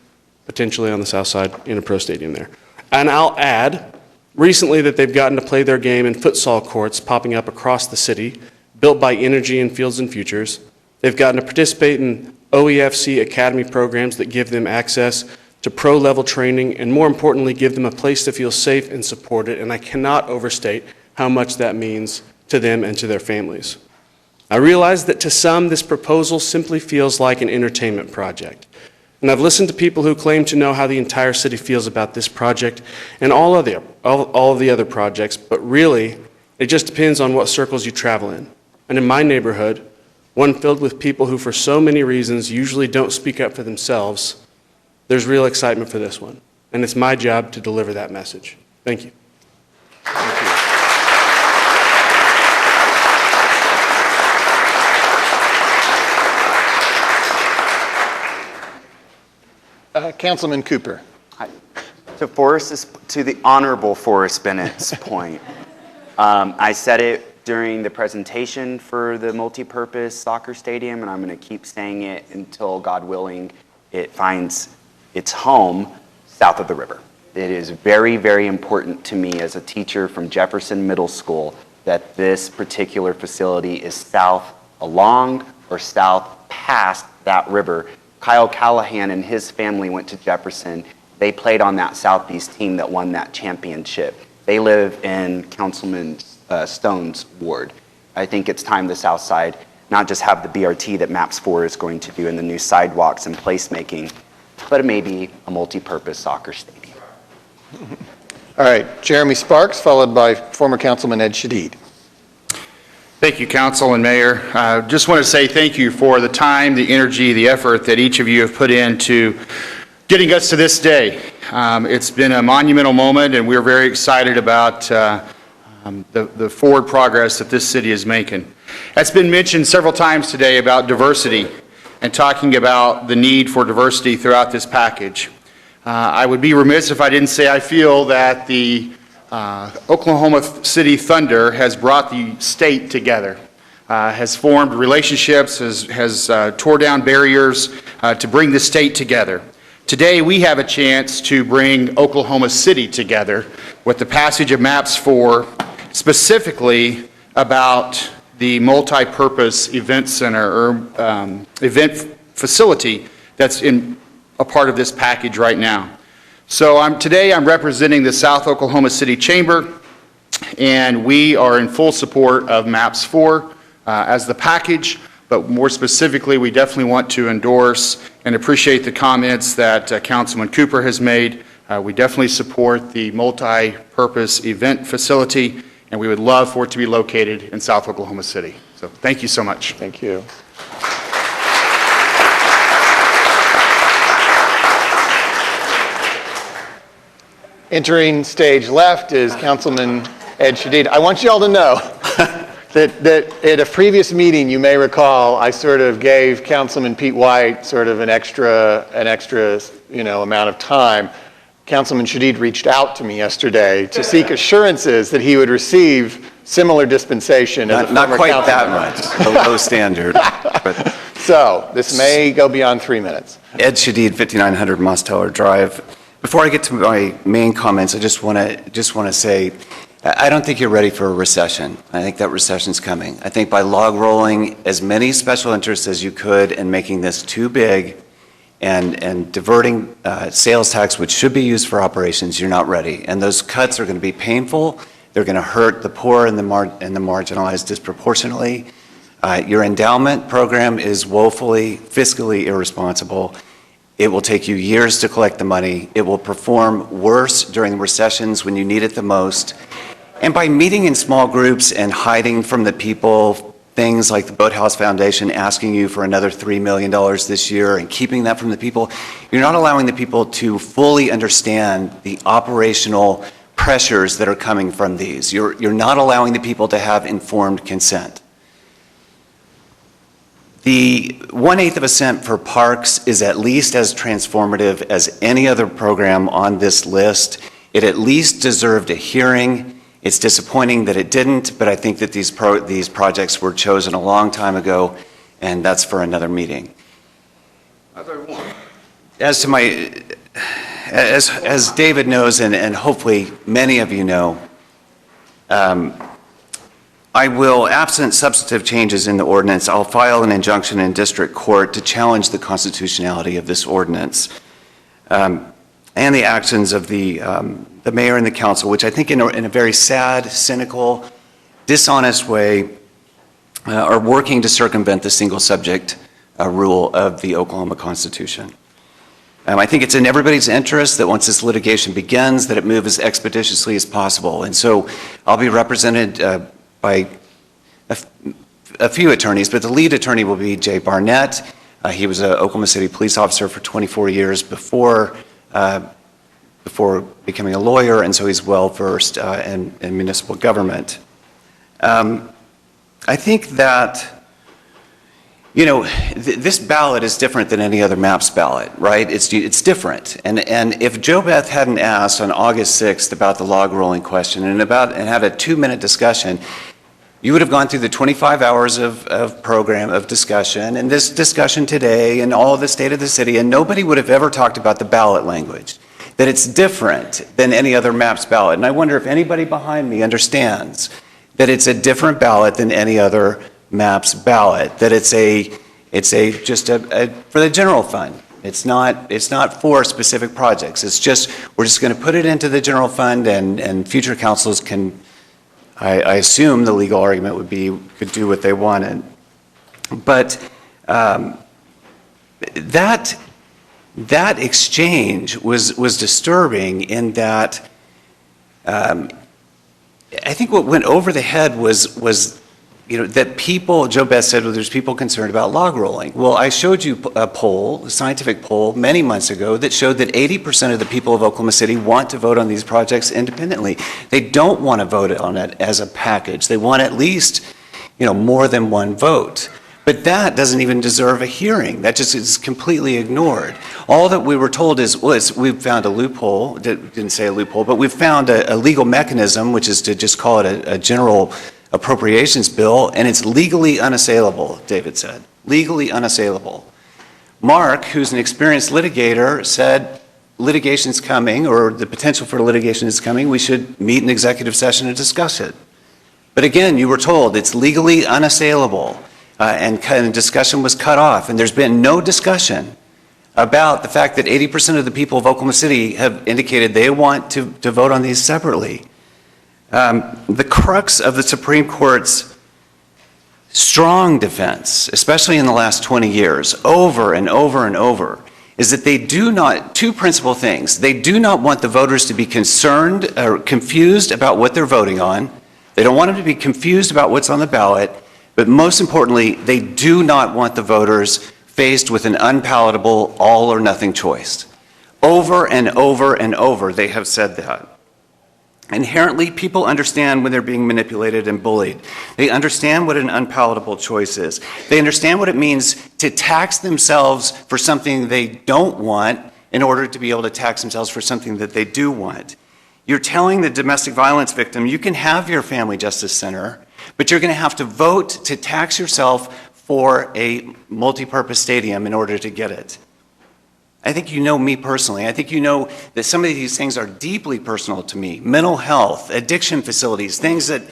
potentially on the south side in a pro stadium there. And I'll add, recently that they've gotten to play their game in futsal courts popping up across the city, built by Energy and Fields and Futures. They've gotten to participate in OEFC Academy programs that give them access to pro-level training and, more importantly, give them a place to feel safe and supported, and I cannot overstate how much that means to them and to their families. I realize that to some, this proposal simply feels like an entertainment project. And I've listened to people who claim to know how the entire city feels about this project and all of the other projects, but really, it just depends on what circles you travel in. And in my neighborhood, one filled with people who for so many reasons usually don't speak up for themselves, there's real excitement for this one. And it's my job to deliver that message. Thank you. Councilman Cooper. To the Honorable Forrest Bennett's point, I said it during the presentation for the multipurpose soccer stadium, and I'm going to keep saying it until, God willing, it finds its home south of the river. It is very, very important to me as a teacher from Jefferson Middle School that this particular facility is south along or south past that river. Kyle Callahan and his family went to Jefferson. They played on that Southeast team that won that championship. They live in Councilman Stone's ward. I think it's time the South Side not just have the BRT that MAPS 4 is going to do in the new sidewalks and placemaking, but maybe a multi-purpose soccer stadium. All right, Jeremy Sparks, followed by former Councilman Ed Shadid. Thank you, Council and Mayor. Just want to say thank you for the time, the energy, the effort that each of you have put into getting us to this day. It's been a monumental moment, and we're very excited about the forward progress that this city is making. It's been mentioned several times today about diversity and talking about the need for diversity throughout this package. I would be remiss if I didn't say I feel that the Oklahoma City Thunder has brought the state together, has formed relationships, has tore down barriers to bring the state together. Today we have a chance to bring Oklahoma City together with the passage of MAPS 4, specifically about the multi-purpose event center or event facility that's in a part of this package right now. So today I'm representing the South Oklahoma City Chamber, and we are in full support of MAPS 4 as the package, but more specifically, we definitely want to endorse and appreciate the comments that Councilman Cooper has made. We definitely support the multi-purpose event facility, and we would love for it to be located in South Oklahoma City. So thank you so much. Thank you. Entering stage left is Councilman Ed Shadid. I want you all to know that at a previous meeting, you may recall, I sort of gave Councilman Pete White sort of an extra amount of time. Councilman Shadid reached out to me yesterday to seek assurances that he would receive similar dispensation as a former Not quite that councilman. much, a low standard. But So this may go beyond 3 minutes. Ed Shadid, 5900 Mosteller Drive. Before I get to my main comments, I just want to say, I don't think you're ready for a recession. I think that recession's coming. I think by log rolling as many special interests as you could and making this too big and diverting sales tax, which should be used for operations, you're not ready. And those cuts are going to be painful. They're going to hurt the poor and the marginalized disproportionately. Your endowment program is woefully fiscally irresponsible. It will take you years to collect the money. It will perform worse during recessions when you need it the most. And by meeting in small groups and hiding from the people, things like the Boathouse Foundation asking you for another $3 million this year and keeping that from the people, you're not allowing the people to fully understand the operational pressures that are coming from these. You're not allowing the people to have informed consent. The 1/8 of a cent for parks is at least as transformative as any other program on this list. It at least deserved a hearing. It's disappointing that it didn't, but I think that these projects were chosen a long time ago, and that's for another meeting. As to my, as David knows, and hopefully many of you know, I will, absent substantive changes in the ordinance, I'll file an injunction in district court to challenge the constitutionality of this ordinance and the actions of the mayor and the council, which I think in a very sad, cynical, dishonest way are working to circumvent the single subject rule of the Oklahoma Constitution. I think it's in everybody's interest that once this litigation begins, that it move as expeditiously as possible. And so I'll be represented by a few attorneys, but the lead attorney will be Jay Barnett. He was an Oklahoma City police officer for 24 years before becoming a lawyer, and so he's well-versed in municipal government. I think that, this ballot is different than any other MAPS ballot, right? It's different. And if Joe Beth hadn't asked on August 6th about the log rolling question and had a 2-minute discussion, you would have gone through the 25 hours of program, of discussion, and this discussion today, and all of the state of the city, and nobody would have ever talked about the ballot language, that it's different than any other MAPS ballot. And I wonder if anybody behind me understands that it's a different ballot than any other MAPS ballot, that it's just for the general fund. It's not for specific projects. It's just, we're just going to put it into the general fund, and future councils can, I assume the legal argument would be, could do what they wanted. But that exchange was disturbing in that I think what went over the head was that people, Joe Beth said, well, there's people concerned about log rolling. Well, I showed you a poll, a scientific poll, many months ago that showed that 80% of the people of Oklahoma City want to vote on these projects independently. They don't want to vote on it as a package. They want at least, more than one vote. But that doesn't even deserve a hearing. That just is completely ignored. All that we were told is, we've found a loophole, didn't say a loophole, but we've found a legal mechanism, which is to just call it a general appropriations bill, and it's legally unassailable, David said. Legally unassailable. Mark, who's an experienced litigator, said litigation's coming, or the potential for litigation is coming, we should meet in executive session and discuss it. But again, you were told it's legally unassailable. And discussion was cut off, and there's been no discussion about the fact that 80% of the people of Oklahoma City have indicated they want to vote on these separately. The crux of the Supreme Court's strong defense, especially in the last 20 years, over and over and over, is that they do not, two principal things. They do not want the voters to be concerned or confused about what they're voting on. They don't want them to be confused about what's on the ballot. But most importantly, they do not want the voters faced with an unpalatable all or nothing choice. Over and over and over, they have said that. Inherently, people understand when they're being manipulated and bullied. They understand what an unpalatable choice is. They understand what it means to tax themselves for something they don't want in order to be able to tax themselves for something that they do want. You're telling the domestic violence victim, you can have your family justice center, but you're going to have to vote to tax yourself for a multi-purpose stadium in order to get it. I think you know me personally. I think you know that some of these things are deeply personal to me. Mental health, addiction facilities, things that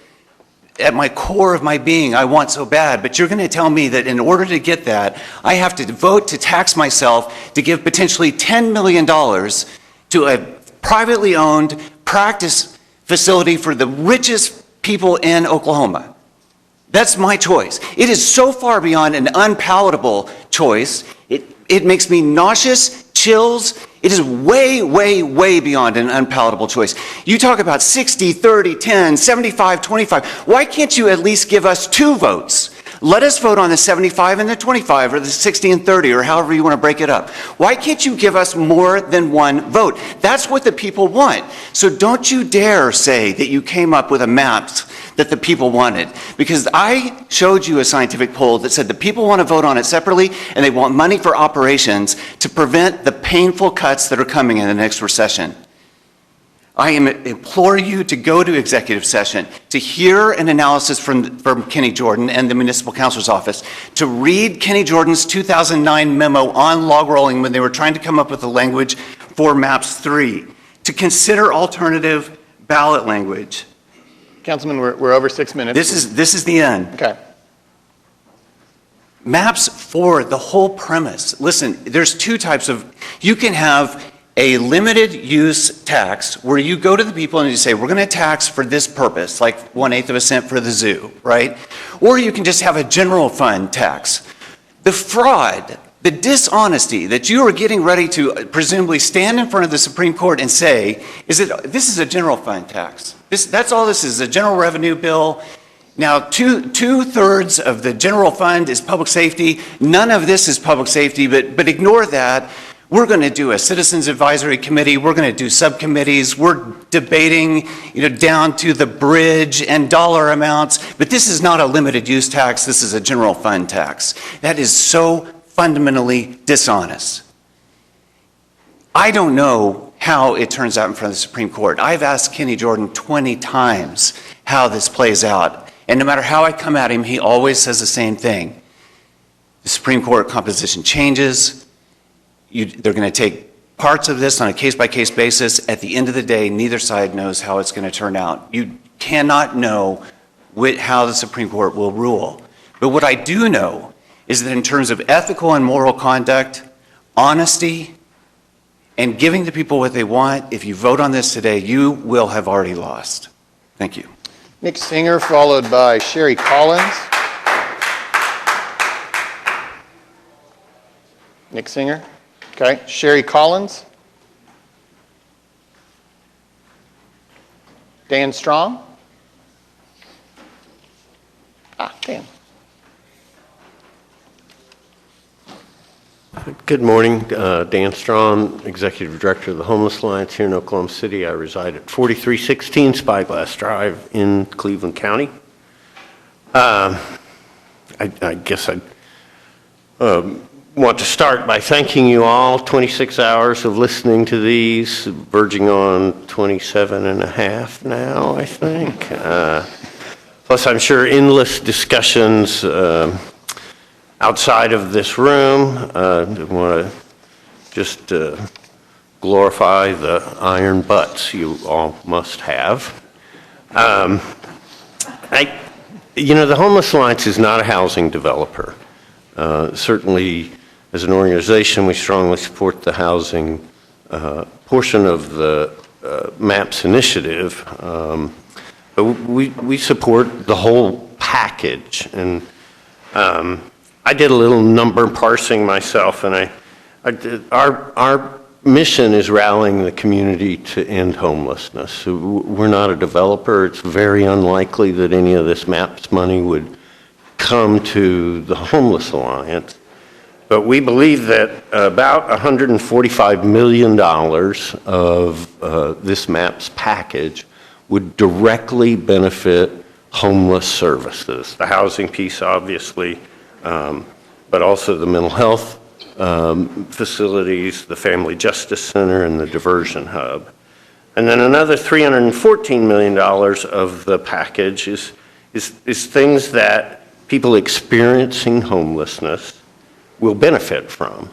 at my core of my being I want so bad. But you're going to tell me that in order to get that, I have to vote to tax myself to give potentially $10 million to a privately owned practice facility for the richest people in Oklahoma. That's my choice. It is so far beyond an unpalatable choice. It makes me nauseous, chills. It is way, way, way beyond an unpalatable choice. You talk about 60, 30, 10, 75, 25. Why can't you at least give us 2 votes? Let us vote on the 75 and the 25, or the 60 and 30, or however you want to break it up. Why can't you give us more than 1 vote? That's what the people want. So don't you dare say that you came up with a map that the people wanted. Because I showed you a scientific poll that said the people want to vote on it separately, and they want money for operations to prevent the painful cuts that are coming in the next recession. I implore you to go to executive session, to hear an analysis from Kenny Jordan and the Municipal Counselor's Office, to read Kenny Jordan's 2009 memo on log rolling when they were trying to come up with the language for MAPS 3, to consider alternative ballot language. Councilman, we're over 6 minutes. This is the end. Okay. MAPS 4, the whole premise. Listen, there's 2 types of, you can have a limited use tax where you go to the people and you say, we're going to tax for this purpose, like 1/8 of a cent for the zoo, right? Or you can just have a general fund tax. The fraud, the dishonesty that you are getting ready to presumably stand in front of the Supreme Court and say is that this is a general fund tax. That's all this is, a general revenue bill. Now, two-thirds of the general fund is public safety. None of this is public safety, but ignore that. We're going to do a citizens advisory committee. We're going to do subcommittees. We're debating, down to the bridge and dollar amounts. But this is not a limited use tax. This is a general fund tax. That is so fundamentally dishonest. I don't know how it turns out in front of the Supreme Court. I've asked Kenny Jordan 20 times how this plays out. And no matter how I come at him, he always says the same thing. The Supreme Court composition changes. They're going to take parts of this on a case-by-case basis. At the end of the day, neither side knows how it's going to turn out. You cannot know how the Supreme Court will rule. But what I do know is that in terms of ethical and moral conduct, honesty, and giving the people what they want, if you vote on this today, you will have already lost. Thank you. Nick Singer, followed by Sherry Collins. Nick Singer. Okay. Sherry Collins. Dan Strong. Dan. Good morning. Dan Strong, Executive Director of the Homeless Alliance here in Oklahoma City. I reside at 4316 Spyglass Drive in Cleveland County. I guess I want to start by thanking you all. 26 hours of listening to these, verging on 27 and a half now, I think. Plus, I'm sure endless discussions outside of this room. I want to just glorify the iron butts you all must have. The Homeless Alliance is not a housing developer. Certainly, as an organization, we strongly support the housing portion of the MAPS initiative, but we support the whole package. And I did a little number parsing myself, and our mission is rallying the community to end homelessness. So we're not a developer. It's very unlikely that any of this MAPS money would come to the Homeless Alliance. But we believe that about $145 million of this MAPS package would directly benefit homeless services. The housing piece, obviously, but also the mental health facilities, the Family Justice Center, and the Diversion Hub. And then another $314 million of the package is things that people experiencing homelessness will benefit from,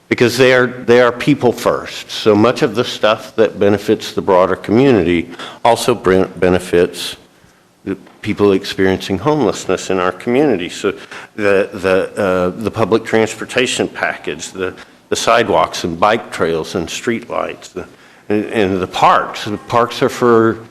because they are people first. So much of the stuff that benefits the broader community also benefits the people experiencing homelessness in our community. So the public transportation package, the sidewalks and bike trails and street lights, and the parks. The parks are for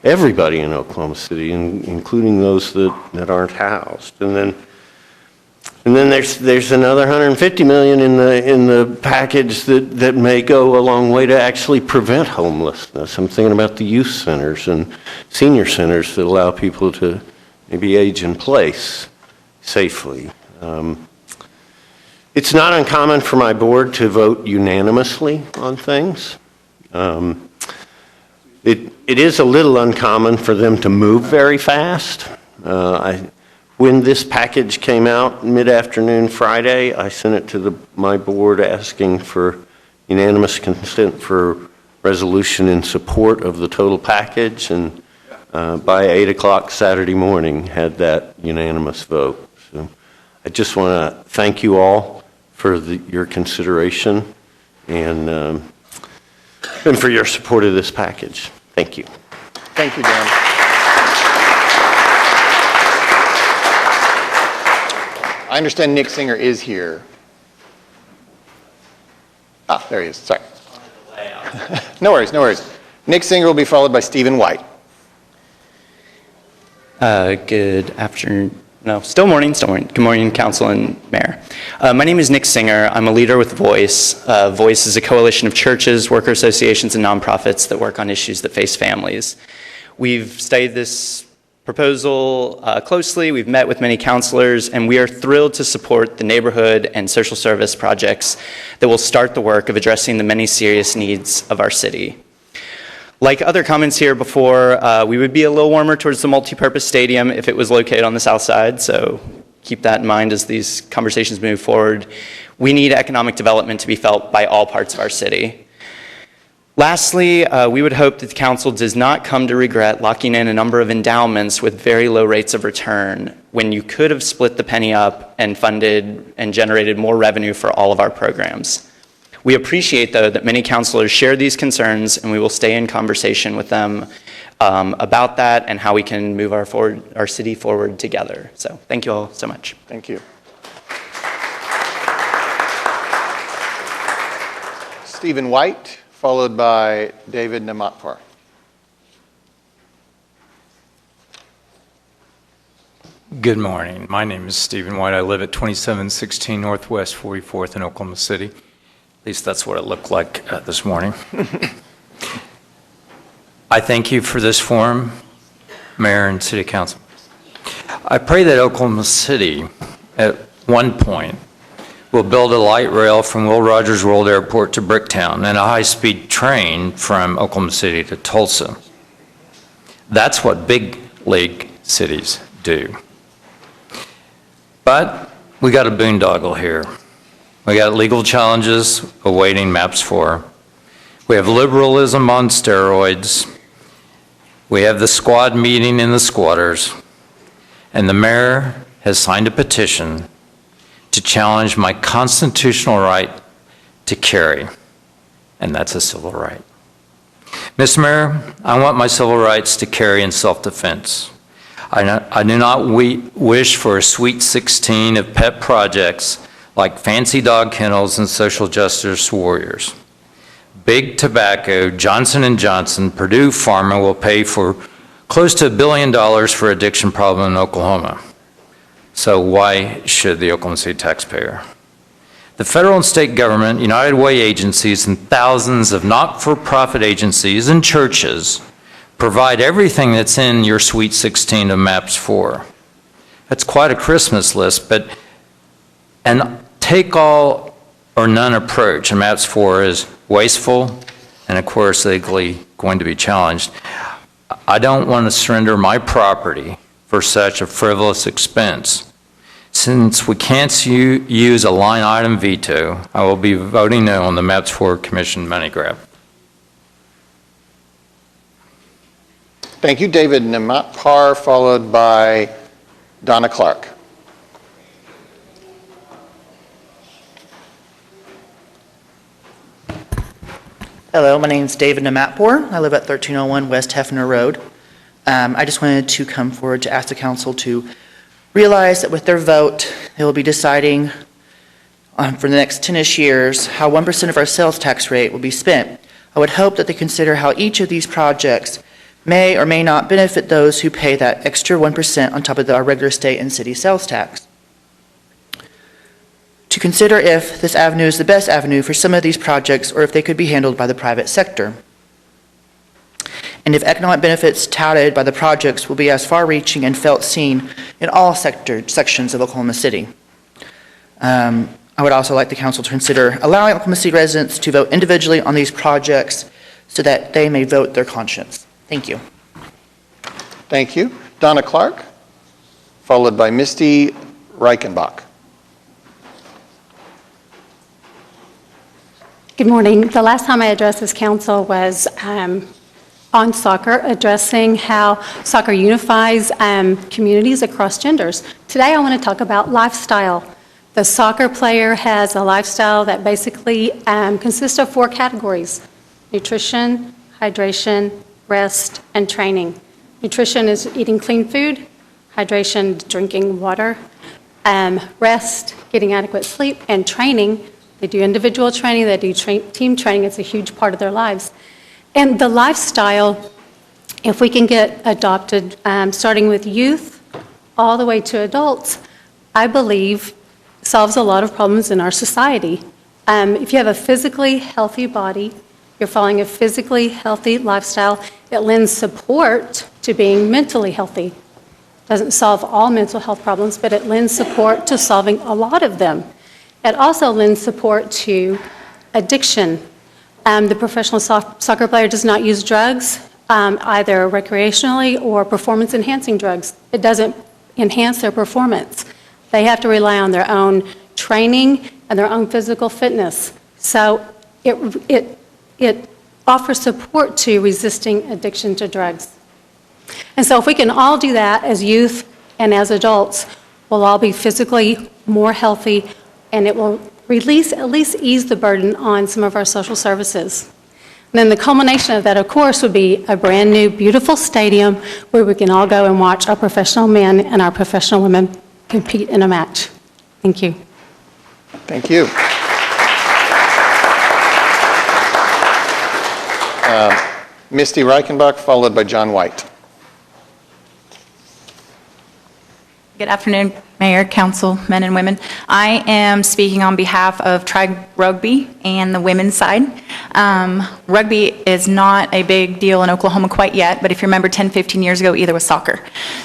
everybody in Oklahoma City, including those that aren't housed. And then there's another $150 million in the package that may go a long way to actually prevent homelessness. I'm thinking about the youth centers and senior centers that allow people to maybe age in place safely. It's not uncommon for my board to vote unanimously on things. It is a little uncommon for them to move very fast. When this package came out mid-afternoon Friday, I sent it to my board asking for unanimous consent for resolution in support of the total package, and by 8 o'clock Saturday morning had that unanimous vote. So I just want to thank you all for your consideration and for your support of this package. Thank you. Thank you, Dan. I understand Nick Singer is here. There he is. Sorry. No worries, no worries. Nick Singer will be followed by Stephen White. Good afternoon. No, still morning. Good morning, Council and Mayor. My name is Nick Singer. I'm a leader with Voice. Voice is a coalition of churches, worker associations, and nonprofits that work on issues that face families. We've studied this proposal closely. We've met with many counselors, and we are thrilled to support the neighborhood and social service projects that will start the work of addressing the many serious needs of our city. Like other comments here before, we would be a little warmer towards the multipurpose stadium if it was located on the south side, so keep that in mind as these conversations move forward. We need economic development to be felt by all parts of our city. Lastly, we would hope that the council does not come to regret locking in a number of endowments with very low rates of return when you could have split the penny up and funded and generated more revenue for all of our programs. We appreciate, though, that many councilors share these concerns, and we will stay in conversation with them about that and how we can move our city forward together. So thank you all so much. Thank you. Stephen White, followed by David Namatpar. Good morning. My name is Stephen White. I live at 2716 Northwest 44th in Oklahoma City. At least that's what it looked like this morning. I thank you for this forum, Mayor and City Council. I pray that Oklahoma City, at one point, will build a light rail from Will Rogers World Airport to Bricktown and a high-speed train from Oklahoma City to Tulsa. That's what big league cities do. But we got a boondoggle here. We got legal challenges awaiting MAPS 4. We have liberalism on steroids. We have the squad meeting in the squatters. And the mayor has signed a petition to challenge my constitutional right to carry. And that's a civil right. Mr. Mayor, I want my civil rights to carry in self-defense. I do not wish for a sweet 16 of pet projects like fancy dog kennels and social justice warriors. Big Tobacco, Johnson & Johnson, Purdue Pharma will pay for close to $1 billion for addiction problem in Oklahoma. So why should the Oklahoma City taxpayer? The federal and state government, United Way agencies, and thousands of not-for-profit agencies and churches provide everything that's in your Sweet 16 of MAPS 4. That's quite a Christmas list, but an take all or none approach in MAPS 4 is wasteful and, of course, legally going to be challenged. I don't want to surrender my property for such a frivolous expense. Since we can't use a line item veto, I will be voting no on the MAPS 4 Commission money grab. Thank you, David Namatpar, followed by Donna Clark. Hello, my name is David Namatpor. I live at 1301 West Hefner Road. I just wanted to come forward to ask the council to realize that with their vote, they will be deciding for the next 10-ish years how 1% of our sales tax rate will be spent. I would hope that they consider how each of these projects may or may not benefit those who pay that extra 1% on top of our regular state and city sales tax. To consider if this avenue is the best avenue for some of these projects or if they could be handled by the private sector. And if economic benefits touted by the projects will be as far-reaching and felt seen in all sections of Oklahoma City. I would also like the council to consider allowing Oklahoma City residents to vote individually on these projects so that they may vote their conscience. Thank you. Thank you. Donna Clark, followed by Misty Reichenbach. Good morning. The last time I addressed this council was on soccer, addressing how soccer unifies communities across genders. Today I want to talk about lifestyle. The soccer player has a lifestyle that basically consists of 4 categories: nutrition, hydration, rest, and training. Nutrition is eating clean food, hydration, drinking water, rest, getting adequate sleep, and training. They do individual training, they do team training. It's a huge part of their lives. And the lifestyle, if we can get adopted, starting with youth all the way to adults, I believe solves a lot of problems in our society. If you have a physically healthy body, you're following a physically healthy lifestyle, it lends support to being mentally healthy. Doesn't solve all mental health problems, but it lends support to solving a lot of them. It also lends support to addiction. The professional soccer player does not use drugs, either recreationally or performance-enhancing drugs. It doesn't enhance their performance. They have to rely on their own training and their own physical fitness. So it offers support to resisting addiction to drugs. And so if we can all do that as youth and as adults, we'll all be physically more healthy, and it will at least ease the burden on some of our social services. And then the culmination of that, of course, would be a brand-new, beautiful stadium where we can all go and watch our professional men and our professional women compete in a match. Thank you. Thank you. Misty Reichenbach, followed by John White. Good afternoon, Mayor, Council, men and women. I am speaking on behalf of Tribe Rugby and the women's side. Rugby is not a big deal in Oklahoma quite yet, but if you remember 10, 15 years ago, either was soccer.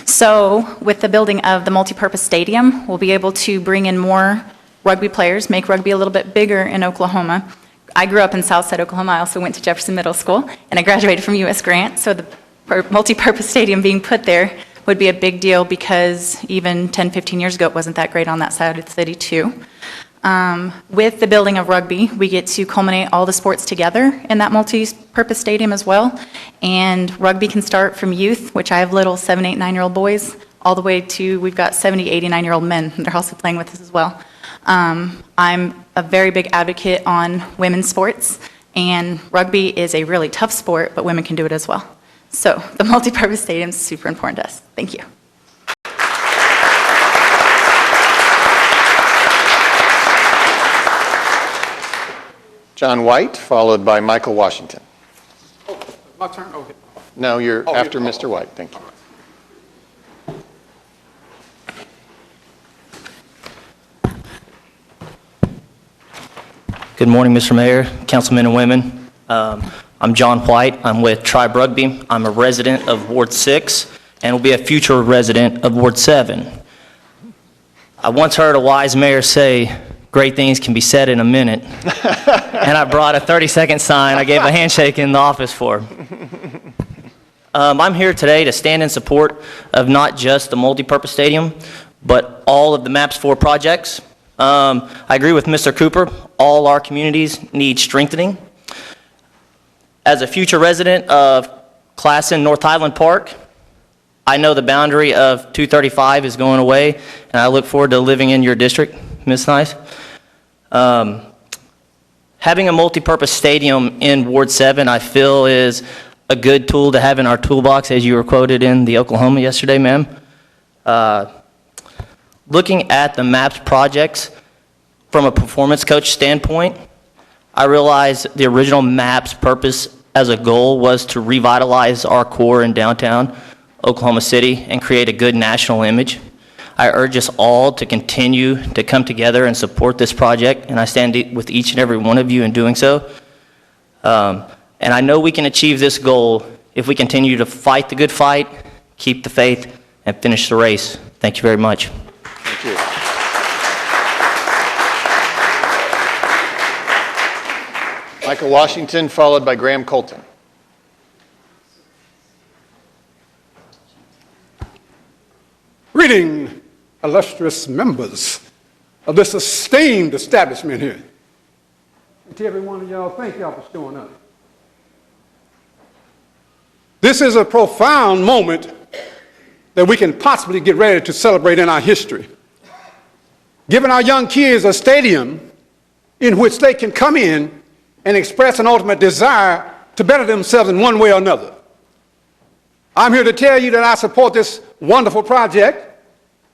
So with the building of the multipurpose stadium, we'll be able to bring in more rugby players, make rugby a little bit bigger in Oklahoma. I grew up in Southside Oklahoma. I also went to Jefferson Middle School, and I graduated from U.S. Grant, so the multipurpose stadium being put there would be a big deal because even 10, 15 years ago, it wasn't that great on that side of the city, too. With the building of rugby, we get to culminate all the sports together in that multi-purpose stadium as well. And rugby can start from youth, which I have little 7, 8, 9-year-old boys, all the way to we've got 70, 80, 9-year-old men. They're also playing with us as well. I'm a very big advocate on women's sports, and rugby is a really tough sport, but women can do it as well. So the multipurpose stadium is super important to us. Thank you. John White, followed by Michael Washington. Oh, my turn? Okay. No, you're after Mr. White. Thank you. Good morning, Mr. Mayor, councilmen and women. I'm John White. I'm with Tribe Rugby. I'm a resident of Ward 6 and will be a future resident of Ward 7. I once heard a wise mayor say, great things can be said in a minute. And I brought a 30-second sign I gave a handshake in the office for. I'm here today to stand in support of not just the multipurpose stadium, but all of the MAPS 4 projects. I agree with Mr. Cooper. All our communities need strengthening. As a future resident of Classen North Highland Park, I know the boundary of 235 is going away, and I look forward to living in your district, Ms. Nice. Having a multipurpose stadium in Ward 7, I feel, is a good tool to have in our toolbox, as you were quoted in the Oklahoma yesterday, ma'am. Looking at the MAPS projects from a performance coach standpoint, I realize the original MAPS purpose as a goal was to revitalize our core in downtown Oklahoma City and create a good national image. I urge us all to continue to come together and support this project, and I stand with each and every one of you in doing so. And I know we can achieve this goal if we continue to fight the good fight, keep the faith, and finish the race. Thank you very much. Thank you. Michael Washington, followed by Graham Colton. Greeting, illustrious members of this esteemed establishment here. And to every one of y'all, thank y'all for showing up. This is a profound moment that we can possibly get ready to celebrate in our history. Giving our young kids a stadium in which they can come in and express an ultimate desire to better themselves in one way or another. I'm here to tell you that I support this wonderful project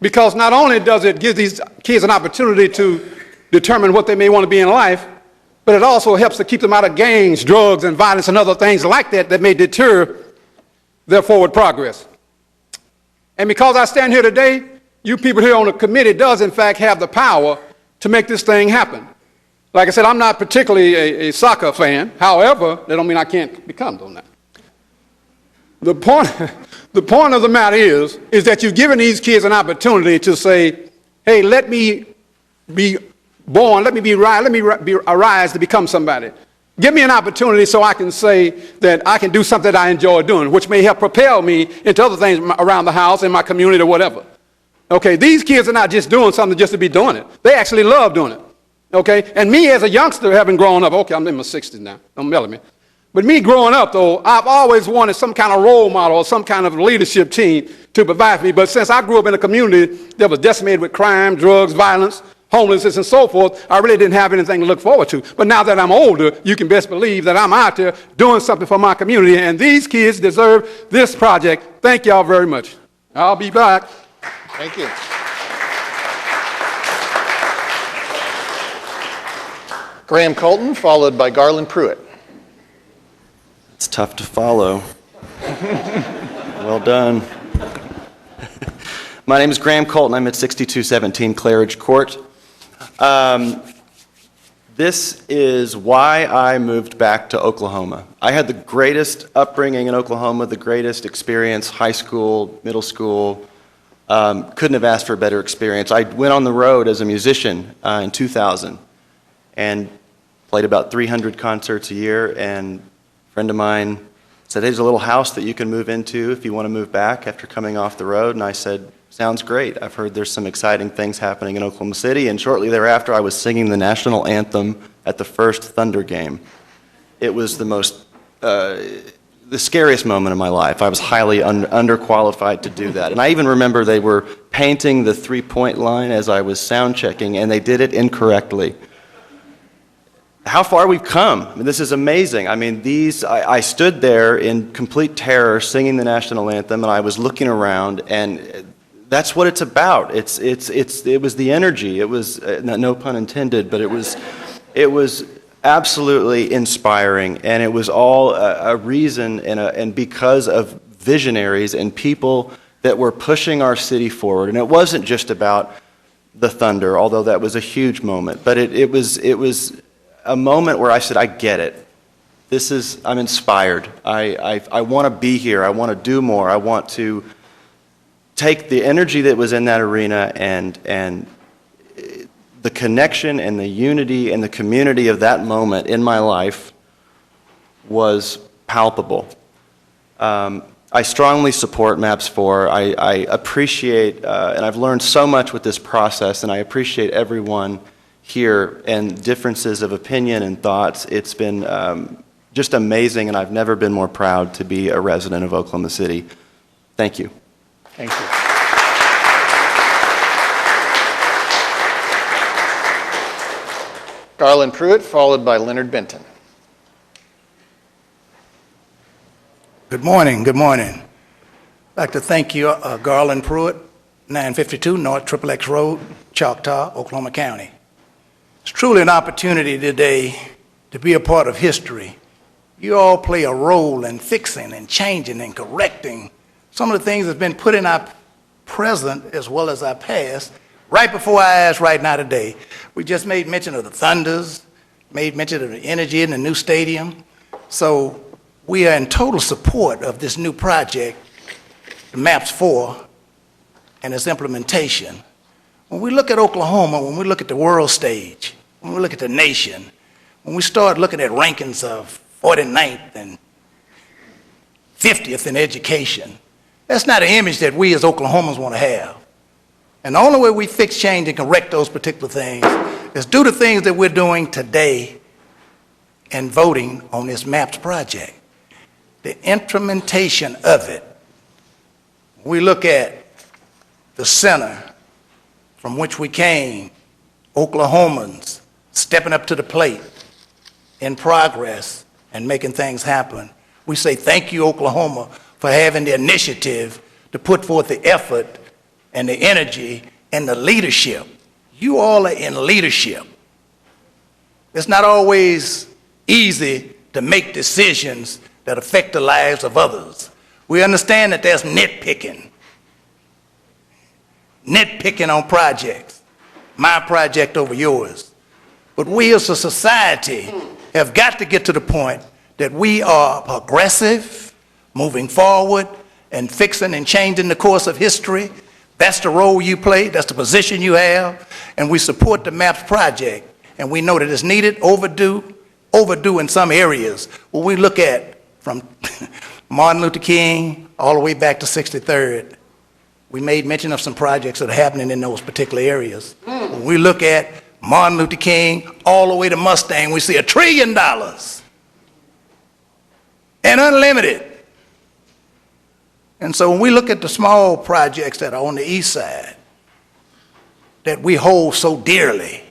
because not only does it give these kids an opportunity to determine what they may want to be in life, but it also helps to keep them out of gangs, drugs, and violence and other things like that that may deter their forward progress. And because I stand here today, you people here on the committee does in fact have the power to make this thing happen. Like I said, I'm not particularly a soccer fan. However, that don't mean I can't become, though. Now. The The point of the matter is that you've given these kids an opportunity to say, hey, let me be born, let me arise to become somebody. Give me an opportunity so I can say that I can do something that I enjoy doing, which may help propel me into other things around the house, in my community, or whatever. Okay, these kids are not just doing something just to be doing it. They actually love doing it. Okay, and me as a youngster having grown up, okay, I'm in my 60s now, don't yell at me. But me growing up, though, I've always wanted some kind of role model or some kind of leadership team to provide for me. But since I grew up in a community that was decimated with crime, drugs, violence, homelessness, and so forth, I really didn't have anything to look forward to. But now that I'm older, you can best believe that I'm out there doing something for my community, and these kids deserve this project. Thank y'all very much. I'll be back. Thank you. Graham Colton, followed by Garland Pruitt. It's tough to follow. Well done. My name is Graham Colton. I'm at 6217 Claridge Court. This is why I moved back to Oklahoma. I had the greatest upbringing in Oklahoma, the greatest experience, high school, middle school. Couldn't have asked for a better experience. I went on the road as a musician in 2000 and played about 300 concerts a year, and a friend of mine said, hey, there's a little house that you can move into if you want to move back after coming off the road. And I said, sounds great. I've heard there's some exciting things happening in Oklahoma City. And shortly thereafter, I was singing the national anthem at the first Thunder game. It was the scariest moment of my life. I was highly underqualified to do that. And I even remember they were painting the three-point line as I was sound checking, and they did it incorrectly. How far we've come. I mean, this is amazing. I mean, I stood there in complete terror singing the national anthem, and I was looking around, and that's what it's about. It was the energy. It was, no pun intended, but it was absolutely inspiring, and it was all a reason and because of visionaries and people that were pushing our city forward. And it wasn't just about the Thunder, although that was a huge moment, but it was a moment where I said, I get it. I'm inspired. I want to be here. I want to do more. I want to take the energy that was in that arena and the connection and the unity and the community of that moment in my life was palpable. I strongly support MAPS 4. I appreciate, and I've learned so much with this process, and I appreciate everyone here and differences of opinion and thoughts. It's been just amazing, and I've never been more proud to be a resident of Oklahoma City. Thank you. Thank you. Garland Pruitt, followed by Leonard Benton. Good morning. Good morning. I'd like to thank you, Garland Pruitt, 952 North Triple X Road, Choctaw, Oklahoma County. It's truly an opportunity today to be a part of history. You all play a role in fixing and changing and correcting some of the things that's been put in our present as well as our past right before our eyes right now today. We just made mention of the Thunders, made mention of the energy in the new stadium. So we are in total support of this new project, the MAPS 4, and its implementation. When we look at Oklahoma, when we look at the world stage, when we look at the nation, when we start looking at rankings of 49th and 50th in education, that's not an image that we as Oklahomans want to have. And the only way we fix, change, and correct those particular things is do the things that we're doing today and voting on this MAPS project. The implementation of it. We look at the center from which we came, Oklahomans stepping up to the plate in progress and making things happen. We say thank you, Oklahoma, for having the initiative to put forth the effort and the energy and the leadership. You all are in leadership. It's not always easy to make decisions that affect the lives of others. We understand that there's nitpicking on projects, my project over yours. But we as a society have got to get to the point that we are progressive, moving forward, and fixing and changing the course of history. That's the role you play, that's the position you have, and we support the MAPS project. And we know that it's needed, overdue in some areas. When we look at from Martin Luther King all the way back to 63rd, we made mention of some projects that are happening in those particular areas. When we look at Martin Luther King all the way to Mustang, we see $1 trillion and unlimited. And so when we look at the small projects that are on the east side, that we hold so dearly,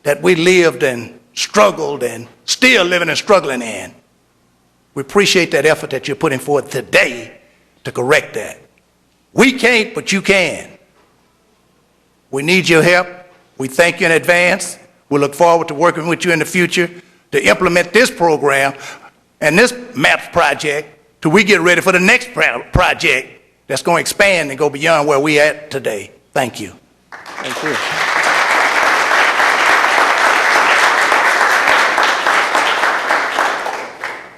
that we lived and struggled and still living and struggling in, we appreciate that effort that you're putting forth today to correct that. We can't, but you can. We need your help. We thank you in advance. We look forward to working with you in the future to implement this program and this MAPS project till we get ready for the next project that's going to expand and go beyond where we at today. Thank you. Thank you.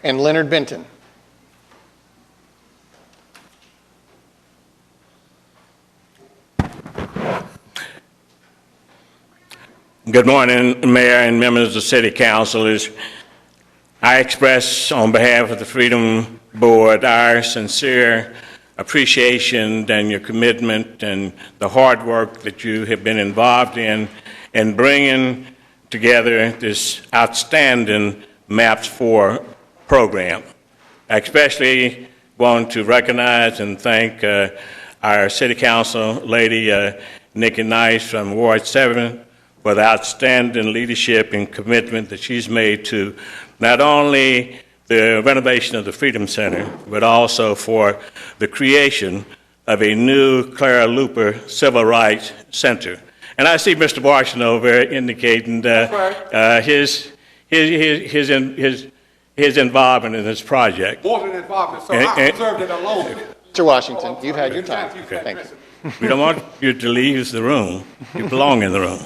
And Leonard Benton. Good morning, Mayor and members of the City Councilors. I express on behalf of the Freedom Board our sincere appreciation and your commitment and the hard work that you have been involved in bringing together this outstanding MAPS 4 program. I especially want to recognize and thank our City Council lady, Nikki Nice from Ward 7, for the outstanding leadership and commitment that she's made to not only the renovation of the Freedom Center, but also for the creation of a new Clara Luper Civil Rights Center. And I see Mr. Washington over there indicating his involvement in this project. More than involvement, so I observed it alone. Mr. Washington, you've had your time. Okay. Thank you. We don't want you to leave the room. You belong in the room.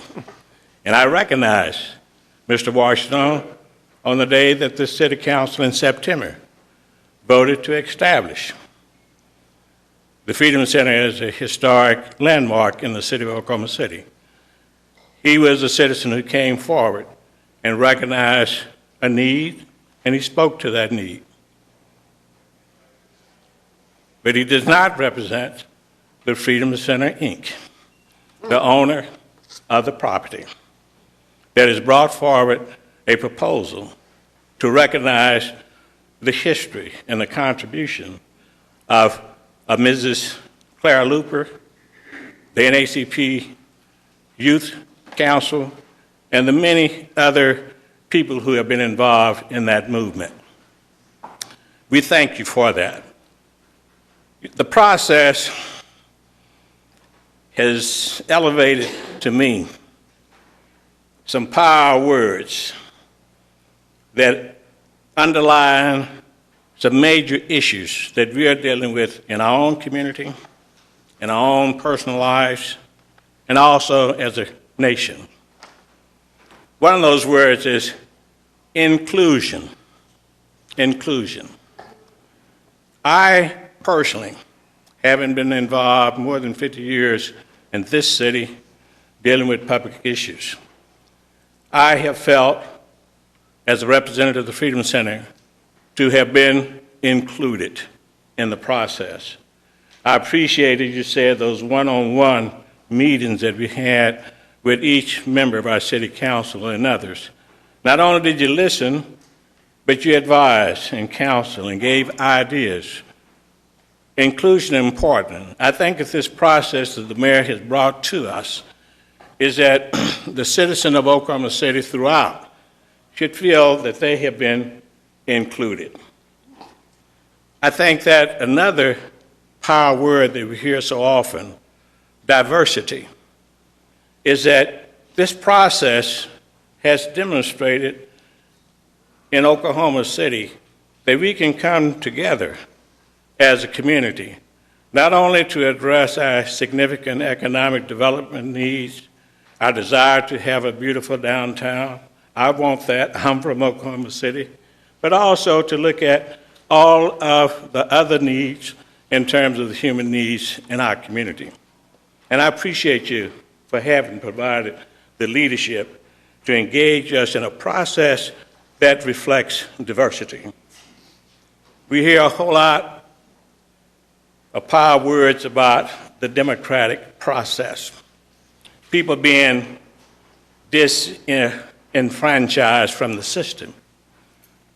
And I recognize Mr. Washington on the day that the City Council in September voted to establish the Freedom Center as a historic landmark in the city of Oklahoma City. He was a citizen who came forward and recognized a need, and he spoke to that need. But he does not represent the Freedom Center, Inc., the owner of the property, that has brought forward a proposal to recognize the history and the contribution of Mrs. Clara Luper, the NAACP Youth Council, and the many other people who have been involved in that movement. We thank you for that. The process has elevated to me some power words that underline some major issues that we are dealing with in our own community, in our own personal lives, and also as a nation. One of those words is inclusion. Inclusion. I personally, having been involved more than 50 years in this city dealing with public issues, I have felt, as a representative of the Freedom Center, to have been included in the process. I appreciated, you said, those one-on-one meetings that we had with each member of our city council and others. Not only did you listen, but you advised and counseled and gave ideas. Inclusion is important. I think that this process that the mayor has brought to us is that the citizen of Oklahoma City throughout should feel that they have been included. I think that another power word that we hear so often, diversity, is that this process has demonstrated in Oklahoma City that we can come together as a community, not only to address our significant economic development needs, our desire to have a beautiful downtown. I want that. I'm from Oklahoma City. But also to look at all of the other needs in terms of the human needs in our community. And I appreciate you for having provided the leadership to engage us in a process that reflects diversity. We hear a whole lot of power words about the democratic process, people being disenfranchised from the system.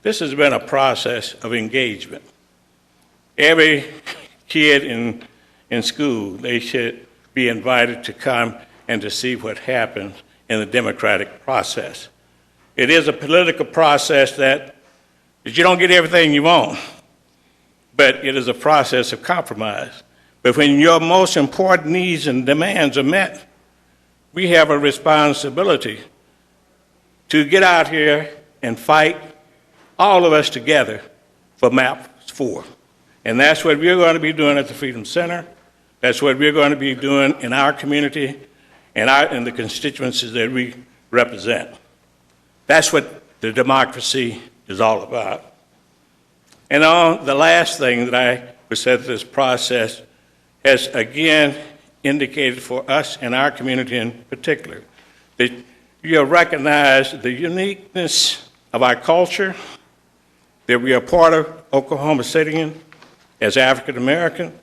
This has been a process of engagement. Every kid in school, they should be invited to come and to see what happens in the democratic process. It is a political process that you don't get everything you want, but it is a process of compromise. But when your most important needs and demands are met, we have a responsibility to get out here and fight, all of us together, for MAP 4. And that's what we're going to be doing at the Freedom Center. That's what we're going to be doing in our community and in the constituencies that we represent. That's what the democracy is all about. And on the last thing that I would say that this process has again indicated for us and our community in particular, that you have recognized the uniqueness of our culture, that we are part of Oklahoma City as African American.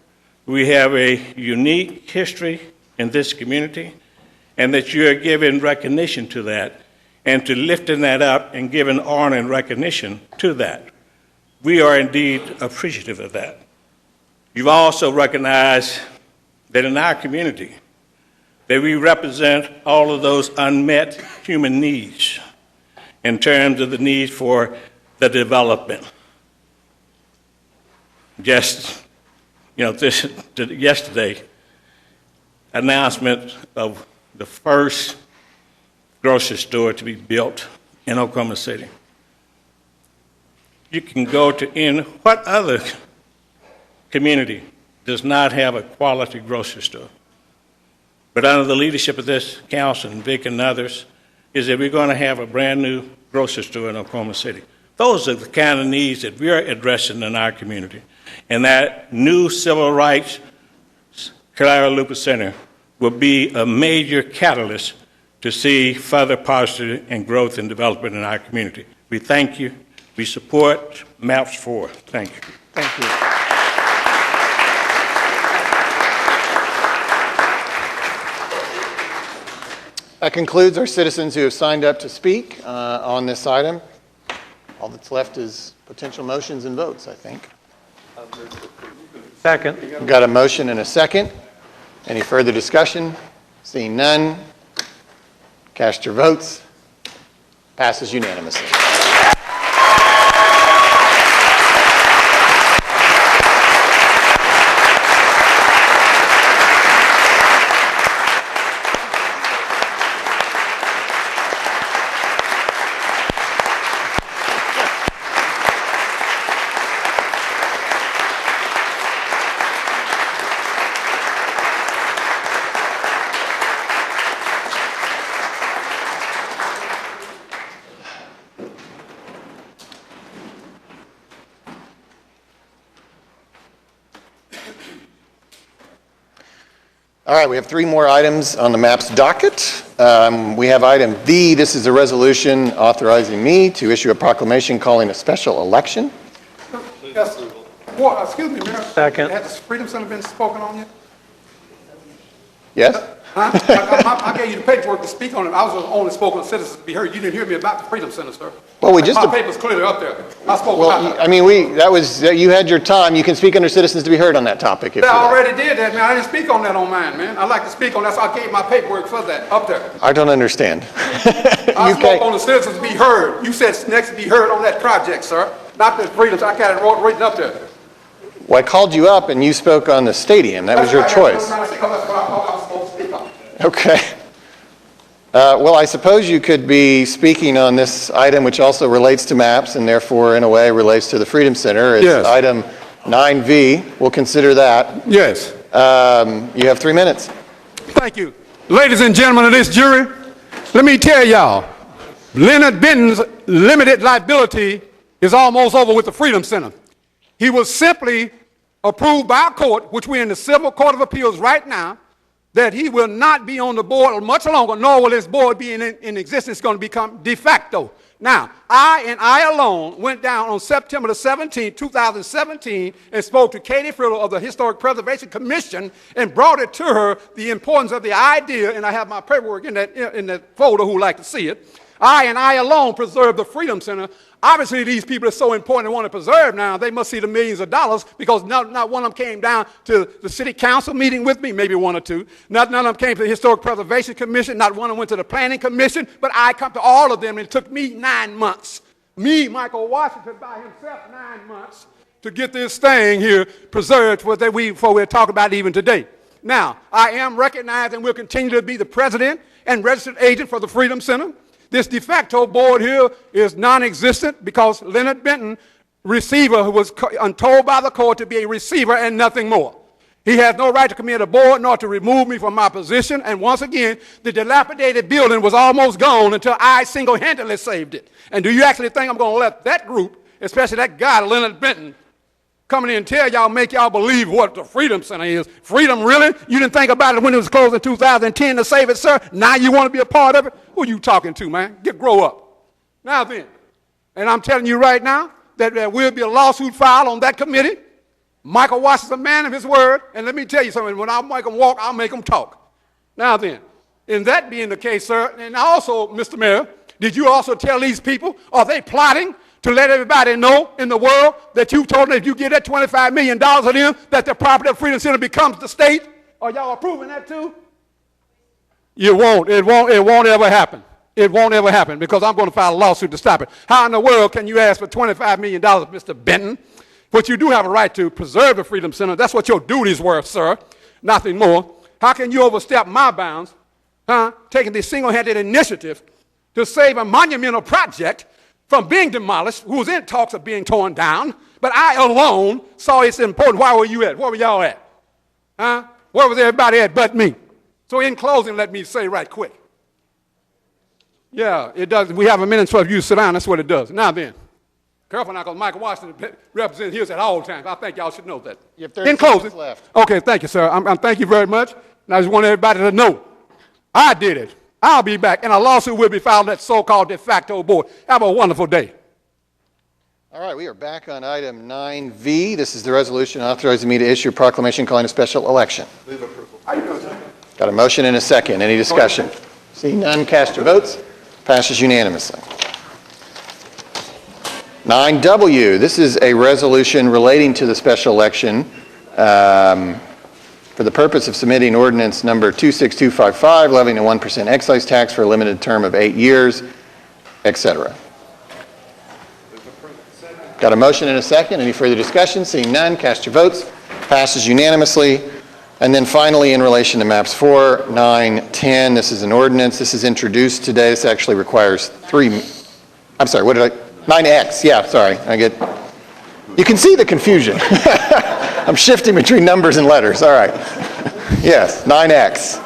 We have a unique history in this community, and that you are giving recognition to that and to lifting that up and giving honor and recognition to that. We are indeed appreciative of that. You've also recognized that in our community, that we represent all of those unmet human needs in terms of the need for the development. Just, yesterday, announcement of the first grocery store to be built in Oklahoma City. You can go to what other community does not have a quality grocery store? But under the leadership of this council and Vic and others, is that we're going to have a brand new grocery store in Oklahoma City. Those are the kind of needs that we are addressing in our community. And that new civil rights Clara Luper Center will be a major catalyst to see further positive and growth and development in our community. We thank you. We support MAPS 4. Thank you. Thank you. That concludes our citizens who have signed up to speak on this item. All that's left is potential motions and votes, I think. Second. We've got a motion and a second. Any further discussion? Seeing none, cast your votes. Passes unanimously. All right, we have three more items on the MAPS docket. We have item D. This is a resolution authorizing me to issue a proclamation calling a special election. Yes. Well, excuse me, Mayor. Second. Has the Freedom Center been spoken on yet? Yes? Huh? I gave you the paperwork to speak on it. I was only spoken to citizens to be heard. You didn't hear me about the Freedom Center, sir. Well, we just... My paper's clearly up there. I spoke Well, about it. I mean, you had your time. You can speak under citizens to be heard on that topic. If I you like. already did that, man. I didn't speak on that on mine, man. I like to speak on that, so I gave my paperwork for that up there. I don't understand. I spoke on the citizens to be heard. You said next to be heard on that project, sir. Not the Freedom. I got it written up there. Well, I called you up and you spoke on the stadium. That was your choice. That's what I was supposed to speak on. Okay. Well, I suppose you could be speaking on this item, which also relates to MAPS and therefore, in a way, relates to the Freedom Center. It's Yes. item 9V. We'll consider that. Yes. You have 3 minutes. Thank you. Ladies and gentlemen of this jury, let me tell y'all, Leonard Benton's limited liability is almost over with the Freedom Center. He was simply approved by a court, which we're in the Civil Court of Appeals right now, that he will not be on the board much longer, nor will his board be in existence. It's going to become de facto. Now, I alone went down on September the 17th, 2017, and spoke to Katie Frillo of the Historic Preservation Commission and brought it to her the importance of the idea, and I have my paperwork in that folder who would like to see it. I alone preserved the Freedom Center. Obviously, these people are so important and want to preserve now, they must see the millions of dollars because not one of them came down to the city council meeting with me, maybe one or two. None of them came to the Historic Preservation Commission. Not one of them went to the Planning Commission, but I come to all of them, and it took me 9 months. Me, Michael Washington, by himself, 9 months to get this thing here preserved for before we're talking about it even today. Now, I am recognized and will continue to be the president and registered agent for the Freedom Center. This de facto board here is non-existent because Leonard Benton, receiver, who was told by the court to be a receiver and nothing more. He has no right to come in the board nor to remove me from my position. And once again, the dilapidated building was almost gone until I single-handedly saved it. And do you actually think I'm going to let that group, especially that guy, Leonard Benton, come in and tell y'all, make y'all believe what the Freedom Center is? Freedom, really? You didn't think about it when it was closed in 2010 to save it, sir? Now you want to be a part of it? Who are you talking to, man? Grow up. Now then, and I'm telling you right now that there will be a lawsuit filed on that committee. Michael Watts is a man of his word, and let me tell you something. When I make them walk, I'll make them talk. Now then, in that being the case, sir, and also, Mr. Mayor, did you also tell these people, are they plotting to let everybody know in the world that you told them if you give that $25 million to them, that the property of Freedom Center becomes the state? Are y'all approving that too? You won't. It won't ever happen. It won't ever happen because I'm going to file a lawsuit to stop it. How in the world can you ask for $25 million, Mr. Benton? But you do have a right to preserve the Freedom Center. That's what your duties were, sir. Nothing more. How can you overstep my bounds, taking the single-handed initiative to save a monumental project from being demolished, who was in talks of being torn down, but I alone saw it's important. Why were you at? Where were y'all at? Where was everybody at but me? So in closing, let me say right quick. Yeah, it does. We have a minute for you to sit down. That's what it does. Now then, careful now, because Michael Washington represents here at all times. I think y'all should know that. You have 30 in closing, seconds left. Okay, thank you, sir. Thank you very much. And I just want everybody to know, I did it. I'll be back, and a lawsuit will be filed at that so-called de facto board. Have a wonderful day. All right, we are back on item 9V. This is the resolution authorizing me to issue a proclamation calling a special election. Move approval. How you doing, sir? Got a motion and a second. Any discussion? Seeing none, cast your votes. Passes unanimously. 9W, this is a resolution relating to the special election for the purpose of submitting ordinance number 26255, levying a 1% excise tax for a limited term of 8 years, etc. Got a motion and a second. Any further discussion? Seeing none, cast your votes. Passes unanimously. And then finally, in relation to maps 4, 9, 10, this is an ordinance. This is introduced today. This actually requires 3, I'm sorry, what did I, 9X, yeah, sorry. You can see the confusion. I'm shifting between numbers and letters, all right. Yes, 9X.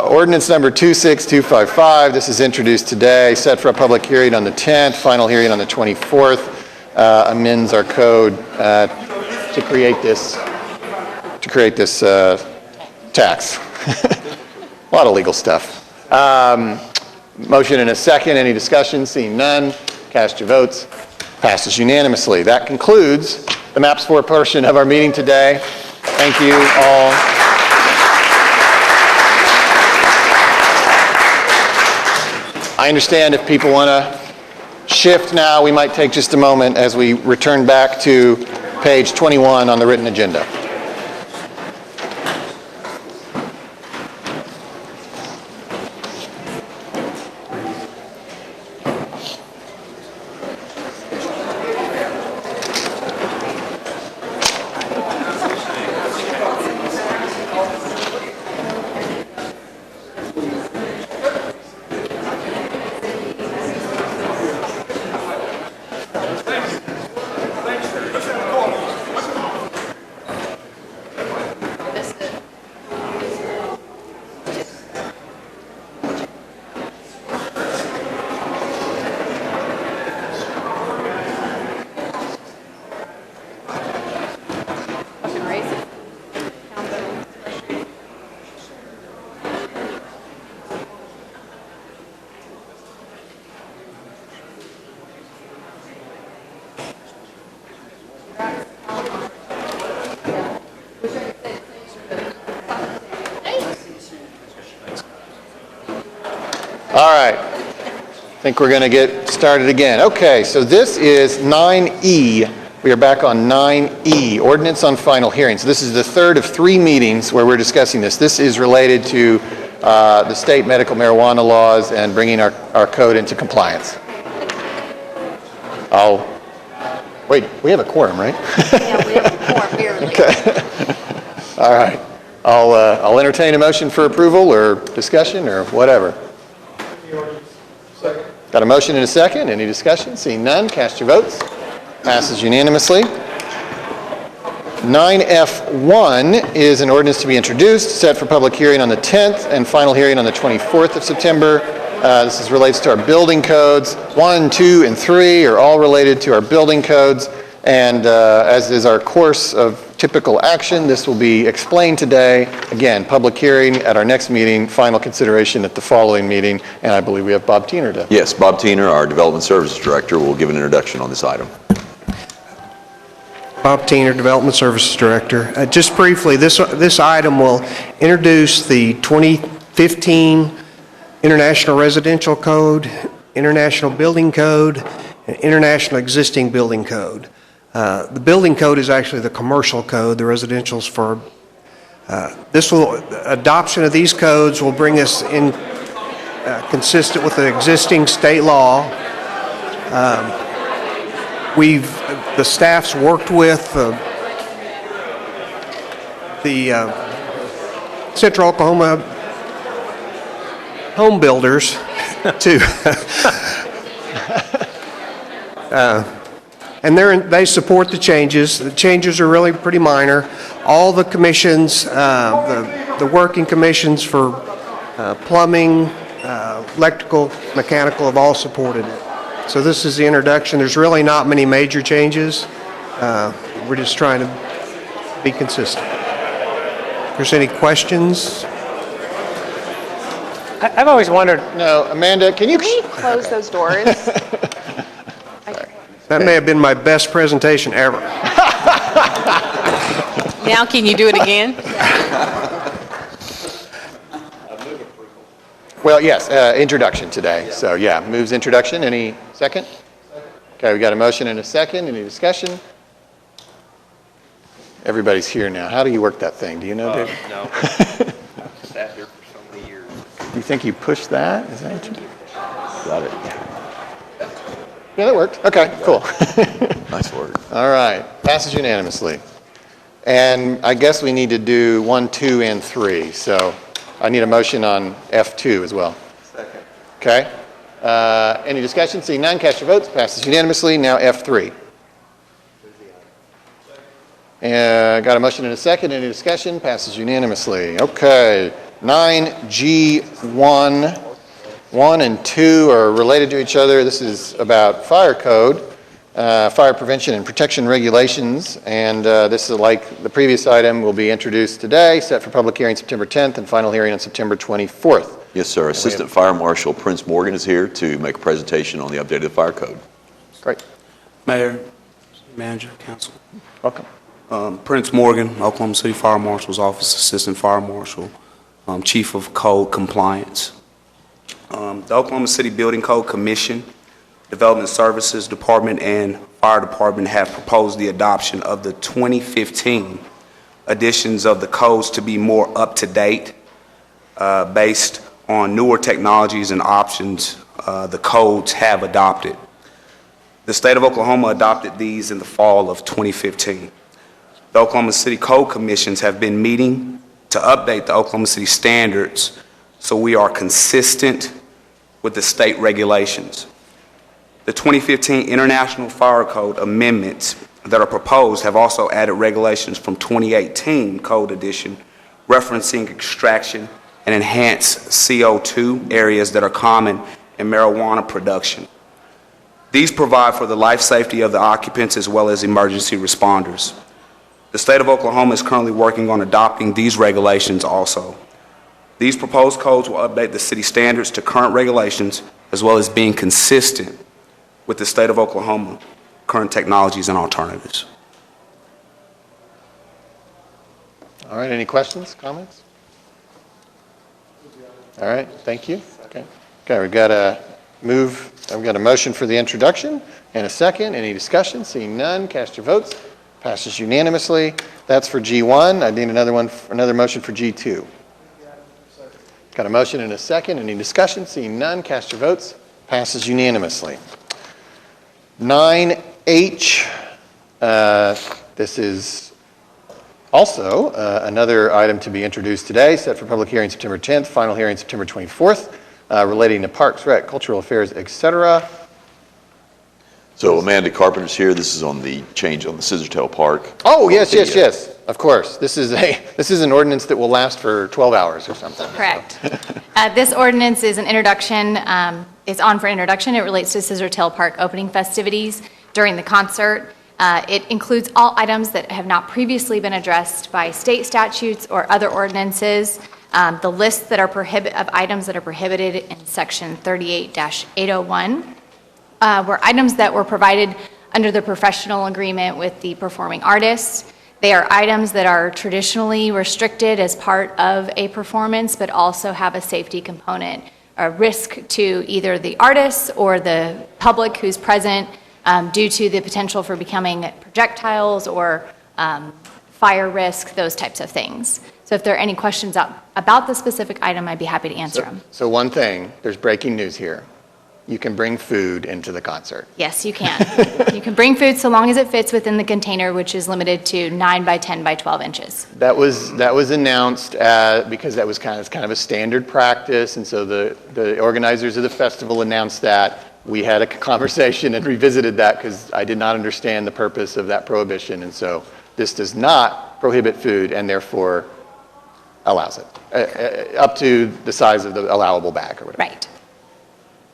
Ordinance number 26255, this is introduced today, set for a public hearing on the 10th, final hearing on the 24th, amends our code to create this tax. A lot of legal stuff. Motion and a second. Any discussion? Seeing none, cast your votes. Passes unanimously. That concludes the Maps 4 portion of our meeting today. Thank you all. I understand if people want to shift now, we might take just a moment as we return back to page 21 on the written agenda. All right. I think we're going to get started again. Okay, so this is 9E. We are back on 9E, Ordinance on Final Hearing. So this is the third of 3 meetings where we're discussing this. This is related to the state medical marijuana laws and bringing our code into compliance. Wait, we have a quorum, right? Yeah, we have a quorum here. Okay. All right. I'll entertain a motion for approval or discussion or whatever. Got a motion and a second. Any discussion? Seeing none, cast your votes. Passes unanimously. 9F1 is an ordinance to be introduced, set for public hearing on the 10th and final hearing on the 24th of September. This relates to our building codes. 1, 2, and 3 are all related to our building codes. And as is our course of typical action, this will be explained today. Again, public hearing at our next meeting, final consideration at the following meeting, and I believe we have Bob Tiener to... Yes, Bob Tiener, our Development Services Director, will give an introduction on this item. Bob Tiener, Development Services Director. Just briefly, this item will introduce the 2015 International Residential Code, International Building Code, and International Existing Building Code. The building code is actually the commercial code, the residential's for. Adoption of these codes will bring us in consistent with the existing state law. The staff's worked with the Central Oklahoma home builders to and they support the changes. The changes are really pretty minor. All the commissions, the working commissions for plumbing, electrical, mechanical have all supported it. So this is the introduction. There's really not many major changes. We're just trying to be consistent. If there's any questions? I've always wondered... No, Amanda, can you... Close those doors. That may have been my best presentation ever. Now can you do it again? Well, yes, introduction today. So, yeah, moves introduction. Any second? Okay, we got a motion and a second. Any discussion? Everybody's here now. How do you work that thing? Do you know, David? No. I've sat here for so many years. You think you pushed that? Is that what you... Got it. Yeah, that worked. Okay, cool. Nice work. All right, passes unanimously. And I guess we need to do 1, 2, and 3. So I need a motion on F2 as well. Second. Okay. Any discussion? Seeing none, cast your votes. Passes unanimously. Now F3. Got a motion and a second. Any discussion? Passes unanimously. Okay. 9G1. 1 and 2 are related to each other. This is about fire code, fire prevention and protection regulations. And this is like the previous item will be introduced today, set for public hearing September 10th and final hearing on September 24th. Yes, sir. Assistant Fire Marshal Prince Morgan is here to make a presentation on the updated fire code. Great. Mayor, Manager, Council. Welcome. Prince Morgan, Oklahoma City Fire Marshal's Office, Assistant Fire Marshal, Chief of Code Compliance. The Oklahoma City Building Code Commission, Development Services Department, and Fire Department have proposed the adoption of the 2015 editions of the codes to be more up-to-date based on newer technologies and options the codes have adopted. The state of Oklahoma adopted these in the fall of 2015. The Oklahoma City Code Commissions have been meeting to update the Oklahoma City standards so we are consistent with the state regulations. The 2015 International Fire Code amendments that are proposed have also added regulations from 2018 Code Edition referencing extraction and enhanced CO2 areas that are common in marijuana production. These provide for the life safety of the occupants as well as emergency responders. The state of Oklahoma is currently working on adopting these regulations also. These proposed codes will update the city standards to current regulations as well as being consistent with the state of Oklahoma, current technologies and alternatives. All right, any questions, comments? All right, thank you. Okay. Okay, we've got a motion for the introduction and a second. Any discussion? Seeing none, cast your votes. Passes unanimously. That's for G1. I need another motion for G2. Got a motion and a second. Any discussion? Seeing none, cast your votes. Passes unanimously. 9H, this is also another item to be introduced today, set for public hearing September 10th, final hearing September 24th, relating to parks, rec, cultural affairs, etc. So Amanda Carpenter's here. This is on the change on the Scissortail Park. Oh, yes, of course. This is an ordinance that will last for 12 hours or something. Correct. This ordinance is an introduction, it's on for introduction. It relates to Scissortail Park opening festivities during the concert. It includes all items that have not previously been addressed by state statutes or other ordinances. The list that are of items that are prohibited in section 38-801 were items that were provided under the professional agreement with the performing artists. They are items that are traditionally restricted as part of a performance, but also have a safety component, a risk to either the artists or the public who's present due to the potential for becoming projectiles or fire risk, those types of things. So if there are any questions about the specific item, I'd be happy to answer them. So one thing, there's breaking news here. You can bring food into the concert. Yes, you can. You can bring food so long as it fits within the container, which is limited to 9 by 10 by 12 inches. That was announced because that was kind of a standard practice, and so the organizers of the festival announced that. We had a conversation and revisited that because I did not understand the purpose of that prohibition, and so this does not prohibit food and therefore allows it up to the size of the allowable bag or whatever. Right.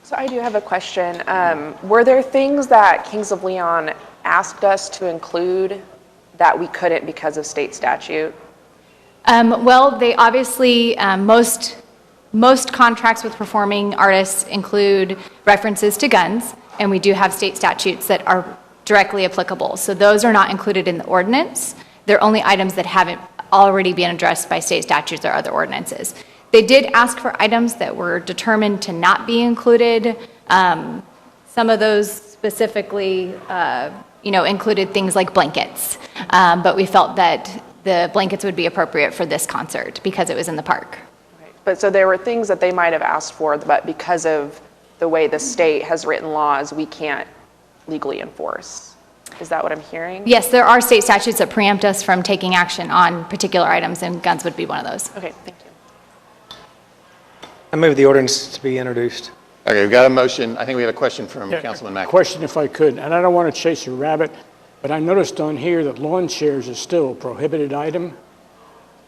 So I do have a question. Were there things that Kings of Leon asked us to include that we couldn't because of state statute? Well, they obviously, most contracts with performing artists include references to guns, and we do have state statutes that are directly applicable. So those are not included in the ordinance. They're only items that haven't already been addressed by state statutes or other ordinances. They did ask for items that were determined to not be included. Some of those specifically, included things like blankets. But we felt that the blankets would be appropriate for this concert because it was in the park. Right. But so there were things that they might have asked for, but because of the way the state has written laws, we can't legally enforce. Is that what I'm hearing? Yes, there are state statutes that preempt us from taking action on particular items, and guns would be one of those. Okay, thank you. I move the ordinance to be introduced. Okay, we've got a motion. I think we have a question from Councilman Mack. Question if I could, and I don't want to chase a rabbit, but I noticed on here that lawn chairs is still a prohibited item.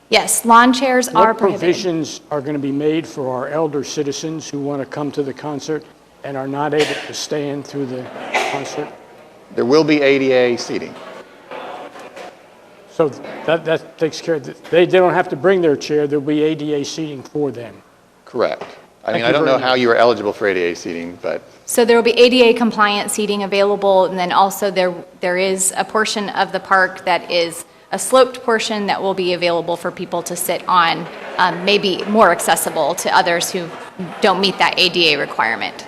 Yes, lawn chairs are What prohibited. provisions are going to be made for our elder citizens who want to come to the concert and are not able to stand through the concert? There will be ADA seating. So that takes care of it. They don't have to bring their chair, there'll be ADA seating for them. Correct. I mean, Thank I you don't very know how you are eligible for ADA seating, but So there will be ADA compliant seating available, and then also there is a portion of the park that is a sloped portion that will be available for people to sit on, maybe more accessible to others who don't meet that ADA requirement.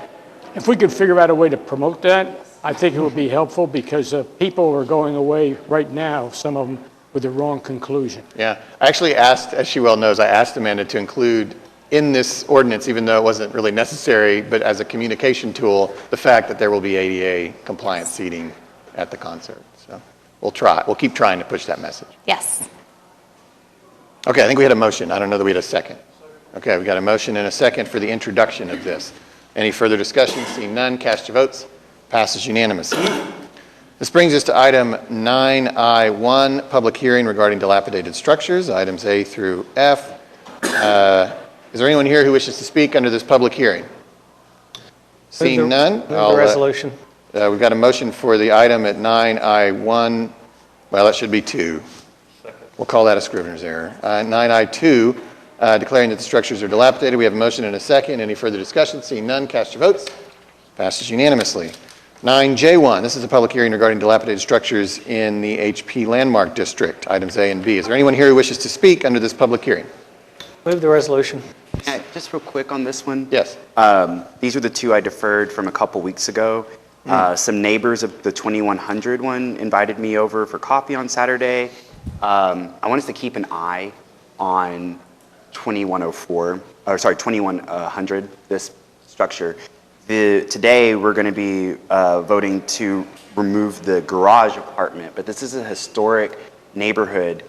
If we could figure out a way to promote that, I think it would be helpful because people are going away right now, some of them with the wrong conclusion. yeah. I actually asked, as she well knows, I asked Amanda to include in this ordinance, even though it wasn't really necessary, but as a communication tool, the fact that there will be ADA compliant seating at the concert. So we'll keep trying to push that message. Yes. Okay, I think we had a motion. I don't know that we had a second. Okay, we got a motion and a second for the introduction of this. Any further discussion? Seeing none, cast your votes. Passes unanimously. This brings us to item 9I1, public hearing regarding dilapidated structures, items A through F. Is there anyone here who wishes to speak under this public hearing? Seeing none, Move the resolution. We've got a motion for the item at 9I1. Well, that should be 2. We'll call that a scrivener's error. 9I2, declaring that the structures are dilapidated. We have a motion and a second. Any further discussion? Seeing none, cast your votes. Passes unanimously. 9J1, this is a public hearing regarding dilapidated structures in the HP Landmark District, items A and B. Is there anyone here who wishes to speak under this public hearing? Move the resolution. Just real quick on this one. Yes. These are the two I deferred from a couple weeks ago. Some neighbors of the 2100 one invited me over for coffee on Saturday. I want us to keep an eye on 2100, this structure. Today, we're going to be voting to remove the garage apartment, but this is a historic neighborhood,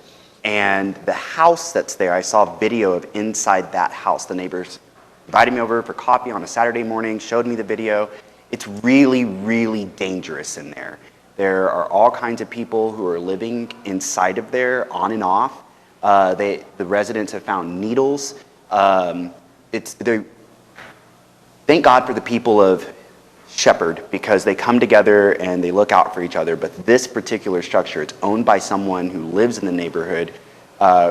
and the house that's there, I saw a video of inside that house. The neighbors invited me over for coffee on a Saturday morning, showed me the video. It's really, really dangerous in there. There are all kinds of people who are living inside of there, on and off. The residents have found needles. Thank God for the people of Shepherd, because they come together and they look out for each other. But this particular structure, it's owned by someone who lives in the neighborhood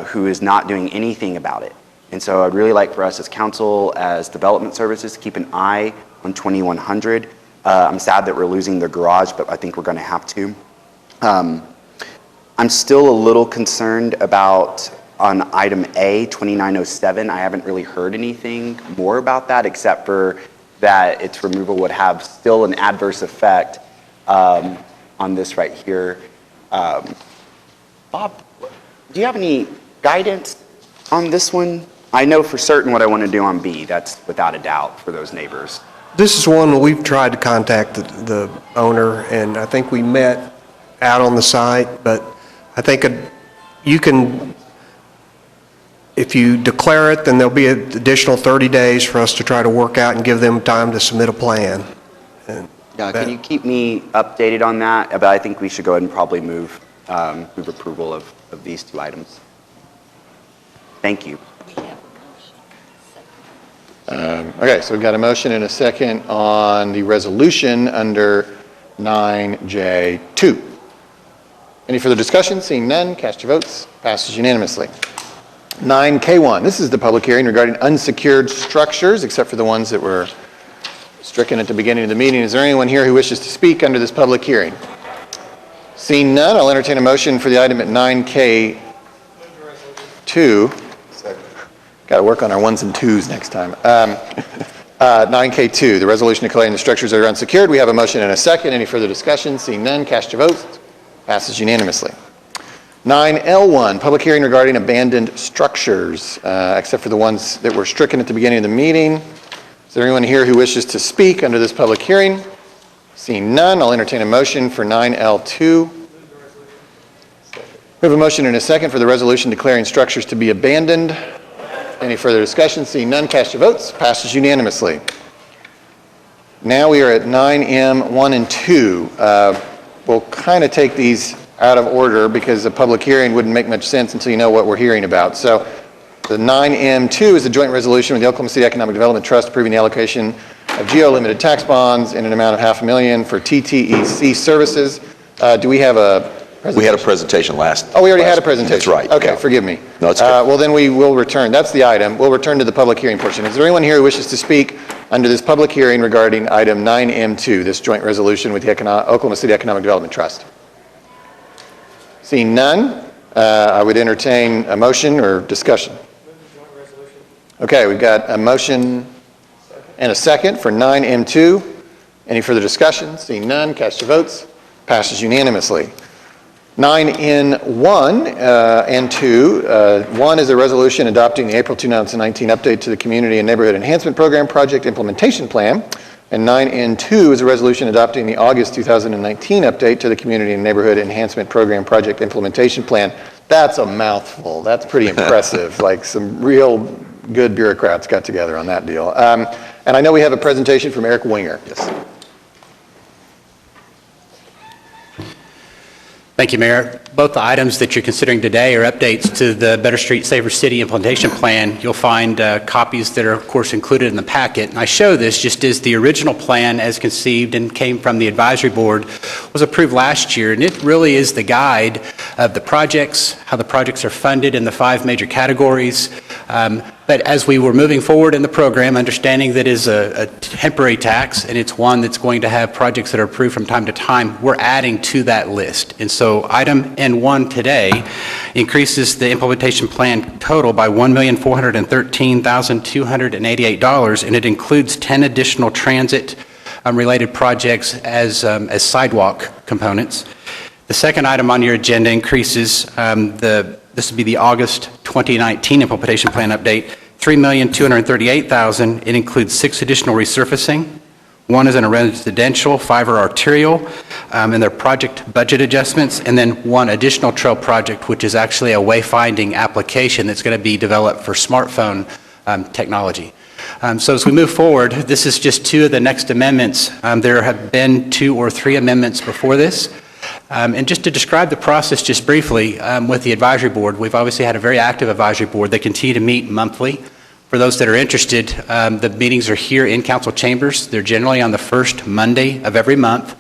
who is not doing anything about it. And so I'd really like for us as council, as development services, to keep an eye on 2100. I'm sad that we're losing the garage, but I think we're going to have to. I'm still a little concerned about on item A, 2907. I haven't really heard anything more about that, except for that its removal would have still an adverse effect on this right here. Bob, do you have any guidance on this one? I know for certain what I want to do on B. That's without a doubt for those neighbors. This is one we've tried to contact the owner, and I think we met out on the site, but I think you can, if you declare it, then there'll be an additional 30 days for us to try to work out and give them time to submit a plan. Can you keep me updated on that? But I think we should go ahead and probably move approval of these two items. Thank you. Okay, so we've got a motion and a second on the resolution under 9J2. Any further discussion? Seeing none, cast your votes. Passes unanimously. 9K1, this is the public hearing regarding unsecured structures, except for the ones that were stricken at the beginning of the meeting. Is there anyone here who wishes to speak under this public hearing? Seeing none, I'll entertain a motion for the item at 9K2. Got to work on our ones and twos next time. 9K2, the resolution declaring the structures are unsecured. We have a motion and a second. Any further discussion? Seeing none, cast your votes. Passes unanimously. 9L1, public hearing regarding abandoned structures, except for the ones that were stricken at the beginning of the meeting. Is there anyone here who wishes to speak under this public hearing? Seeing none, I'll entertain a motion for 9L2. We have a motion and a second for the resolution declaring structures to be abandoned. Any further discussion? Seeing none, cast your votes. Passes unanimously. Now we are at 9M1 and 2. We'll kind of take these out of order because a public hearing wouldn't make much sense until you know what we're hearing about. So the 9M2 is a joint resolution with the Oklahoma City Economic Development Trust approving the allocation of geo-limited tax bonds in an amount of $500,000 for TTEC services. Do we have a presentation? We had a presentation last. Oh, we already had a presentation. That's right. Okay, yeah. Forgive me. No, it's good. Well, then we will return. That's the item. We'll return to the public hearing portion. Is there anyone here who wishes to speak under this public hearing regarding item 9M2, this joint resolution with the Oklahoma City Economic Development Trust? Seeing none, I would entertain a motion or discussion. Okay, we've got a motion and a second for 9M2. Any further discussion? Seeing none, cast your votes. Passes unanimously. 9N1 and 2. 1 is a resolution adopting the April 2019 update to the Community and Neighborhood Enhancement Program Project Implementation Plan. And 9N2 is a resolution adopting the August 2019 update to the Community and Neighborhood Enhancement Program Project Implementation Plan. That's a mouthful. That's pretty impressive. Like some real good bureaucrats got together on that deal. And I know we have a presentation from Eric Winger. Yes. Thank you, Mayor. Both the items that you're considering today are updates to the Better Street, Safer City Implementation Plan. You'll find copies that are, of course, included in the packet. And I show this just as the original plan as conceived and came from the advisory board was approved last year. And it really is the guide of the projects, how the projects are funded in the 5 major categories, But as we were moving forward in the program, understanding that it is a temporary tax, and it's one that's going to have projects that are approved from time to time, we're adding to that list. And so item N1 today increases the implementation plan total by $1,413,288, and it includes 10 additional transit-related projects as sidewalk components. The second item on your agenda increases this would be the August 2019 implementation plan update, $3,238,000. It includes 6 additional resurfacing. 1 is in a residential, 5 are arterial, and they're project budget adjustments, and then 1 additional trail project, which is actually a wayfinding application that's going to be developed for smartphone technology. So as we move forward, this is just 2 of the next amendments. There have been 2 or 3 amendments before this. And just to describe the process just briefly, with the advisory board, we've obviously had a very active advisory board. They continue to meet monthly. For those that are interested, the meetings are here in council chambers. They're generally on the first Monday of every month.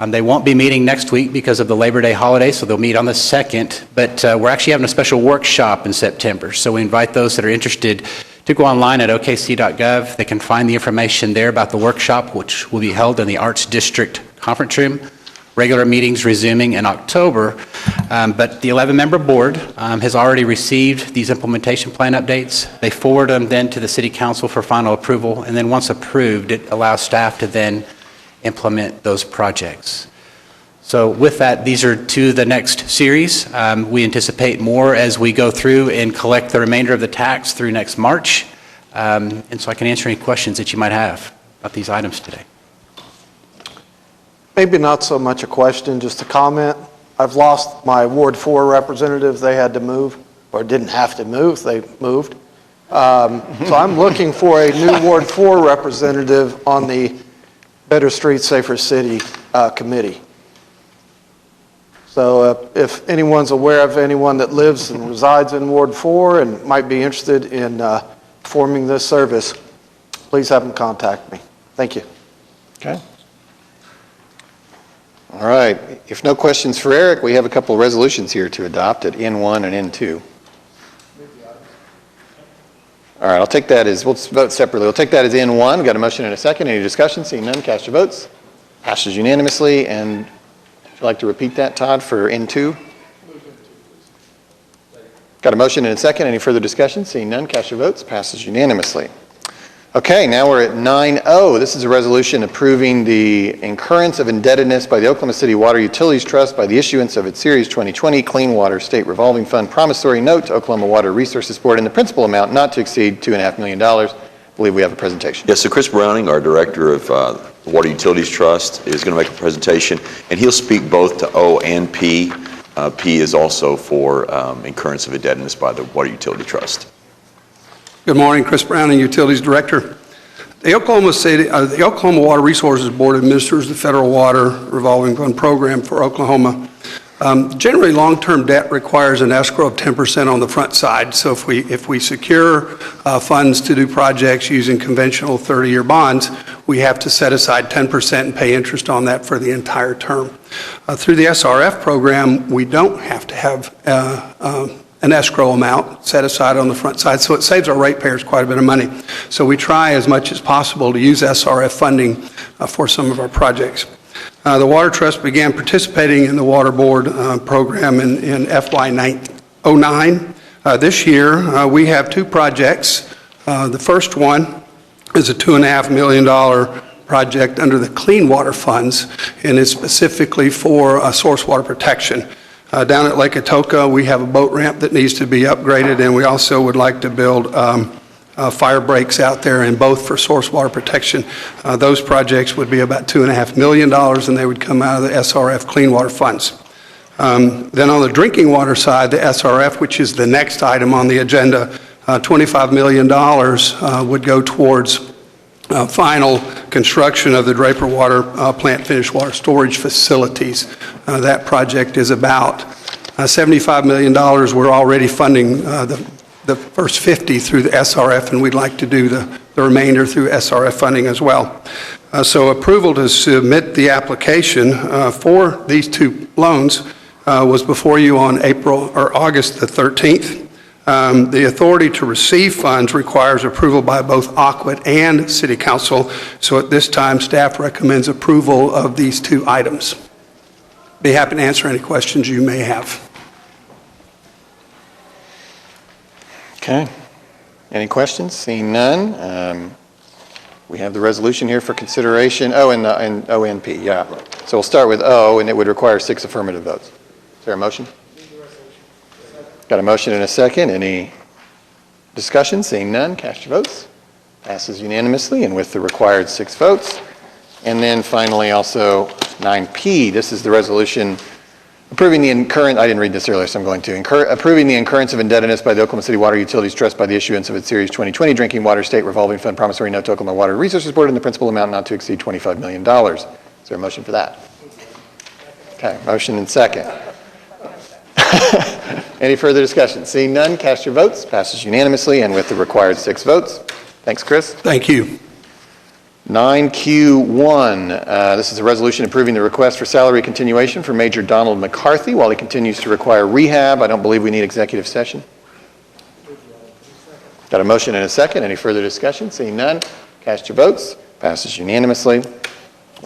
They won't be meeting next week because of the Labor Day holiday, so they'll meet on the 2nd. But we're actually having a special workshop in September. So we invite those that are interested to go online at okc.gov. They can find the information there about the workshop, which will be held in the Arts District Conference Room. Regular meetings resuming in October, but the 11-member board has already received these implementation plan updates. They forward them then to the City Council for final approval, and then once approved, it allows staff to then implement those projects. So with that, these are 2 of the next series. We anticipate more as we go through and collect the remainder of the tax through next March, and so I can answer any questions that you might have about these items today. Maybe not so much a question, just a comment. I've lost my Ward 4 representative. They had to move, or didn't have to move, they moved. So I'm looking for a new Ward 4 representative on the Better Streets, Safer City committee. So if anyone's aware of anyone that lives and resides in Ward 4 and might be interested in performing this service, please have them contact me. Thank you. Okay. All right. If no questions for Eric, we have a couple of resolutions here to adopt at N1 and N2. All right, I'll take that as, we'll vote separately. We'll take that as N1. We've got a motion and a second. Any discussion? Seeing none, cast your votes. Passes unanimously. And would you like to repeat that, Todd, for N2? Got a motion and a second. Any further discussion? Seeing none, cast your votes. Passes unanimously. Okay, now we're at 9O. This is a resolution approving the incurrence of indebtedness by the Oklahoma City Water Utilities Trust by the issuance of its Series 2020 Clean Water State Revolving Fund promissory note to Oklahoma Water Resources Board in the principal amount not to exceed $2.5 million. I believe we have a presentation. Yes, so Chris Browning, our Director of the Water Utilities Trust, is going to make a presentation, and he'll speak both to O and P. P is also for incurrence of indebtedness by the Water Utility Trust. Good morning, Chris Browning, Utilities Director. The Oklahoma Water Resources Board administers the Federal Water Revolving Fund Program for Oklahoma. Generally, long-term debt requires an escrow of 10% on the front side. So if we secure funds to do projects using conventional 30-year bonds, we have to set aside 10% and pay interest on that for the entire term. Through the SRF program, we don't have to have an escrow amount set aside on the front side, so it saves our ratepayers quite a bit of money. So we try as much as possible to use SRF funding for some of our projects. The Water Trust began participating in the Water Board program in FY09. This year, we have 2 projects. The first one is a $2.5 million project under the Clean Water Funds, and is specifically for source water protection. Down at Lake Atoka, we have a boat ramp that needs to be upgraded, and we also would like to build fire breaks out there, and both for source water protection. Those projects would be about $2.5 million, and they would come out of the SRF Clean Water Funds. Then on the drinking water side, the SRF, which is the next item on the agenda, $25 million would go towards final construction of the Draper Water Plant finished water storage facilities. That project is about $75 million. We're already funding the first 50 through the SRF, and we'd like to do the remainder through SRF funding as well. So approval to submit the application for these 2 loans was before you on August the 13th. The authority to receive funds requires approval by both Aquit and City Council. So at this time, staff recommends approval of these two items. Be happy to answer any questions you may have. Okay. Any questions? Seeing none. We have the resolution here for consideration. Oh, and ONP, yeah. So we'll start with O, and it would require 6 affirmative votes. Is there a motion? Got a motion and a second. Any discussion? Seeing none, cast your votes. Passes unanimously and with the required 6 votes. And then finally also 9P, this is the resolution approving the I didn't read this earlier, so I'm going to. Approving the incurrence of indebtedness by the Oklahoma City Water Utilities Trust by the issuance of its Series 2020 Drinking Water State Revolving Fund Promissory Note to Oklahoma Water Resources Board in the principal amount not to exceed $25 million. Is there a motion for that? Okay, motion and second. Any further discussion? Seeing none, cast your votes. Passes unanimously and with the required 6 votes. Thanks, Chris. Thank you. 9Q1, this is a resolution approving the request for salary continuation for Major Donald McCarthy while he continues to require rehab. I don't believe we need executive session. Got a motion and a second. Any further discussion? Seeing none, cast your votes. Passes unanimously.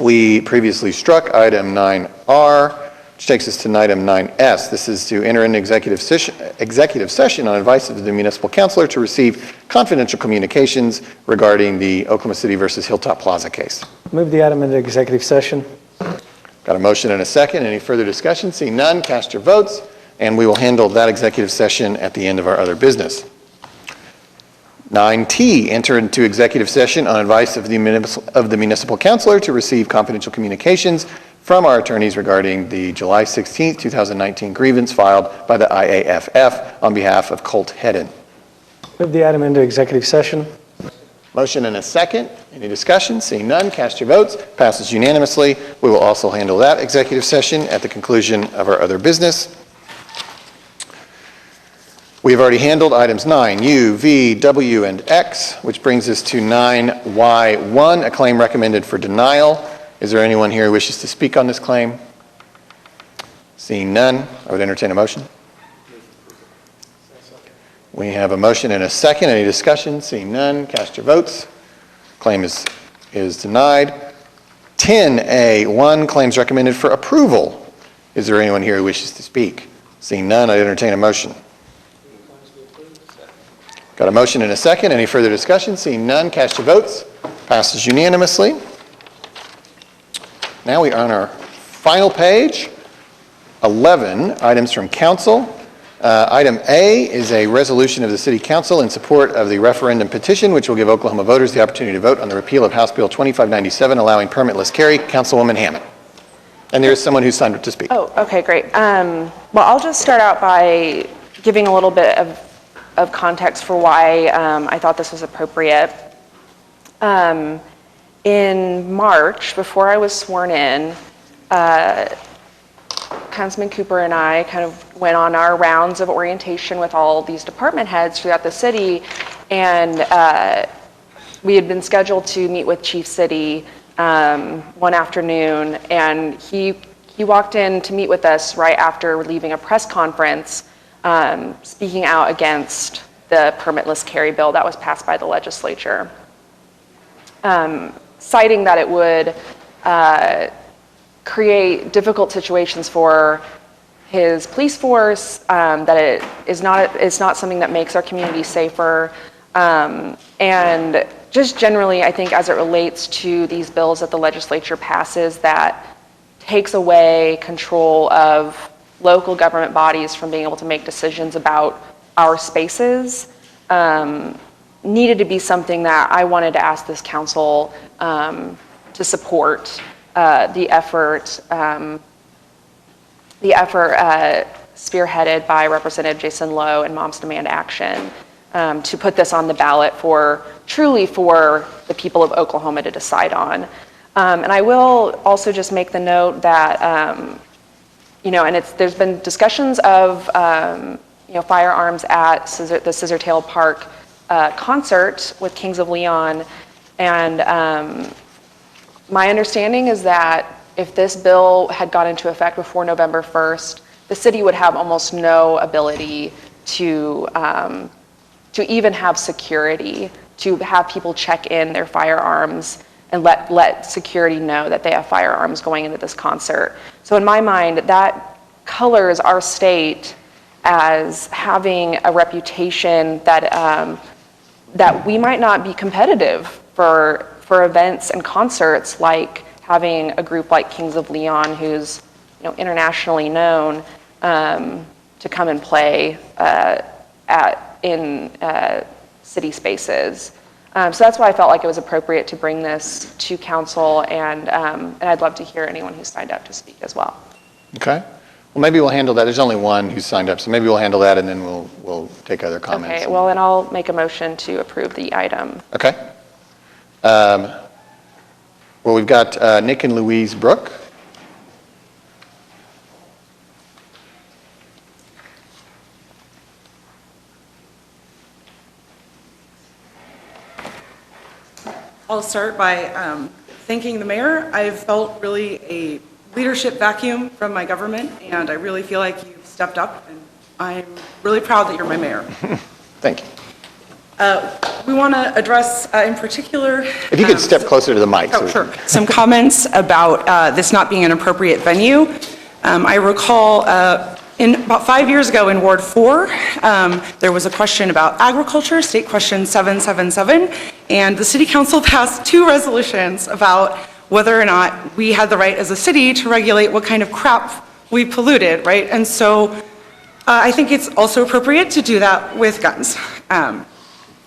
We previously struck item 9R, which takes us to item 9S. This is to enter into executive session on advice of the municipal councilor to receive confidential communications regarding the Oklahoma City versus Hilltop Plaza case. Move the item into executive session. Got a motion and a second. Any further discussion? Seeing none, cast your votes, and we will handle that executive session at the end of our other business. 9T, enter into executive session on advice of the municipal councilor to receive confidential communications from our attorneys regarding the July 16, 2019 grievance filed by the IAFF on behalf of Colt Hedden. Move the item into executive session. Motion and a second. Any discussion? Seeing none, cast your votes. Passes unanimously. We will also handle that executive session at the conclusion of our other business. We have already handled items 9, U, V, W, and X, which brings us to 9Y1, a claim recommended for denial. Is there anyone here who wishes to speak on this claim? Seeing none, I would entertain a motion. We have a motion and a second. Any discussion? Seeing none, cast your votes. Claim is denied. 10A1, claims recommended for approval. Is there anyone here who wishes to speak? Seeing none, I'd entertain a motion. Got a motion and a second. Any further discussion? Seeing none, cast your votes. Passes unanimously. Now we are on our final page, 11 items from council. Item A is a resolution of the City Council in support of the referendum petition, which will give Oklahoma voters the opportunity to vote on the repeal of House Bill 2597, allowing permitless carry. Councilwoman Hammond. And there is someone who's signed up to speak. Oh, okay, great. Well, I'll just start out by giving a little bit of context for why I thought this was appropriate. In March, before I was sworn in, Councilman Cooper and I kind of went on our rounds of orientation with all these department heads throughout the city, and we had been scheduled to meet with Chief City one afternoon, and he walked in to meet with us right after leaving a press conference, speaking out against the permitless carry bill that was passed by the legislature. Citing that it would create difficult situations for his police force, that it's not something that makes our community safer, and just generally, I think as it relates to these bills that the legislature passes that takes away control of local government bodies from being able to make decisions about our spaces, needed to be something that I wanted to ask this council to support the effort spearheaded by Representative Jason Lowe and Moms Demand Action to put this on the ballot truly for the people of Oklahoma to decide on. And I will also just make the note that, there's been discussions of, firearms at the Scissortail Park concert with Kings of Leon, and my understanding is that if this bill had gone into effect before November 1st, the city would have almost no ability to even have security, to have people check in their firearms and let security know that they have firearms going into this concert. So in my mind, that colors our state as having a reputation that that we might not be competitive for events and concerts, like having a group like Kings of Leon, who's internationally known, to come and play in city spaces. So that's why I felt like it was appropriate to bring this to council, and I'd love to hear anyone who signed up to speak as well. Okay. Well, maybe we'll handle that. There's only one who signed up, so maybe we'll handle that, and then we'll take other comments. Okay, well, then I'll make a motion to approve the item. Okay. Well, we've got Nick and Louise Brooke. I'll start by thanking the mayor. I've felt really a leadership vacuum from my government, and I really feel like you've stepped up, and I'm really proud that you're my mayor. Thank you. We want to address in particular... If you could step closer to the mic. Oh, sure. Some comments about this not being an appropriate venue. I recall about 5 years ago in Ward 4, there was a question about agriculture, State Question 777, and the City Council passed 2 resolutions about whether or not we had the right as a city to regulate what kind of crap we polluted, right? And so I think it's also appropriate to do that with guns.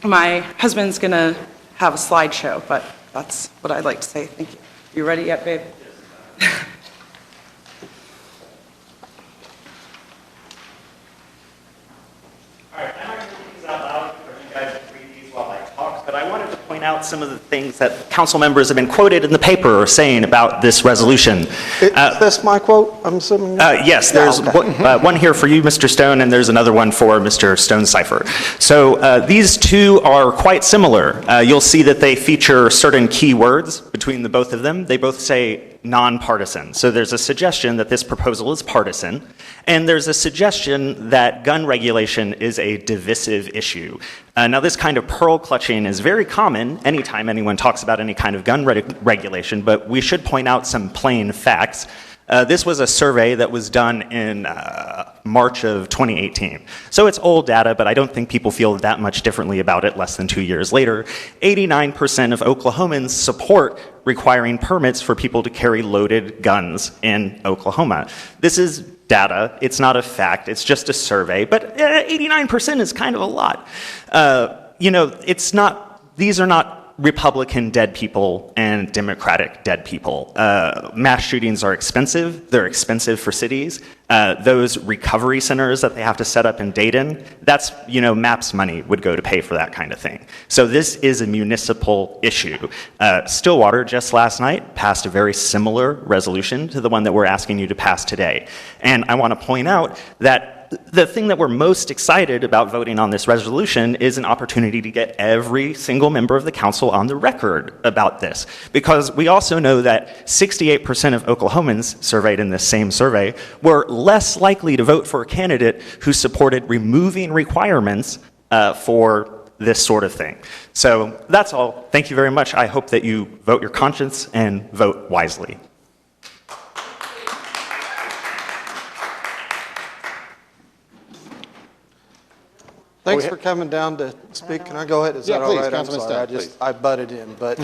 My husband's going to have a slideshow, but that's what I'd like to say. Thank you. You ready yet, babe? But I wanted to point out some of the things that council members have been quoted in the paper saying about this resolution. Is this my quote, I'm assuming? Yes, there's one here for you, Mr. Stone, and there's another one for Mr. Stonecipher. So these two are quite similar. You'll see that they feature certain key words between the both of them. They both say nonpartisan. So there's a suggestion that this proposal is partisan, and there's a suggestion that gun regulation is a divisive issue. Now, this kind of pearl clutching is very common anytime anyone talks about any kind of gun regulation, but we should point out some plain facts. This was a survey that was done in March of 2018. So it's old data, but I don't think people feel that much differently about it less than 2 years later. 89% of Oklahomans support requiring permits for people to carry loaded guns in Oklahoma. This is data. It's not a fact. It's just a survey. But 89% is kind of a lot. These are not Republican dead people and Democratic dead people. Mass shootings are expensive. They're expensive for cities. Those recovery centers that they have to set up in Dayton, that's, MAP's money would go to pay for that kind of thing. So this is a municipal issue. Stillwater just last night passed a very similar resolution to the one that we're asking you to pass today. And I want to point out that the thing that we're most excited about voting on this resolution is an opportunity to get every single member of the council on the record about this. Because we also know that 68% of Oklahomans surveyed in this same survey were less likely to vote for a candidate who supported removing requirements for this sort of thing. So that's all. Thank you very much. I hope that you vote your conscience and vote wisely. Thanks for coming down to speak. Can I go ahead? Is that all right? I'm sorry. I butted in. But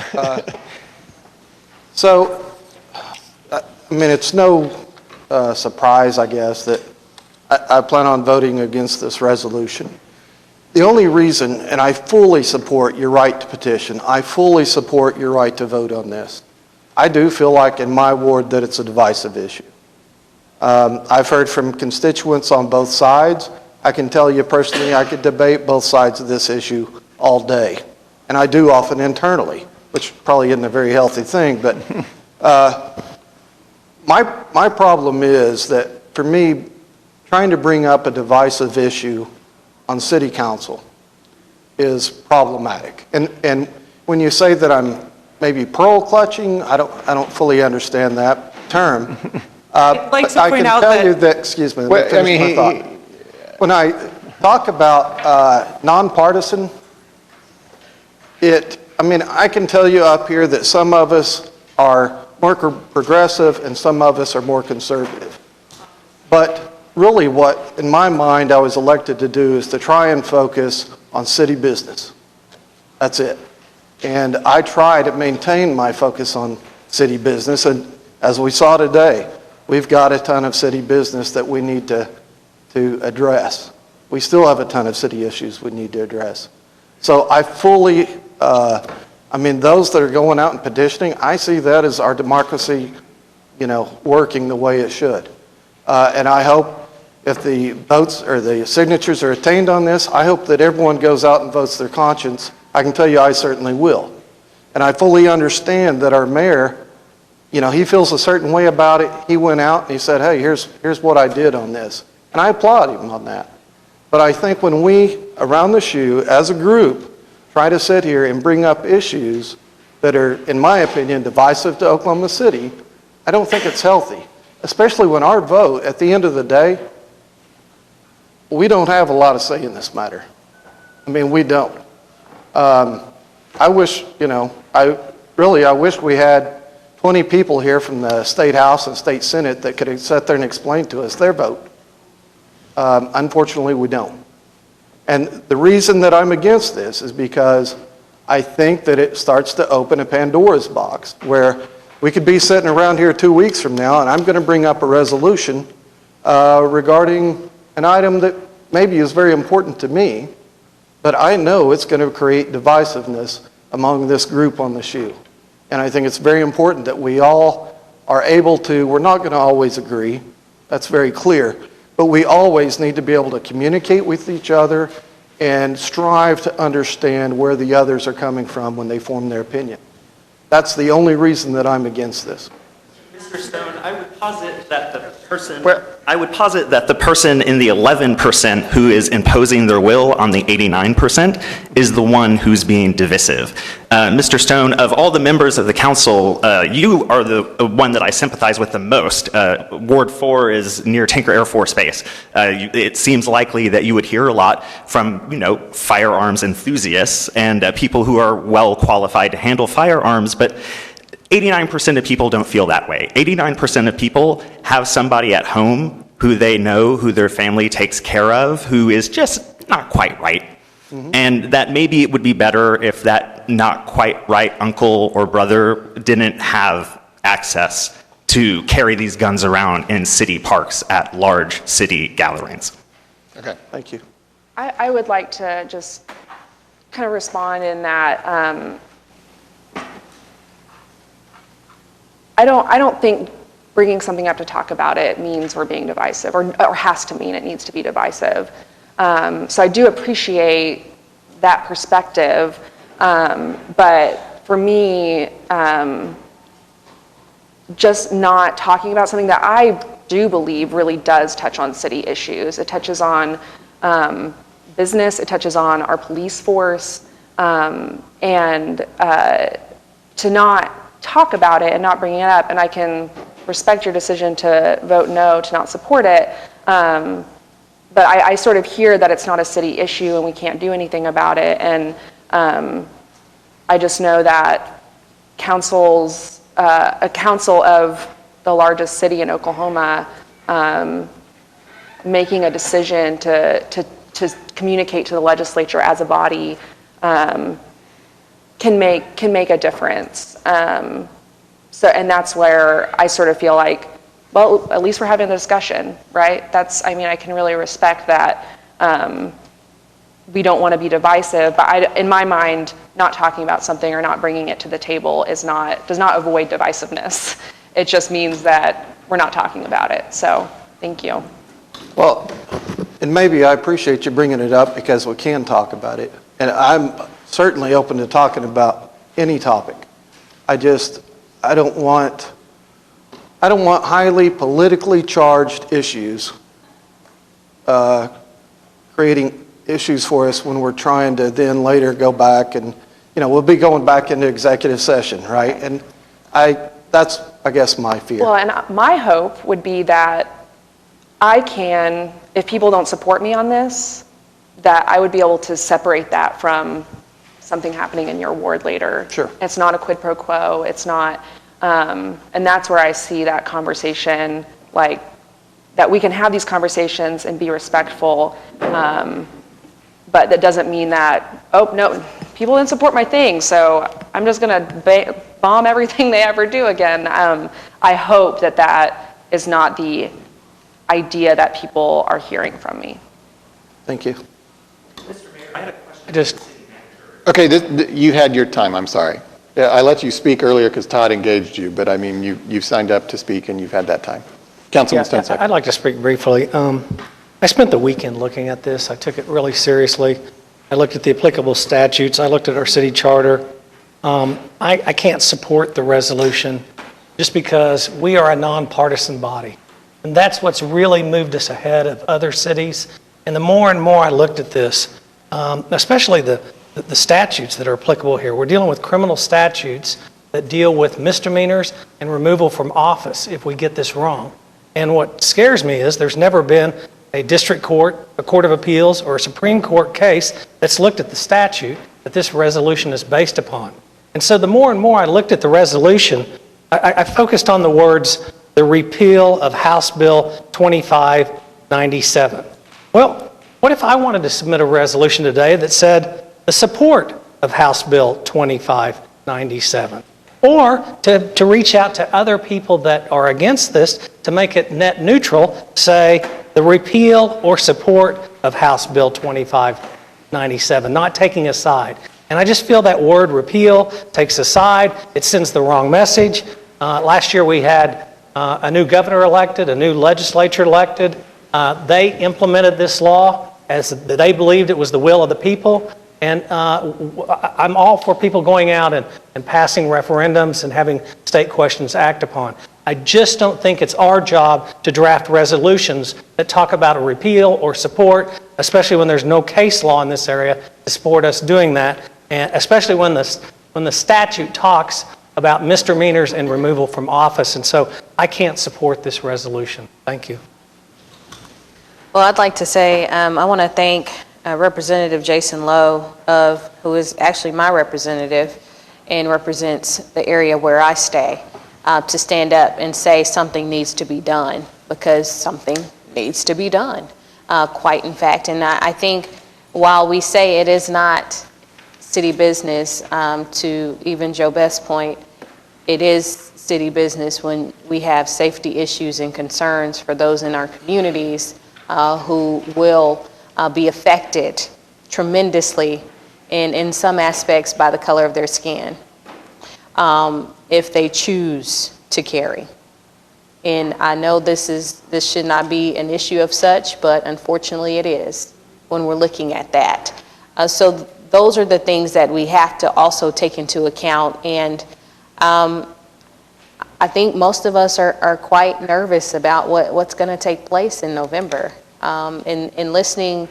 it's no surprise, I guess, that I plan on voting against this resolution. The only reason, and I fully support your right to petition, I fully support your right to vote on this. I do feel like in my ward that it's a divisive issue. I've heard from constituents on both sides. I can tell you personally, I could debate both sides of this issue all day. And I do often internally, which probably isn't a very healthy thing. But my problem is that, for me, trying to bring up a divisive issue on city council is problematic. And when you say that I'm maybe pearl clutching, I don't fully understand that term. I'd like to point out that, excuse me, let me finish my thought. talk about nonpartisan. I mean, I can tell you up here that some of us are more progressive and some of us are more conservative. But really what, in my mind, I was elected to do is to try and focus on city business. That's it. And I try to maintain my focus on city business. And as we saw today, we've got a ton of city business that we need to address. We still have a ton of city issues we need to address. So I fully, those that are going out and petitioning, I see that as our democracy, working the way it should. And I hope if the votes or the signatures are attained on this, I hope that everyone goes out and votes their conscience. I can tell you I certainly will. And I fully understand that our mayor, he feels a certain way about it. He went out and he said, hey, here's what I did on this. And I applaud him on that. But I think when we, around the shoe, as a group, try to sit here and bring up issues that are, in my opinion, divisive to Oklahoma City, I don't think it's healthy. Especially when our vote, at the end of the day, we don't have a lot of say in this matter. We don't. I wish, I wish we had 20 people here from the State House and State Senate that could sit there and explain to us their vote. Unfortunately, we don't. And the reason that I'm against this is because I think that it starts to open a Pandora's box where we could be sitting around here 2 weeks from now and I'm going to bring up a resolution regarding an item that maybe is very important to me, but I know it's going to create divisiveness among this group on the shoe. And I think it's very important that we all are able to, we're not going to always agree, that's very clear, but we always need to be able to communicate with each other and strive to understand where the others are coming from when they form their opinion. That's the only reason that I'm against this. Mr. Stone, I would posit that the person in the 11% who is imposing their will on the 89% is the one who's being divisive. Mr. Stone, of all the members of the council, you are the one that I sympathize with the most. Ward 4 is near Tinker Air Force Base. It seems likely that you would hear a lot from, firearms enthusiasts and people who are well qualified to handle firearms, but 89% of people don't feel that way. 89% of people have somebody at home who they know, who their family takes care of, who is just not quite right. Mm-hmm. And that maybe it would be better if that not quite right uncle or brother didn't have access to carry these guns around in city parks at large city gatherings. Okay, thank you. I would like to just kind of respond in that I don't think bringing something up to talk about it means we're being divisive or has to mean it needs to be divisive. So I do appreciate that perspective, but for me, just not talking about something that I do believe really does touch on city issues. It touches on business, it touches on our police force, and to not talk about it and not bring it up, and I can respect your decision to vote no, to not support it, but I sort of hear that it's not a city issue and we can't do anything about it, and I just know that a council of the largest city in Oklahoma making a decision to communicate to the legislature as a body can make a difference. And that's where I sort of feel like, well, at least we're having a discussion, right? I can really respect that we don't want to be divisive, but in my mind, not talking about something or not bringing it to the table does not avoid divisiveness. It just means that we're not talking about it. So, thank you. Well, and maybe I appreciate you bringing it up because we can talk about it. And I'm certainly open to talking about any topic. I don't want highly politically charged issues creating issues for us when we're trying to then later go back and, we'll be going back into executive session, right? And that's, I guess, my fear. Well, and my hope would be that I can, if people don't support me on this, that I would be able to separate that from something happening in your ward later. Sure. It's not a quid pro quo. It's not, and that's where I see that conversation, like, that we can have these conversations and be respectful, but that doesn't mean that, oh, no, people didn't support my thing, so I'm just going to bomb everything they ever do again. I hope that that is not the idea that people are hearing from me. Thank you. Okay, you had your time, I'm sorry. Yeah, I let you speak earlier because Todd engaged you, but I mean, you've signed up to speak and you've had that time. Councilman Yeah, Stonecipher. I'd like to speak briefly. I spent the weekend looking at this. I took it really seriously. I looked at the applicable statutes. I looked at our city charter. I can't support the resolution just because we are a nonpartisan body. And that's what's really moved us ahead of other cities. And the more and more I looked at this, especially the statutes that are applicable here, we're dealing with criminal statutes that deal with misdemeanors and removal from office if we get this wrong. And what scares me is there's never been a district court, a court of appeals, or a Supreme Court case that's looked at the statute that this resolution is based upon. And so the more and more I looked at the resolution, I focused on the words, the repeal of House Bill 2597. Well, what if I wanted to submit a resolution today that said the support of House Bill 2597? Or to reach out to other people that are against this to make it net neutral, say the repeal or support of House Bill 2597, not taking a side. And I just feel that word repeal takes a side. It sends the wrong message. Last year we had a new governor elected, a new legislature elected. They implemented this law as they believed it was the will of the people. And I'm all for people going out and passing referendums and having state questions act upon. I just don't think it's our job to draft resolutions that talk about a repeal or support, especially when there's no case law in this area to support us doing that, and especially when the statute talks about misdemeanors and removal from office. And so I can't support this resolution. Thank you. Well, I'd like to say I want to thank Representative Jason Lowe, who is actually my representative and represents the area where I stay, to stand up and say something needs to be done, because something needs to be done, quite in fact. And I think while we say it is not city business, to even Joe Best's point, it is city business when we have safety issues and concerns for those in our communities who will be affected tremendously in some aspects by the color of their skin if they choose to carry. And I know this should not be an issue of such, but unfortunately it is when we're looking at that. So those are the things that we have to also take into account. And I think most of us are quite nervous about what's going to take place in November. In listening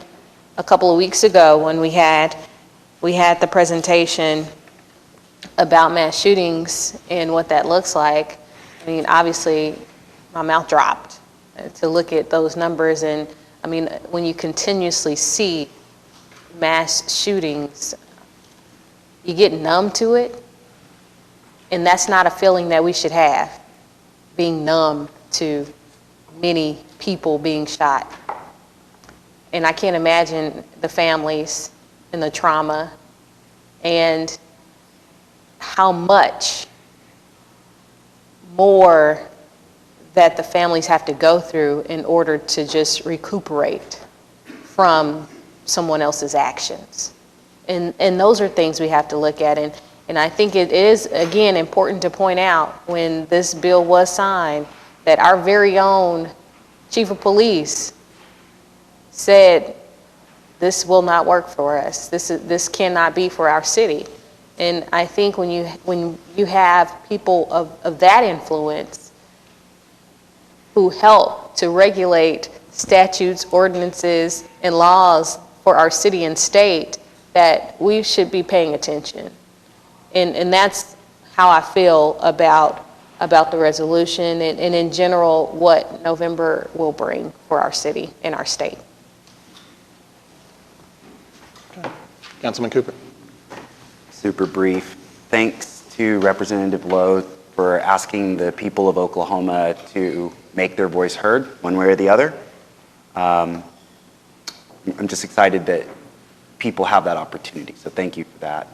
a couple of weeks ago when we had the presentation about mass shootings and what that looks like, I mean, obviously my mouth dropped to look at those numbers. And I mean, when you continuously see mass shootings, you get numb to it. And that's not a feeling that we should have, being numb to many people being shot. And I can't imagine the families and the trauma and how much more that the families have to go through in order to just recuperate from someone else's actions. And those are things we have to look at. And I think it is, again, important to point out when this bill was signed that our very own chief of police said, this will not work for us. This cannot be for our city. And I think when you have people of that influence who help to regulate statutes, ordinances, and laws for our city and state, that we should be paying attention. And that's how I feel about the resolution and in general what November will bring for our city and our state. Councilman Cooper. Super brief. Thanks to Representative Lowe for asking the people of Oklahoma to make their voice heard one way or the other. I'm just excited that people have that opportunity, so thank you for that.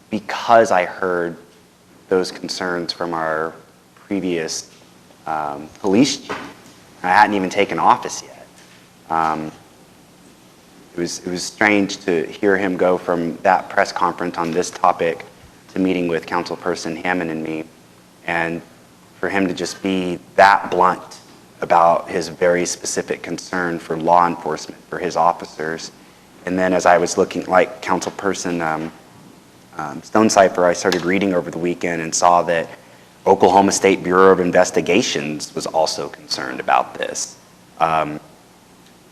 Because I heard those concerns from our previous police chief, I hadn't even taken office yet. It was strange to hear him go from that press conference on this topic to meeting with Councilperson Hammond and me, and for him to just be that blunt about his very specific concern for law enforcement, for his officers. And then as I was looking, like Councilperson Stonecipher, I started reading over the weekend and saw that Oklahoma State Bureau of Investigations was also concerned about this.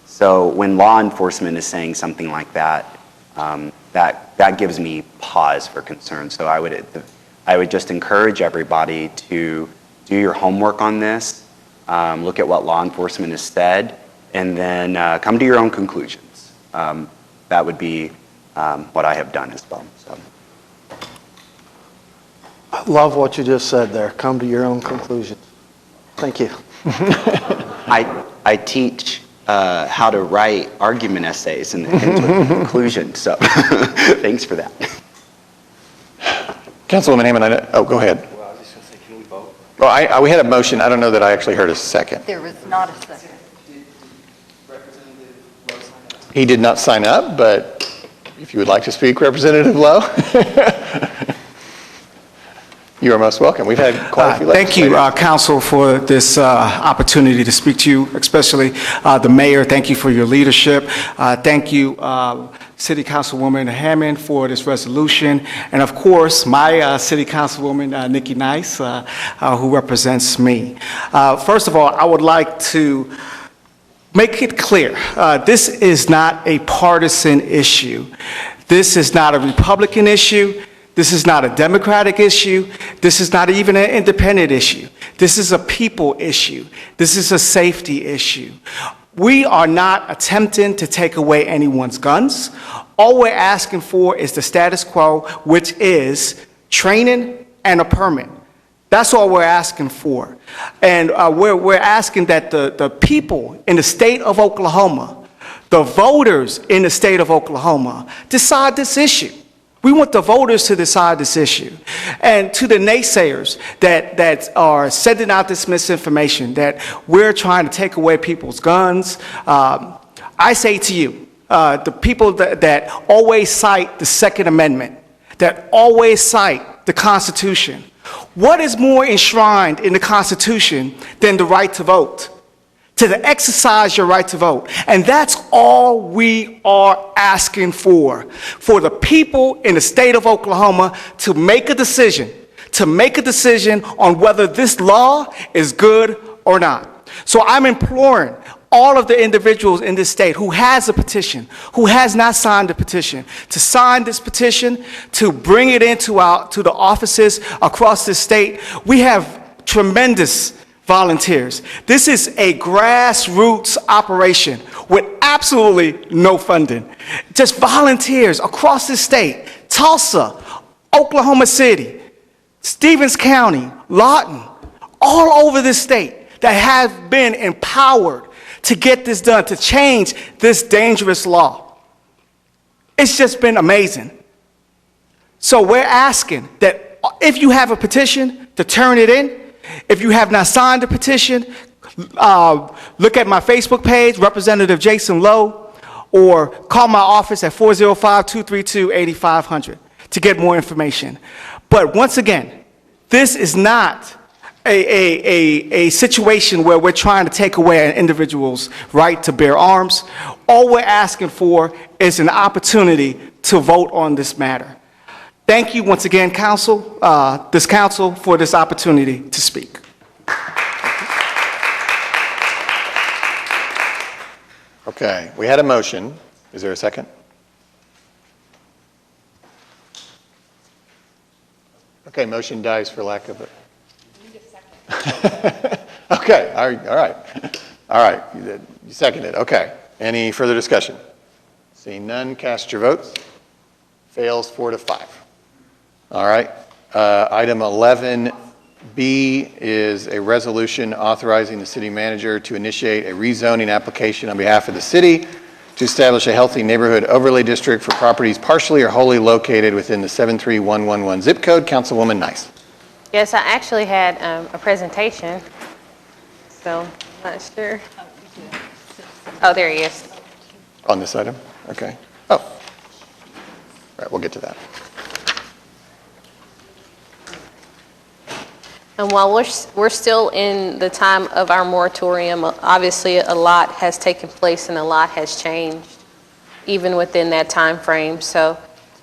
So when law enforcement is saying something like that, that gives me pause for concern. So I would just encourage everybody to do your homework on this, look at what law enforcement has said, and then come to your own conclusions. That would be what I have done as well. So. I love what you just said there. Come to your own conclusions. Thank you. I teach how to write argument essays and conclusions, so thanks for that. Councilwoman Hammond, oh, go ahead. Well, I was just going to say, can we vote? Well, we had a motion. I don't know that I actually heard a second. There was not a second. He did not sign up, but if you would like to speak, Representative Lowe, you are most welcome. We've had quite a few Thank you, Council, for this opportunity to speak to you, especially the mayor. Thank you for your leadership. Thank you, City Councilwoman Hammond, for this resolution. And of course, my City Councilwoman, Nikki Nice, who represents me. First of all, I would like to make it clear, this is not a partisan issue. This is not a Republican issue. This is not a Democratic issue. This is not even an independent issue. This is a people issue. This is a safety issue. We are not attempting to take away anyone's guns. All we're asking for is the status quo, which is training and a permit. That's all we're asking for. And we're asking that the people in the state of Oklahoma, the voters in the state of Oklahoma, decide this issue. We want the voters to decide this issue. And to the naysayers that are sending out this misinformation, that we're trying to take away people's guns, I say to you, the people that always cite the Second Amendment, that always cite the Constitution, what is more enshrined in the Constitution than the right to vote? To exercise your right to vote. And that's all we are asking for the people in the state of Oklahoma to make a decision on whether this law is good or not. So I'm imploring all of the individuals in this state who has a petition, who has not signed the petition, to sign this petition, to bring it into to the offices across the state. We have tremendous volunteers. This is a grassroots operation with absolutely no funding. Just volunteers across the state, Tulsa, Oklahoma City, Stevens County, Lawton, all over this state that have been empowered to get this done, to change this dangerous law. It's just been amazing. So we're asking that if you have a petition, to turn it in. If you have not signed the petition, look at my Facebook page, Representative Jason Lowe, or call my office at 405-232-8500 to get more information. But once again, this is not a situation where we're trying to take away an individual's right to bear arms. All we're asking for is an opportunity to vote on this matter. Thank you once again, Council, this Council, for this opportunity to speak. Okay, we had a motion. Is there a second? Okay, motion dies for lack of it. Okay, all right. You seconded, okay. Any further discussion? Seeing none, cast your votes. Fails 4-5. All right. Item 11B is a resolution authorizing the city manager to initiate a rezoning application on behalf of the city to establish a healthy neighborhood overlay district for properties partially or wholly located within the 73111 zip code. Councilwoman Nice. Yes, I actually had a presentation, so I'm not sure. Oh, there he is. On this item? Okay. Oh. All right, we'll get to that. And while we're still in the time of our moratorium, obviously a lot has taken place and a lot has changed, even within that time frame. So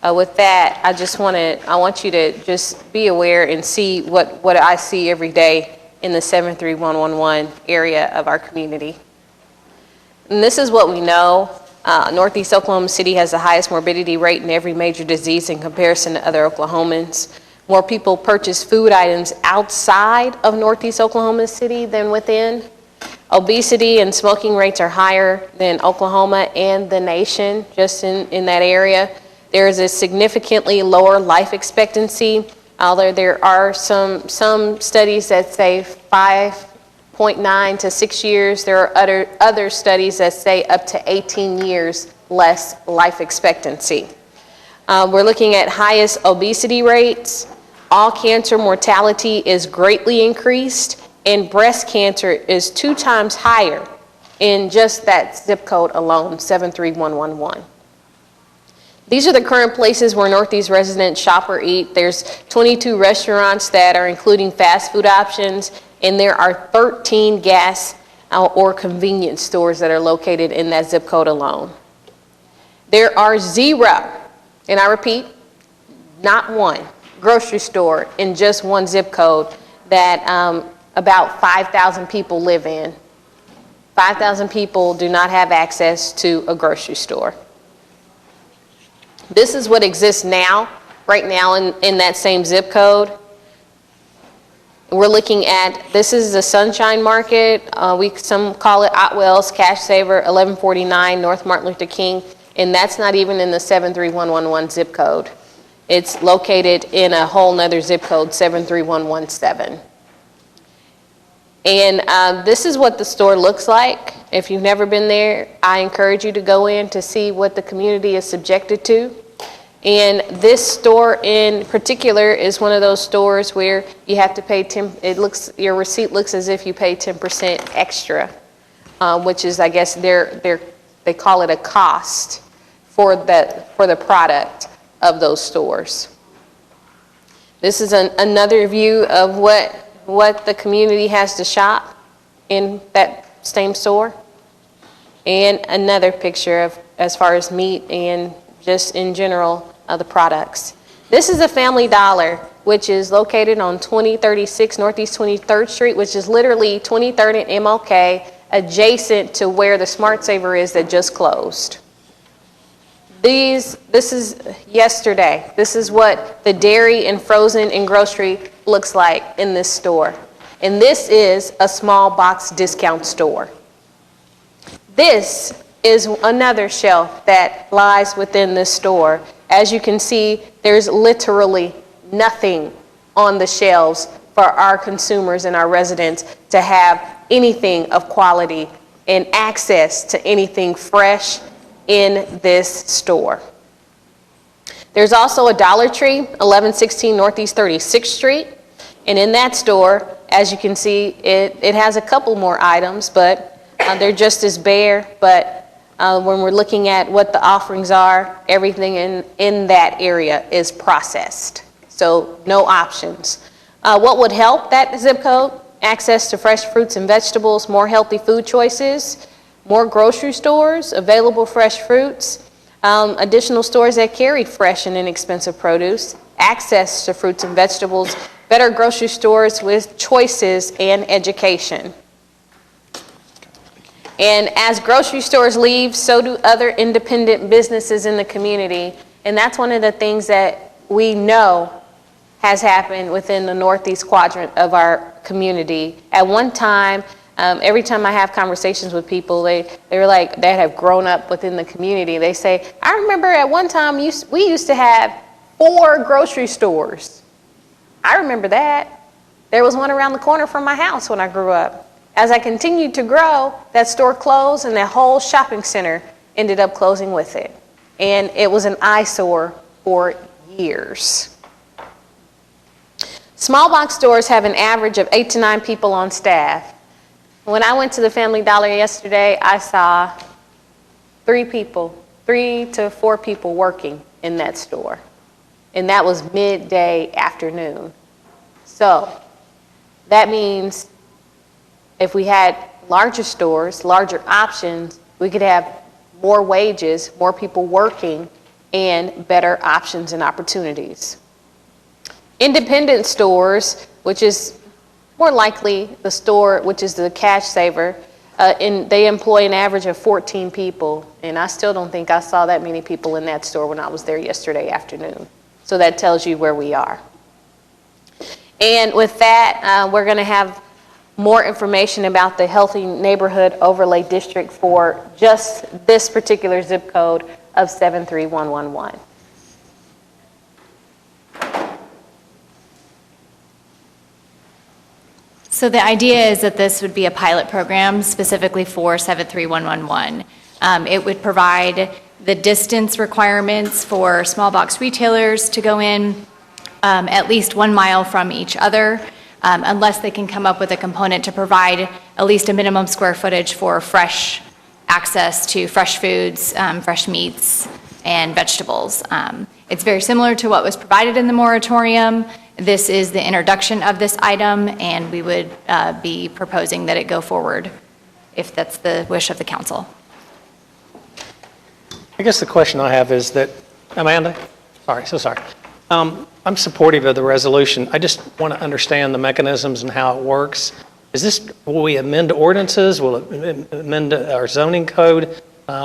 with that, I want you to just be aware and see what I see every day in the 73111 area of our community. And this is what we know. Northeast Oklahoma City has the highest morbidity rate in every major disease in comparison to other Oklahomans. More people purchase food items outside of Northeast Oklahoma City than within. Obesity and smoking rates are higher than Oklahoma and the nation, just in that area. There is a significantly lower life expectancy, although there are some studies that say 5.9 to 6 years. There are other studies that say up to 18 years less life expectancy. We're looking at highest obesity rates. All cancer mortality is greatly increased, and breast cancer is 2 times higher in just that zip code alone, 73111. These are the current places where Northeast residents shop or eat. There's 22 restaurants that are including fast food options, and there are 13 gas or convenience stores that are located in that zip code alone. There are 0, and I repeat, not one, grocery store in just one zip code that about 5,000 people live in. 5,000 people do not have access to a grocery store. This is what exists now, right now in that same zip code. We're looking at, this is the Sunshine Market. Some call it Otwell's, Cash Saver, 1149 North Martin Luther King, and that's not even in the 73111 zip code. It's located in a whole nother zip code, 73117. And this is what the store looks like. If you've never been there, I encourage you to go in to see what the community is subjected to. And this store in particular is one of those stores where you have to pay your receipt looks as if you pay 10% extra, which is, I guess, they call it a cost for the product of those stores. This is another view of what the community has to shop in that same store. And another picture of as far as meat and just in general of the products. This is a Family Dollar, which is located on 2036 Northeast 23rd Street, which is literally 23rd and MLK, adjacent to where the Smart Saver is that just closed. This is yesterday. This is what the dairy and frozen and grocery looks like in this store. And this is a small box discount store. This is another shelf that lies within this store. As you can see, there's literally nothing on the shelves for our consumers and our residents to have anything of quality and access to anything fresh in this store. There's also a Dollar Tree, 1116 Northeast 36th Street. And in that store, as you can see, it has a couple more items, but they're just as bare. But when we're looking at what the offerings are, everything in that area is processed. So no options. What would help that zip code? Access to fresh fruits and vegetables, more healthy food choices, more grocery stores, available fresh fruits, additional stores that carry fresh and inexpensive produce, access to fruits and vegetables, better grocery stores with choices and education. And as grocery stores leave, so do other independent businesses in the community. And that's one of the things that we know has happened within the northeast quadrant of our community. At one time, Every time I have conversations with people, they're like, that have grown up within the community, they say, I remember at one time we used to have 4 grocery stores. I remember that. There was one around the corner from my house when I grew up. As I continued to grow, that store closed and that whole shopping center ended up closing with it. And it was an eyesore for years. Small box stores have an average of 8 to 9 people on staff. When I went to the Family Dollar yesterday, I saw 3 to 4 people working in that store. And that was midday afternoon. So that means if we had larger stores, larger options, we could have more wages, more people working, and better options and opportunities. Independent stores, which is more likely the store, which is the cash saver, they employ an average of 14 people, and I still don't think I saw that many people in that store when I was there yesterday afternoon. So that tells you where we are. And with that, we're going to have more information about the Healthy Neighborhood Overlay District for just this particular zip code of 73111. So the idea is that this would be a pilot program specifically for 73111. It would provide the distance requirements for small box retailers to go in at least 1 mile from each other, unless they can come up with a component to provide at least a minimum square footage for fresh access to fresh foods, fresh meats, and vegetables. It's very similar to what was provided in the moratorium. This is the introduction of this item, and we would be proposing that it go forward if that's the wish of the council. I guess the question I have is that, Amanda, sorry. I'm supportive of the resolution. I just want to understand the mechanisms and how it works. Will we amend ordinances? Will it amend our zoning code?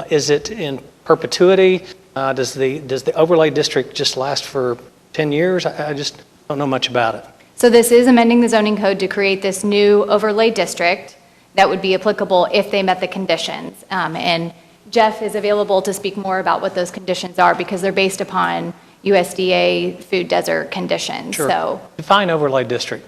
Is it in perpetuity? Does the overlay district just last for 10 years? I just don't know much about it. So this is amending the zoning code to create this new overlay district that would be applicable if they met the conditions. And Jeff is available to speak more about what those conditions are because they're based upon USDA food desert conditions. Sure. So define overlay district.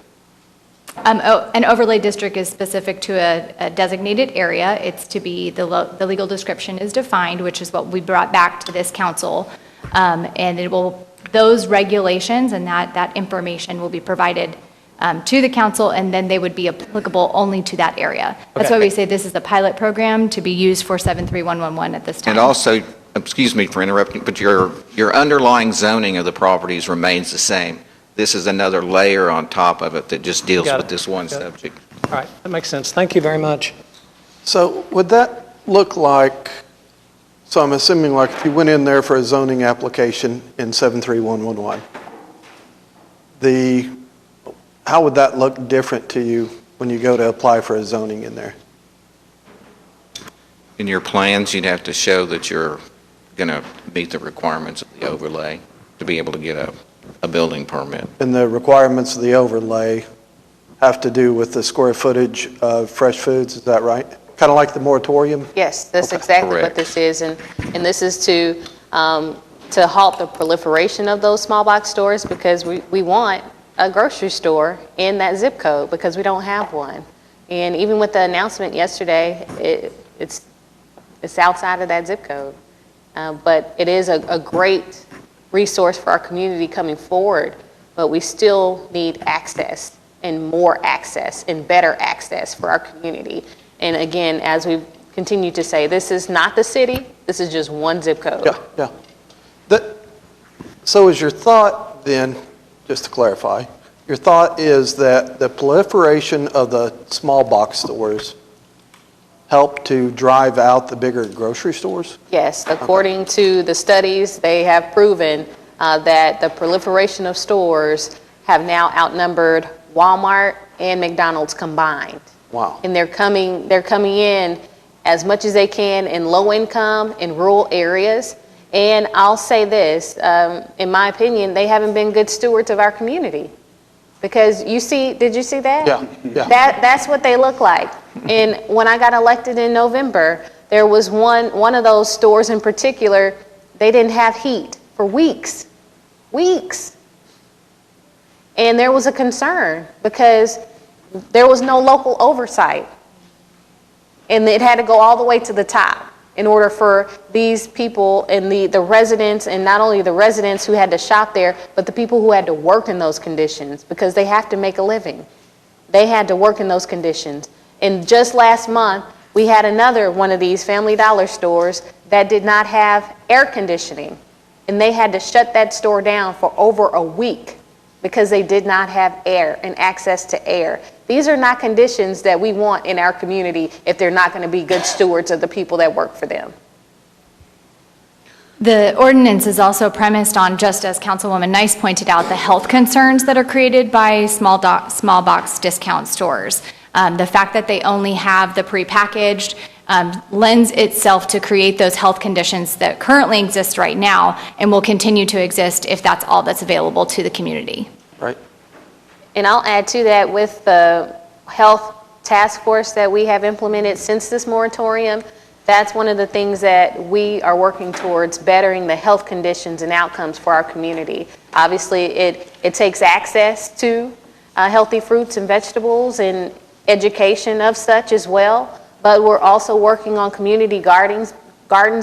an overlay district is specific to a designated area. It's to be, the legal description is defined, which is what we brought back to this council. And it will, those regulations and that information will be provided to the council, and then they would be applicable only to that area. That's why we say this is a pilot program to be used for 73111 at this time. And also, excuse me for interrupting, but your underlying zoning of the properties remains the same. This is another layer on top of it that just deals with this one subject. All right, that makes sense. Thank you very much. So would that look like, so I'm assuming like if you went in there for a zoning application in 73111, how would that look different to you when you go to apply for a zoning in there? In your plans, you'd have to show that you're going to meet the requirements of the overlay to be able to get a building permit. And the requirements of the overlay have to do with the square footage of fresh foods, is that right? Kind of like the moratorium? Yes, that's exactly what this is, and this is to halt the proliferation of those small box stores, because we want a grocery store in that zip code because we don't have one. And even with the announcement yesterday, it's outside of that zip code. But it is a great resource for our community coming forward, but we still need access and more access and better access for our community. And again, as we continue to say, this is not the city, this is just one zip code. Yeah. So is your thought then, just to clarify, your thought is that the proliferation of the small box stores help to drive out the bigger grocery stores? Yes, according to the studies, they have proven that the proliferation of stores have now outnumbered Walmart and McDonald's combined. Wow. And they're coming in as much as they can in low income, in rural areas. And I'll say this, in my opinion, they haven't been good stewards of our community. Because did you see that? Yeah. That's what they look like. And when I got elected in November, there was one of those stores in particular, they didn't have heat for weeks. And there was a concern because there was no local oversight. And it had to go all the way to the top in order for these people and the residents, and not only the residents who had to shop there, but the people who had to work in those conditions because they have to make a living. They had to work in those conditions. And just last month, we had another one of these Family Dollar stores that did not have air conditioning. And they had to shut that store down for over a week because they did not have air and access to air. These are not conditions that we want in our community if they're not going to be good stewards of the people that work for them. The ordinance is also premised on, just as Councilwoman Nice pointed out, the health concerns that are created by small box discount stores. The fact that they only have the prepackaged lends itself to create those health conditions that currently exist right now and will continue to exist if that's all that's available to the community. Right. And I'll add to that, with the health task force that we have implemented since this moratorium, that's one of the things that we are working towards, bettering the health conditions and outcomes for our community. Obviously, it takes access to healthy fruits and vegetables and education of such as well, but we're also working on community gardens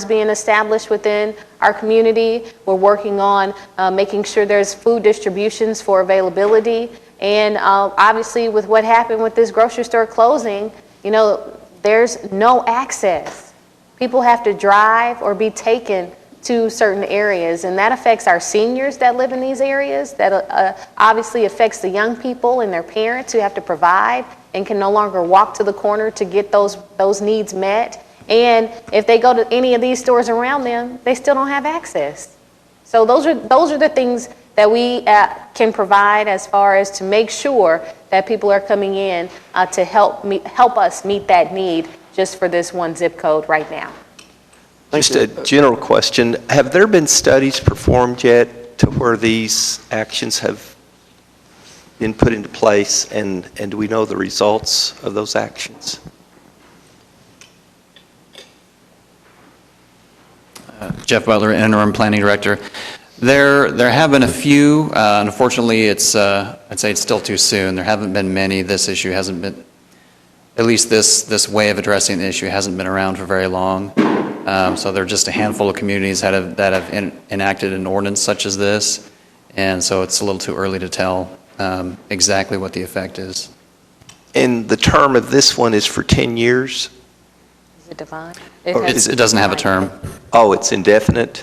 being established within our community. We're working on making sure there's food distributions for availability. And obviously, with what happened with this grocery store closing, you know, there's no access. People have to drive or be taken to certain areas, and that affects our seniors that live in these areas. That obviously affects the young people and their parents who have to provide and can no longer walk to the corner to get those needs met. And if they go to any of these stores around them, they still don't have access. So those are the things that we can provide as far as to make sure that people are coming in to help us meet that need just for this one zip code right now. Just a general question. Have there been studies performed yet to where these actions have been put into place, and do we know the results of those actions? Jeff Butler, Interim Planning Director. There have been a few. Unfortunately, I'd say it's still too soon. There haven't been many. This issue hasn't been, at least this way of addressing the issue hasn't been around for very long. So there are just a handful of communities that have enacted an ordinance such as this, and so it's a little too early to tell exactly what the effect is. And the term of this one is for 10 years? Is it defined? It doesn't have a term. Oh, it's indefinite?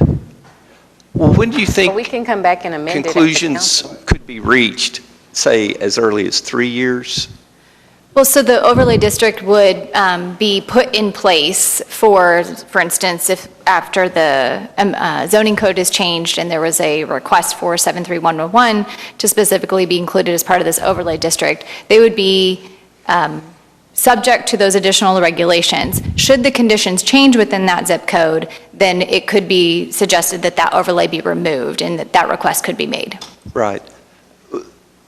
Well, when do you think we can come back and amend conclusions could be reached, say, as early as 3 years? Well, so the overlay district would be put in place for instance, if after the zoning code is changed and there was a request for 73111 to specifically be included as part of this overlay district, they would be subject to those additional regulations. Should the conditions change within that zip code, then it could be suggested that that overlay be removed and that request could be made. Right.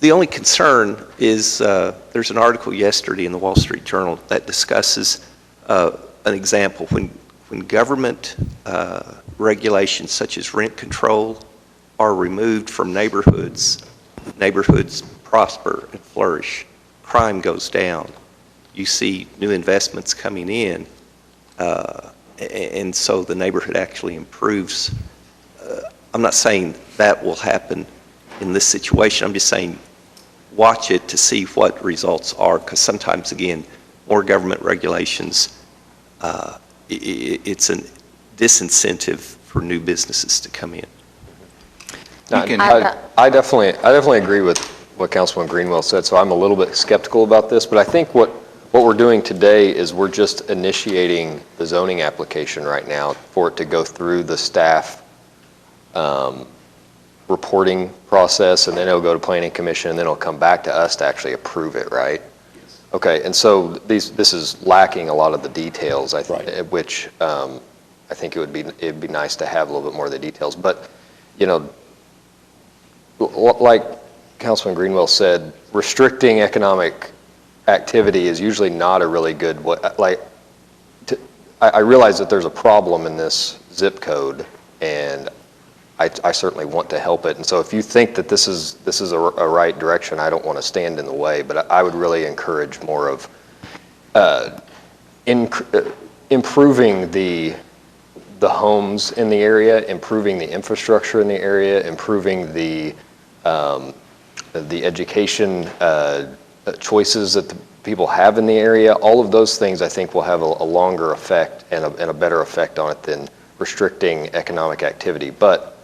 The only concern is there's an article yesterday in the Wall Street Journal that discusses an example when government regulations such as rent control are removed from neighborhoods prosper and flourish, crime goes down. You see new investments coming in, and so the neighborhood actually improves. I'm not saying that will happen in this situation. I'm just saying watch it to see what results are, because sometimes, again, more government regulations, it's a disincentive for new businesses to come in. I definitely agree with what Councilman Greenwell said, so I'm a little bit skeptical about this, but I think what we're doing today is we're just initiating the zoning application right now for it to go through the staff reporting process, and then it'll go to Planning Commission, and then it'll come back to us to actually approve it, right? Yes. Okay, and so this is lacking a lot of the details, I think, right. Which I think it'd be nice to have a little bit more of the details. But, you know, like Councilman Greenwell said, restricting economic activity is usually not a really good, I realize that there's a problem in this zip code, and I certainly want to help it. And so if you think that this is a right direction, I don't want to stand in the way, but I would really encourage more of improving the homes in the area, improving the infrastructure in the area, improving the education choices that the people have in the area. All of those things, I think, will have a longer effect and a better effect on it than restricting economic activity. But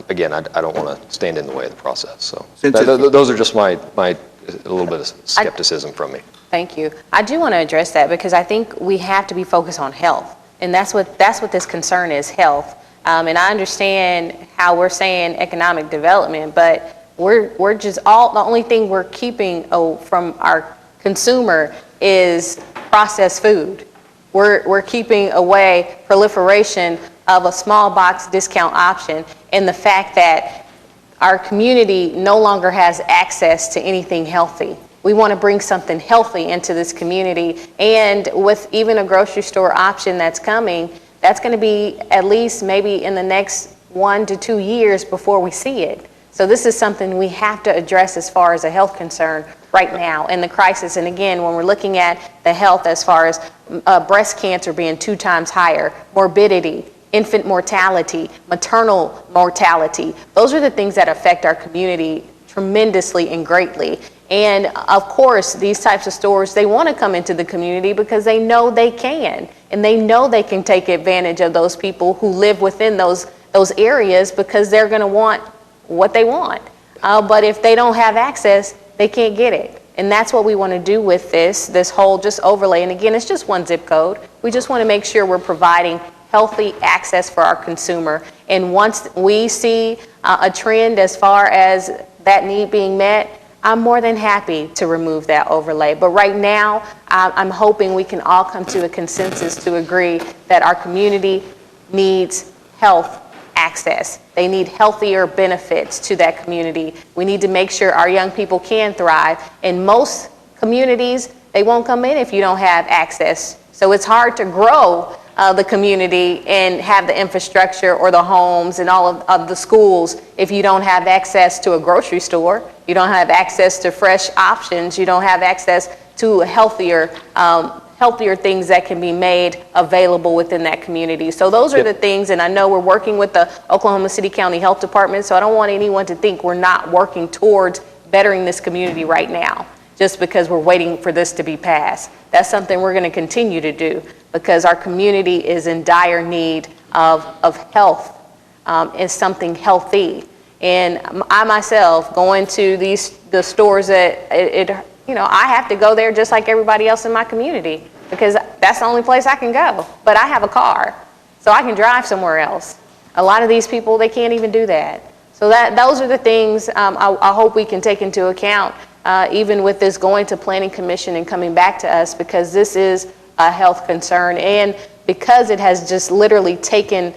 again, I don't want to stand in the way of the process. So those are just my a little bit of skepticism from me. Thank you. I do want to address that because I think we have to be focused on health. And that's what this concern is, health. And I understand how we're saying economic development, but we're just the only thing we're keeping from our consumer is processed food. We're keeping away proliferation of a small box discount option and the fact that our community no longer has access to anything healthy. We want to bring something healthy into this community, and with even a grocery store option that's coming, that's going to be at least maybe in the next 1 to 2 years before we see it. So this is something we have to address as far as a health concern right now in the crisis. And again, when we're looking at the health as far as breast cancer being 2 times higher, morbidity, infant mortality, maternal mortality, those are the things that affect our community tremendously and greatly. And of course, these types of stores, they want to come into the community because they know they can. And they know they can take advantage of those people who live within those areas because they're going to want what they want. But if they don't have access, they can't get it. And that's what we want to do with this whole just overlay. And again, it's just one zip code. We just want to make sure we're providing healthy access for our consumer. And once we see a trend as far as that need being met, I'm more than happy to remove that overlay. But right now, I'm hoping we can all come to a consensus to agree that our community needs health access. They need healthier benefits to that community. We need to make sure our young people can thrive. In most communities, they won't come in if you don't have access. So it's hard to grow the community and have the infrastructure or the homes and all of the schools if you don't have access to a grocery store, you don't have access to fresh options, you don't have access to healthier things that can be made available within that community. So those are the things, and I know we're working with the Oklahoma City County Health Department, so I don't want anyone to think we're not working towards bettering this community right now, just because we're waiting for this to be passed. That's something we're going to continue to do because our community is in dire need of health and something healthy. And I myself, going to the stores that I have to go there just like everybody else in my community because that's the only place I can go. But I have a car, so I can drive somewhere else. A lot of these people, they can't even do that. So those are the things I hope we can take into account, even with this going to Planning Commission and coming back to us, because this is a health concern, and because it has just literally taken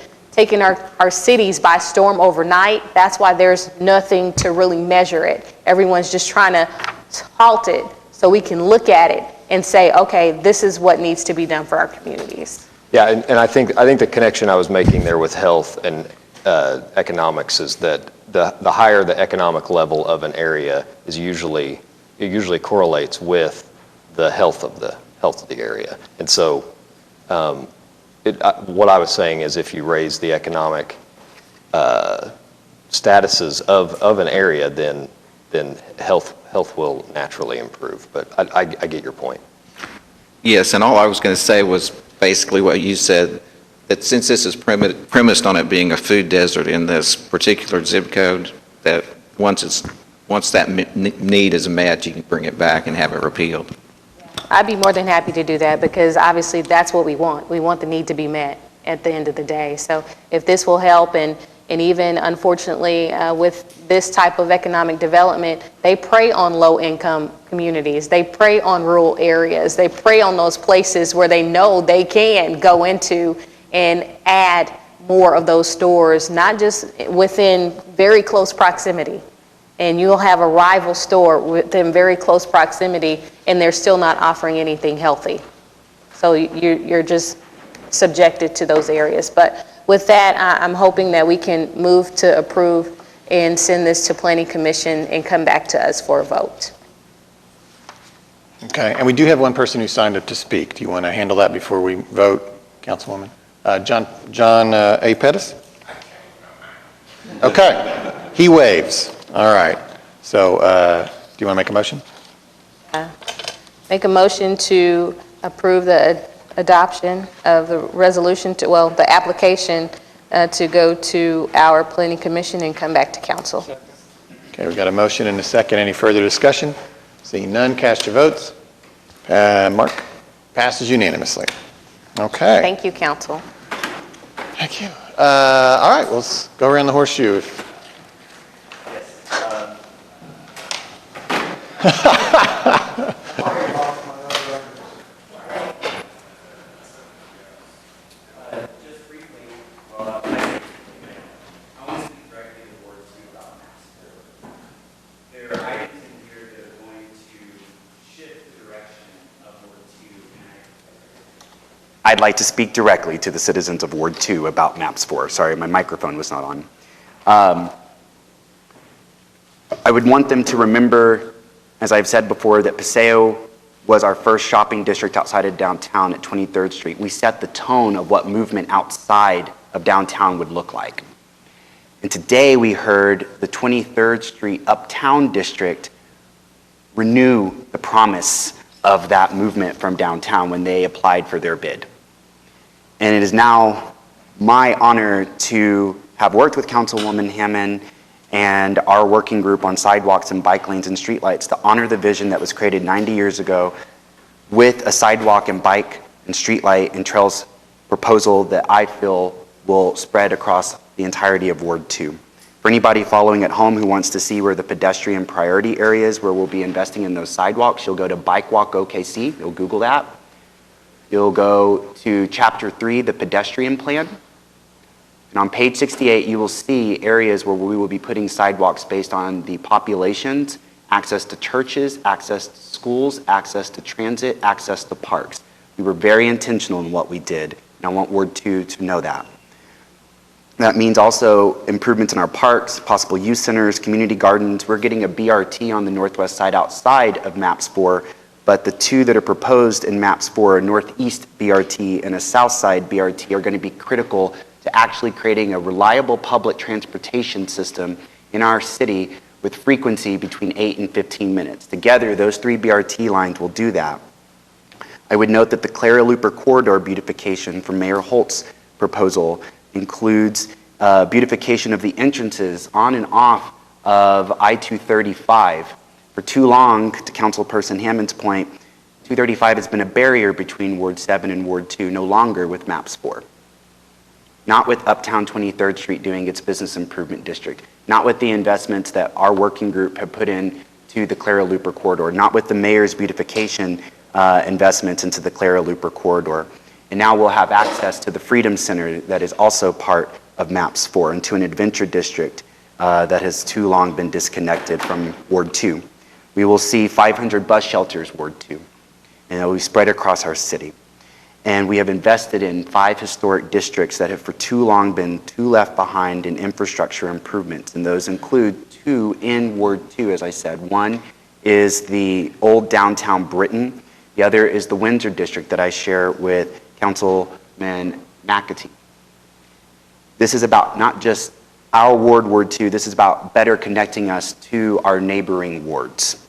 our cities by storm overnight. That's why there's nothing to really measure it. Everyone's just trying to halt it so we can look at it and say, okay, this is what needs to be done for our communities. Yeah, and I think the connection I was making there with health and economics is that the higher the economic level of an area is usually correlates with the health of the area. And so what I was saying is if you raise the economic statuses of an area, then health will naturally improve. But I get your point. Yes, and all I was going to say was basically what you said, that since this is premised on it being a food desert in this particular zip code, that once that need is met, you can bring it back and have it repealed. I'd be more than happy to do that because obviously that's what we want. We want the need to be met at the end of the day. So if this will help, and even unfortunately with this type of economic development, they prey on low-income communities. They prey on rural areas. They prey on those places where they know they can go into and add more of those stores, not just within very close proximity. And you'll have a rival store within very close proximity, and they're still not offering anything healthy. So you're just subjected to those areas. But with that, I'm hoping that we can move to approve and send this to Planning Commission and come back to us for a vote. Okay, and we do have one person who signed up to speak. Do you want to handle that before we vote, Councilwoman? John A. Pettis? Okay, he waves. All right. So do you want to make a motion? Make a motion to approve the adoption of the resolution the application to go to our Planning Commission and come back to council. Okay, we've got a motion and a second. Any further discussion? Seeing none, cast your votes. Mark, passes unanimously. Okay. Thank you, council. Thank you. All right, let's go around the horseshoe. I'd like to speak directly to the citizens of Ward 2 about MAPS 4. Sorry, my microphone was not on. I would want them to remember, as I've said before, that Paseo was our first shopping district outside of downtown at 23rd Street. We set the tone of what movement outside of downtown would look like. And today we heard the 23rd Street Uptown district renew the promise of that movement from downtown when they applied for their bid. And it is now my honor to have worked with Councilwoman Hammond and our working group on sidewalks and bike lanes and streetlights to honor the vision that was created 90 years ago with a sidewalk and bike and streetlight and trails proposal that I feel will spread across the entirety of Ward 2. For anybody following at home who wants to see where the pedestrian priority areas where we'll be investing in those sidewalks, you'll go to Bike Walk OKC, you'll Google that. You'll go to Chapter 3, the pedestrian plan. And on page 68, you will see areas where we will be putting sidewalks based on the populations, access to churches, access to schools, access to transit, access to parks. We were very intentional in what we did, and I want Ward 2 to know that. That means also improvements in our parks, possible youth centers, community gardens. We're getting a BRT on the northwest side outside of MAPS 4, but the two that are proposed in MAPS 4, a northeast BRT and a south side BRT, are going to be critical to actually creating a reliable public transportation system in our city with frequency between 8 and 15 minutes. Together, those three BRT lines will do that. I would note that the Clara Looper corridor beautification from Mayor Holt's proposal includes beautification of the entrances on and off of I-235. For too long, to Councilperson Hammond's point, 235 has been a barrier between Ward 7 and Ward 2, no longer with MAPS 4. Not with Uptown 23rd Street doing its business improvement district, not with the investments that our working group have put in to the Clara Looper corridor, not with the mayor's beautification investments into the Clara Looper corridor. And now we'll have access to the Freedom Center that is also part of MAPS 4 and to an adventure district that has too long been disconnected from Ward 2. We will see 500 bus shelters, Ward 2, and it will be spread across our city. And we have invested in 5 historic districts that have for too long been too left behind in infrastructure improvements, and those include 2 in Ward 2, as I said. One is the old downtown Britain. The other is the Windsor district that I share with Councilman McAtee. This is about not just our ward, Ward 2, this is about better connecting us to our neighboring wards.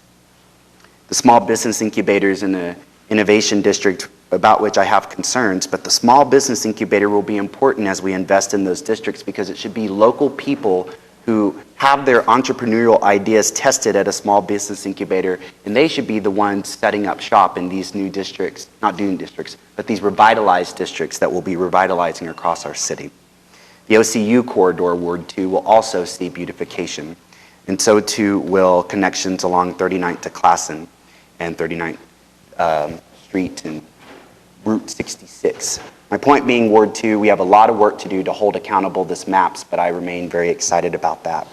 The small business incubators in the innovation district, about which I have concerns, but the small business incubator will be important as we invest in those districts because it should be local people who have their entrepreneurial ideas tested at a small business incubator, and they should be the ones setting up shop in these new districts, not new districts, but these revitalized districts that will be revitalizing across our city. The OCU corridor, Ward 2, will also see beautification, and so too will connections along 39th to Classen and 39th Street and Route 66. My point being, Ward 2, we have a lot of work to do to hold accountable this MAPS, but I remain very excited about that.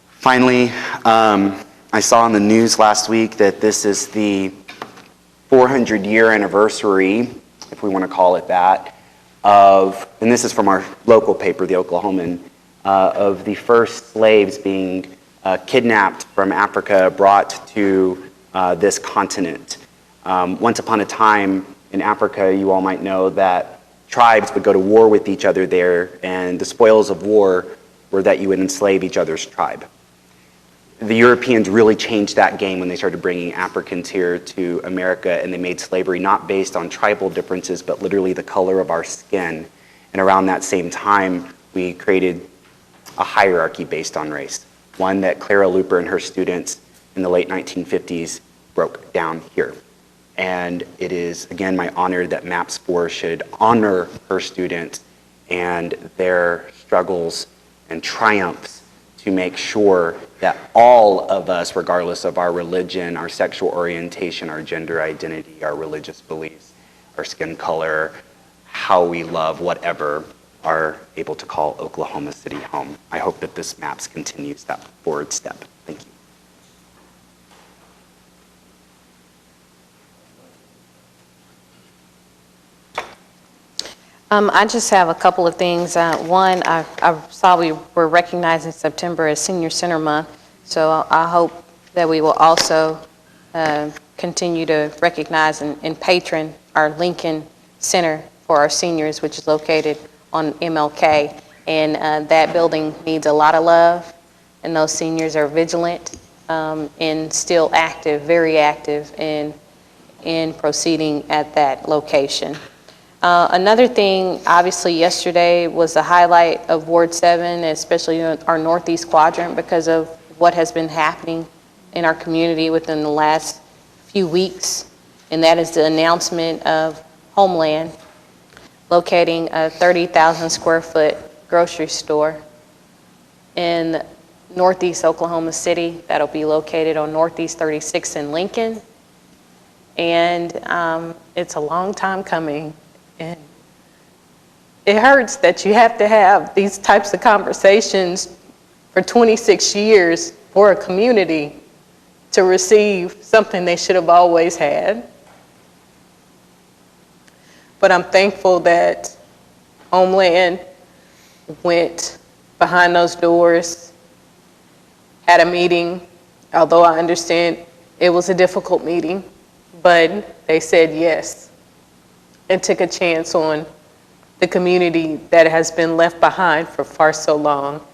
Finally, I'm I saw on the news last week that this is the 400-year anniversary, if we want to call it that, and this is from our local paper, the Oklahoman, of the first slaves being kidnapped from Africa, brought to this continent. Once upon a time in Africa, you all might know that tribes would go to war with each other there, and the spoils of war were that you would enslave each other's tribe. The Europeans really changed that game when they started bringing Africans here to America, and they made slavery not based on tribal differences, but literally the color of our skin. And around that same time, we created a hierarchy based on race, one that Clara Luper and her students in the late 1950s broke down here. And it is, again, my honor that MAPS 4 should honor her students and their struggles and triumphs to make sure that all of us, regardless of our religion, our sexual orientation, our gender identity, our religious beliefs, our skin color, how we love, whatever, are able to call Oklahoma City home. I hope that this MAPS continues that forward step. Thank you. I just have a couple of things. One, I saw we were recognizing September as Senior Center Month, so I hope that we will also continue to recognize and patron our Lincoln Center for our seniors, which is located on MLK. And that building needs a lot of love, and those seniors are vigilant and still active, very active in proceeding at that location. Another thing, obviously yesterday was the highlight of Ward 7, especially our Northeast Quadrant, because of what has been happening in our community within the last few weeks, and that is the announcement of Homeland locating a 30,000 square foot grocery store in Northeast Oklahoma City that'll be located on Northeast 36 in Lincoln. And it's a long time coming. And it hurts that you have to have these types of conversations for 26 years for a community to receive something they should have always had. But I'm thankful that Homeland went behind those doors, had a meeting, although I understand it was a difficult meeting, but they said yes. And took a chance on the community that has been left behind for far so long.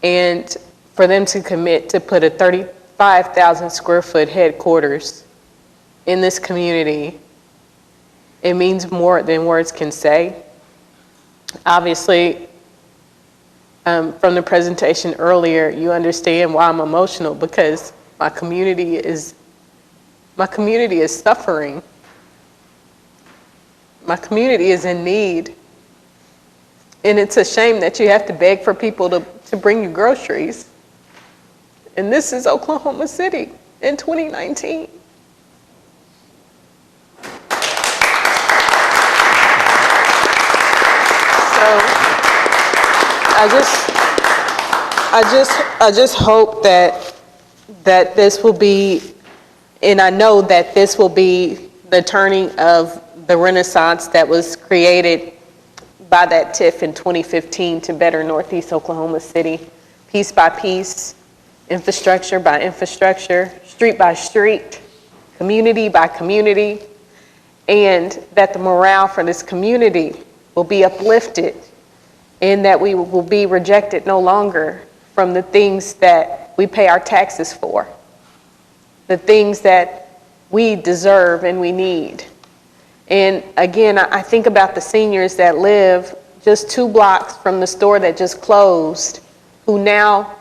And for them to commit to put a 35,000 square foot headquarters in this community, it means more than words can say. Obviously, from the presentation earlier, you understand why I'm emotional, because my community is suffering. My community is in need. And it's a shame that you have to beg for people to bring you groceries. And this is Oklahoma City in 2019. So I just hope that this will be, and I know that this will be the turning of the renaissance that was created by that TIF in 2015 to better Northeast Oklahoma City, piece by piece, infrastructure by infrastructure, street by street, community by community, and that the morale for this community will be uplifted, and that we will be rejected no longer from the things that we pay our taxes for, the things that we deserve and we need. And again, I think about the seniors that live just 2 blocks from the store that just closed, who now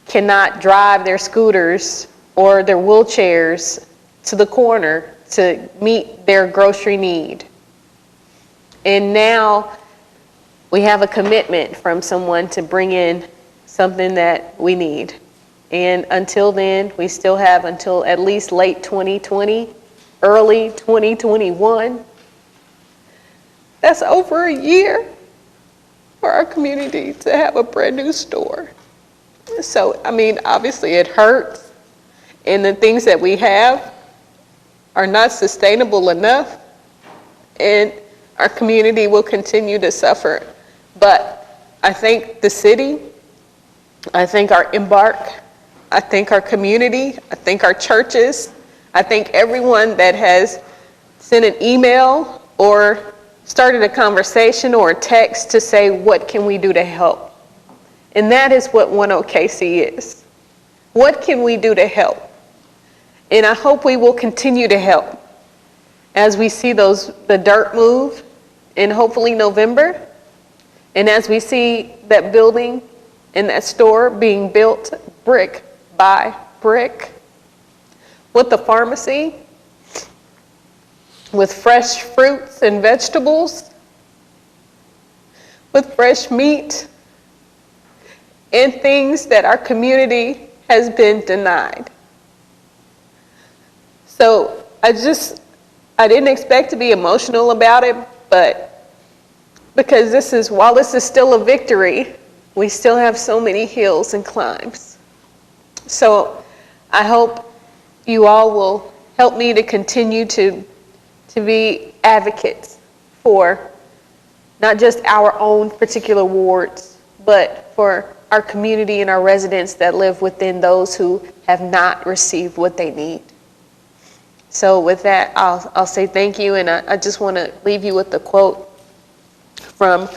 cannot drive their scooters or their wheelchairs to the corner to meet their grocery need. And now we have a commitment from someone to bring in something that we need. And until then, we still have until at least late 2020, early 2021. That's over a year for our community to have a brand new store. So, I mean, obviously it hurts, and the things that we have are not sustainable enough, and our community will continue to suffer. But I thank the city, I thank our Embark, I thank our community, I thank our churches, I thank everyone that has sent an email or started a conversation or a text to say, what can we do to help? And that is what 10KC is. What can we do to help? And I hope we will continue to help as we see the dirt move in hopefully November, and as we see that building and that store being built brick by brick, with the pharmacy, with fresh fruits and vegetables, with fresh meat, and things that our community has been denied. So I didn't expect to be emotional about it, but because while this is still a victory, we still have so many hills and climbs. So I hope you all will help me to continue to be advocates for not just our own particular wards, but for our community and our residents that live within those who have not received what they need. So with that, I'll say thank you, and I just want to leave you with a quote from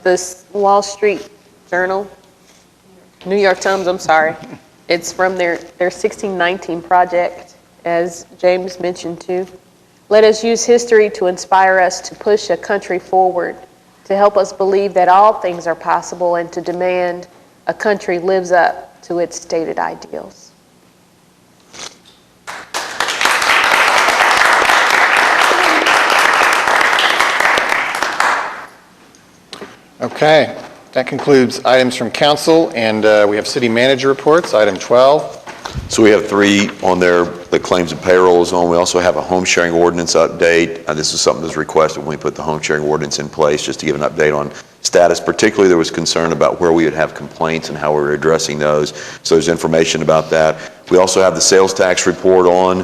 this Wall Street Journal, New York Times, I'm sorry. It's from their 1619 project, as James mentioned too. Let us use history to inspire us to push a country forward, to help us believe that all things are possible, and to demand a country lives up to its stated ideals. Okay, that concludes items from council, and we have city manager reports, item 12. So we have 3 on there, the claims and payrolls on. We also have a home sharing ordinance update. This is something that's requested when we put the home sharing ordinance in place, just to give an update on status. Particularly, there was concern about where we would have complaints and how we were addressing those. So there's information about that. We also have the sales tax report on.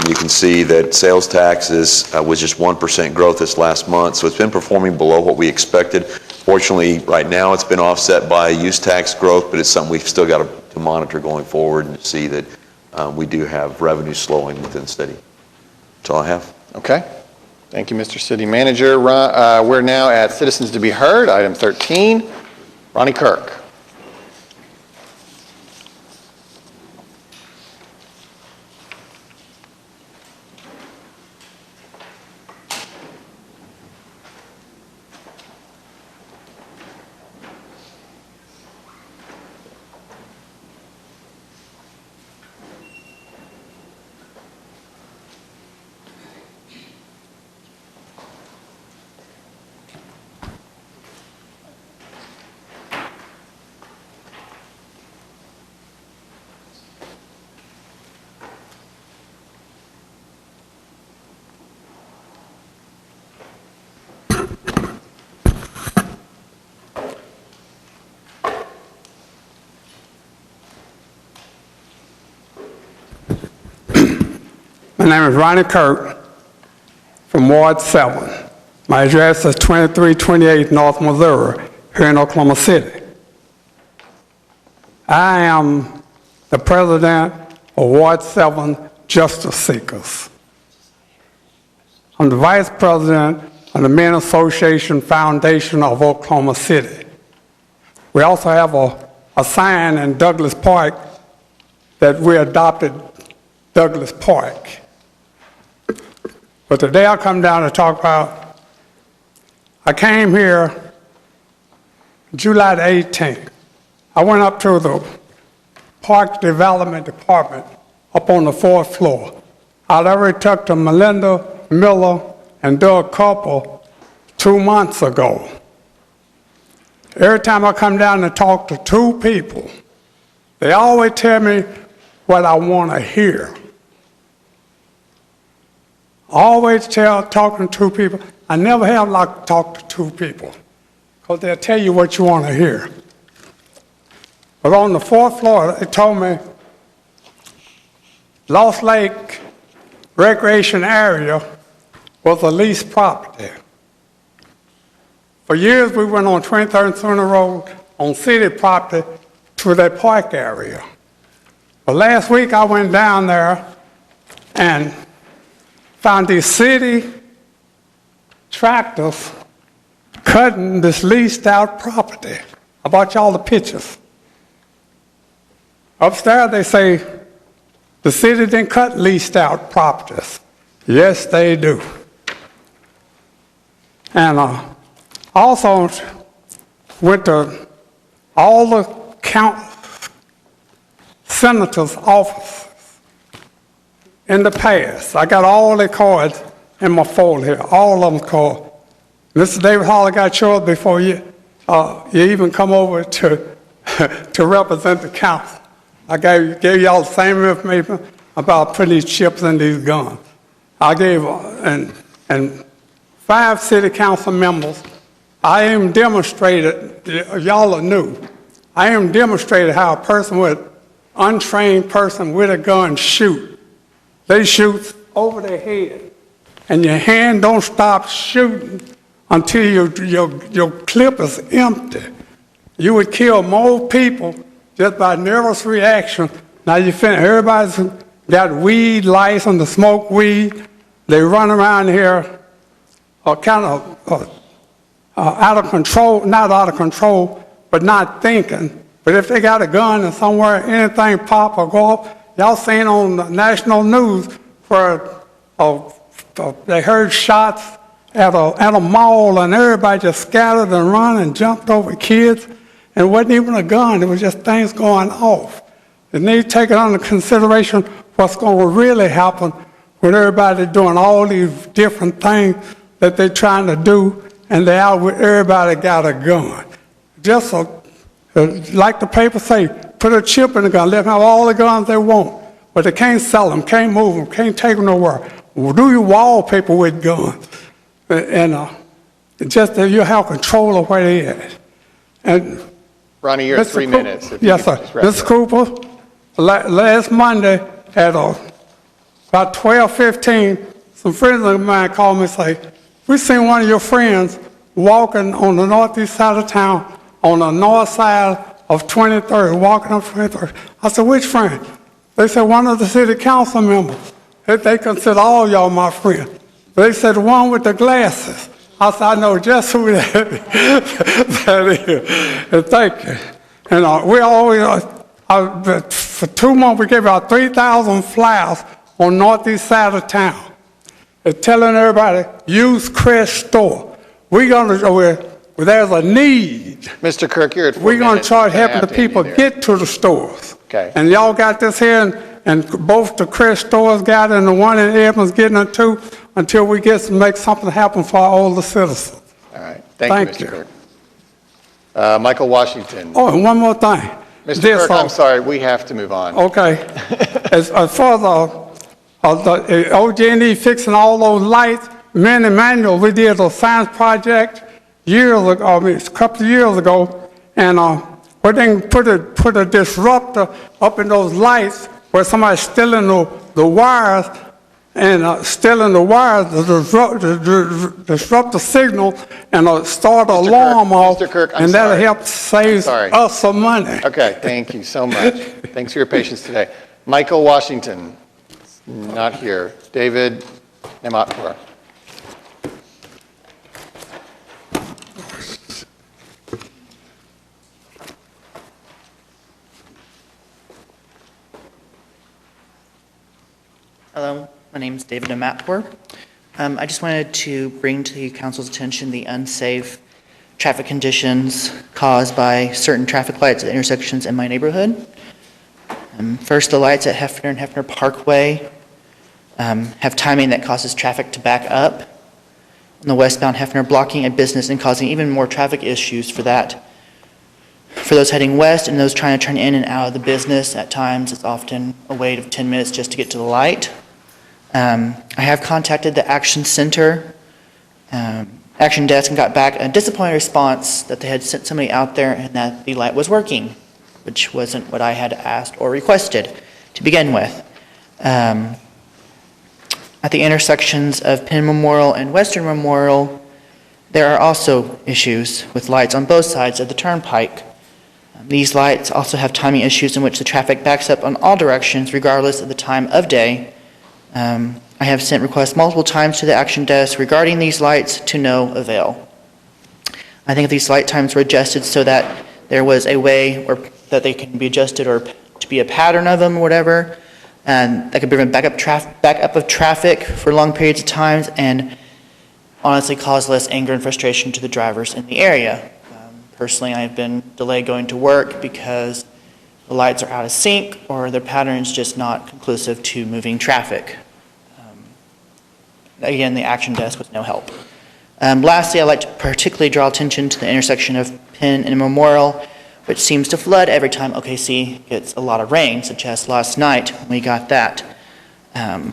You can see that sales taxes was just 1% growth this last month, so it's been performing below what we expected. Fortunately, right now it's been offset by use tax growth, but it's something we've still got to monitor going forward and see that we do have revenue slowing within the city. That's all I have. Okay. Thank you, Mr. City Manager. We're now at Citizens to be Heard, item 13. Ronnie Kirk. My name is Ronnie Kirk from Ward 7. My address is 2328 North Missouri, here in Oklahoma City. I am the president of Ward 7 Justice Seekers. I'm the vice president of the Men Association Foundation of Oklahoma City. We also have a sign in Douglas Park that we adopted Douglas Park. But today I come down to talk about, I came here July the 18th. I went up to the Park Development Department up on the 4th floor. I already talked to Melinda Miller and Doug Couple 2 months ago. Every time I come down to talk to 2 people, they always tell me what I want to hear. Always talking to 2 people. I never have like to talk to 2 people because they'll tell you what you want to hear. But on the fourth floor, they told me Lost Lake Recreation Area was a leased property. For years, we went on 23rd and Center Road on city property to that park area. But last week, I went down there and found these city tractors cutting this leased out property. I brought y'all the pictures. Upstairs, they say the city didn't cut leased out properties. Yes, they do. And also went to all the senators' offices in the past. I got all their cards in my folder here, all of them cards. Mr. David Hall got yours before you even come over to represent the council. I gave y'all the same information about putting these chips in these guns. I gave, and 5 city council members, I even demonstrated, y'all are new, I even demonstrated how a person untrained person with a gun shoot. They shoot over their head, and your hand don't stop shooting until your clip is empty. You would kill more people just by nervous reaction. Now you finish. Everybody's got weed license to smoke weed. They run around here kind of out of control, not out of control, but not thinking. But if they got a gun and somewhere anything pop or go up, y'all seen on the national news where they heard shots at a mall and everybody just scattered and run and jumped over kids. And it wasn't even a gun, it was just things going off. They need to take it under consideration what's going to really happen when everybody's doing all these different things that they're trying to do, and they out with everybody got a gun. Just like the paper say, put a chip in the gun, let them have all the guns they want, but they can't sell them, can't move them, can't take them nowhere. Do you wallpaper with guns? And just that you have control of where they at. And Ronnie, you're at 3 minutes. Yes, sir. Mr. Cooper, last Monday at about 12:15, some friends of mine called me and say, we seen one of your friends walking on the northeast side of town, on the north side of 23rd, walking up 23rd. I said, which friend? They said, one of the city council members. They consider all y'all my friends. They said, the one with the glasses. I said, I know just who that is. And thank you. And we always, for 2 months, we gave out 3,000 flyers on northeast side of town. It's telling everybody, use Crest Store. We're going to, there's a need. Mr. Kirk, you're at 4 We're going to minutes. start helping the people get to the stores. Okay. And y'all got this here, and both the Crest stores got it, and the one in Edmonds getting it too, until we make something happen for our older citizens. All right. Thank you, Mr. Kirk. Michael Washington. Oh, and one more thing. Mr. Kirk, I'm sorry, we have to move on. Okay. As far as the OG&E fixing all those lights, me and Emmanuel, we did a science project years ago, a couple of years ago, and we then put a disruptor up in those lights where somebody's stealing the wires, and stealing the wires to disrupt the signal and start an alarm off, and that'll help save us some money. Okay, thank you so much. Thanks for your patience today. Michael Washington, not here. David Nematpur. Hello, my name is David Amatpour. I just wanted to bring to the council's attention the unsafe traffic conditions caused by certain traffic lights at intersections in my neighborhood. First, the lights at Hefner and Hefner Parkway have timing that causes traffic to back up on the westbound Hefner, blocking a business and causing even more traffic issues for that. For those heading west and those trying to turn in and out of the business, at times it's often a wait of 10 minutes just to get to the light. I have contacted the Action Center, Action Desk, and got back a disappointing response that they had sent somebody out there and that the light was working. which wasn't what I had asked or requested to begin with. At the intersections of Penn Memorial and Western Memorial, there are also issues with lights on both sides of the turnpike. These lights also have timing issues in which the traffic backs up on all directions regardless of the time of day. I have sent requests multiple times to the action desk regarding these lights to no avail. I think if these light times were adjusted so that there was a way or that they can be adjusted or to be a pattern of them or whatever, and that could prevent backup of traffic for long periods of times and honestly cause less anger and frustration to the drivers in the area. Personally, I've been delayed going to work because the lights are out of sync or their pattern is just not conclusive to moving traffic. Again, the action desk was no help. Lastly, I'd like to particularly draw attention to the intersection of Penn and Memorial, which seems to flood every time OKC gets a lot of rain, such as last night when we got that. I'm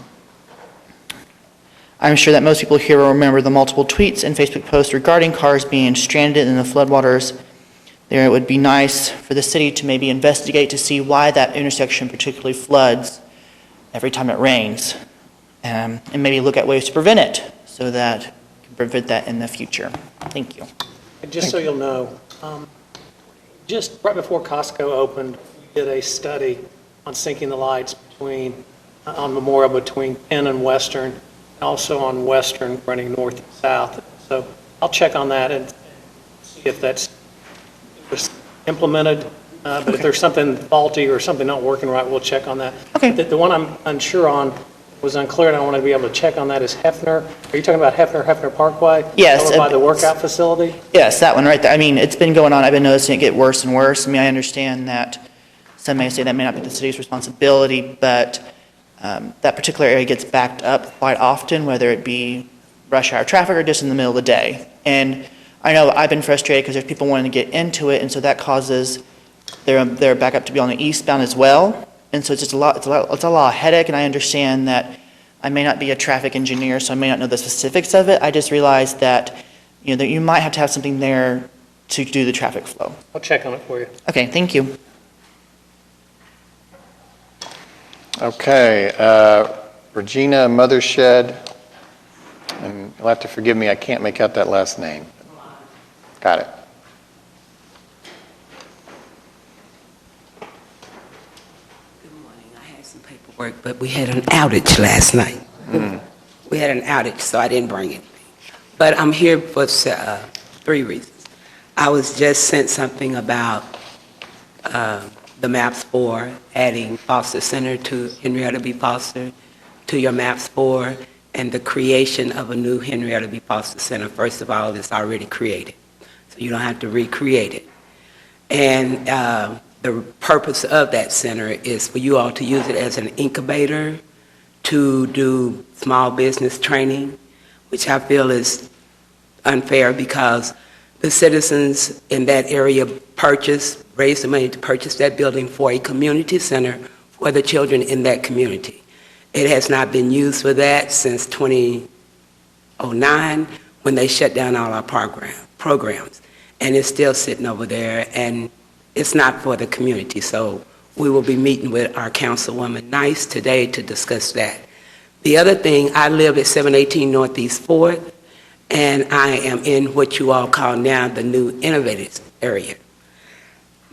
sure that most people here will remember the multiple tweets and Facebook posts regarding cars being stranded in the floodwaters. There, it would be nice for the city to maybe investigate to see why that intersection particularly floods every time it rains, and maybe look at ways to prevent it so that we can prevent that in the future. Thank you. And just so you'll know, just right before Costco opened, we did a study on syncing the lights on Memorial between Penn and Western, and also on Western running north and south. So I'll check on that and see if that's was implemented. But if there's something faulty or something not working right, we'll check on that. Okay. The one I'm unsure on was unclear, and I want to be able to check on that is Hefner. Are you talking about Hefner Parkway? Yes. Over by the workout facility? Yes, that one right there. I mean, it's been going on. I've been noticing it get worse and worse. I mean, I understand that some may say that may not be the city's responsibility, but that particular area gets backed up quite often, whether it be rush hour traffic or just in the middle of the day. And I know I've been frustrated because there's people wanting to get into it, and so that causes their backup to be on the eastbound as well. And so it's just a lot of headache, and I understand that I may not be a traffic engineer, so I may not know the specifics of it. I just realized that, that you might have to have something there to do the traffic flow. I'll check on it for you. Okay, thank you. Okay, Regina Mothershed, and you'll have to forgive me, I can't make out that last name. Got it. Work, but we had an outage last night. We had an outage, so I didn't bring it. But I'm here for 3 reasons. I was just sent something about the maps for adding Foster Center to Henrietta B. Foster to your maps for, and the creation of a new Henrietta B. Foster Center. First of all, it's already created, so you don't have to recreate it. And the purpose of that center is for you all to use it as an incubator to do small business training, which I feel is unfair because the citizens in that area raised the money to purchase that building for a community center for the children in that community. It has not been used for that since 2009 when they shut down all our programs. And it's still sitting over there, and it's not for the community. So we will be meeting with our Councilwoman Nice today to discuss that. The other thing, I live at 718 Northeast 4th, and I am in what you all call now the new innovative area.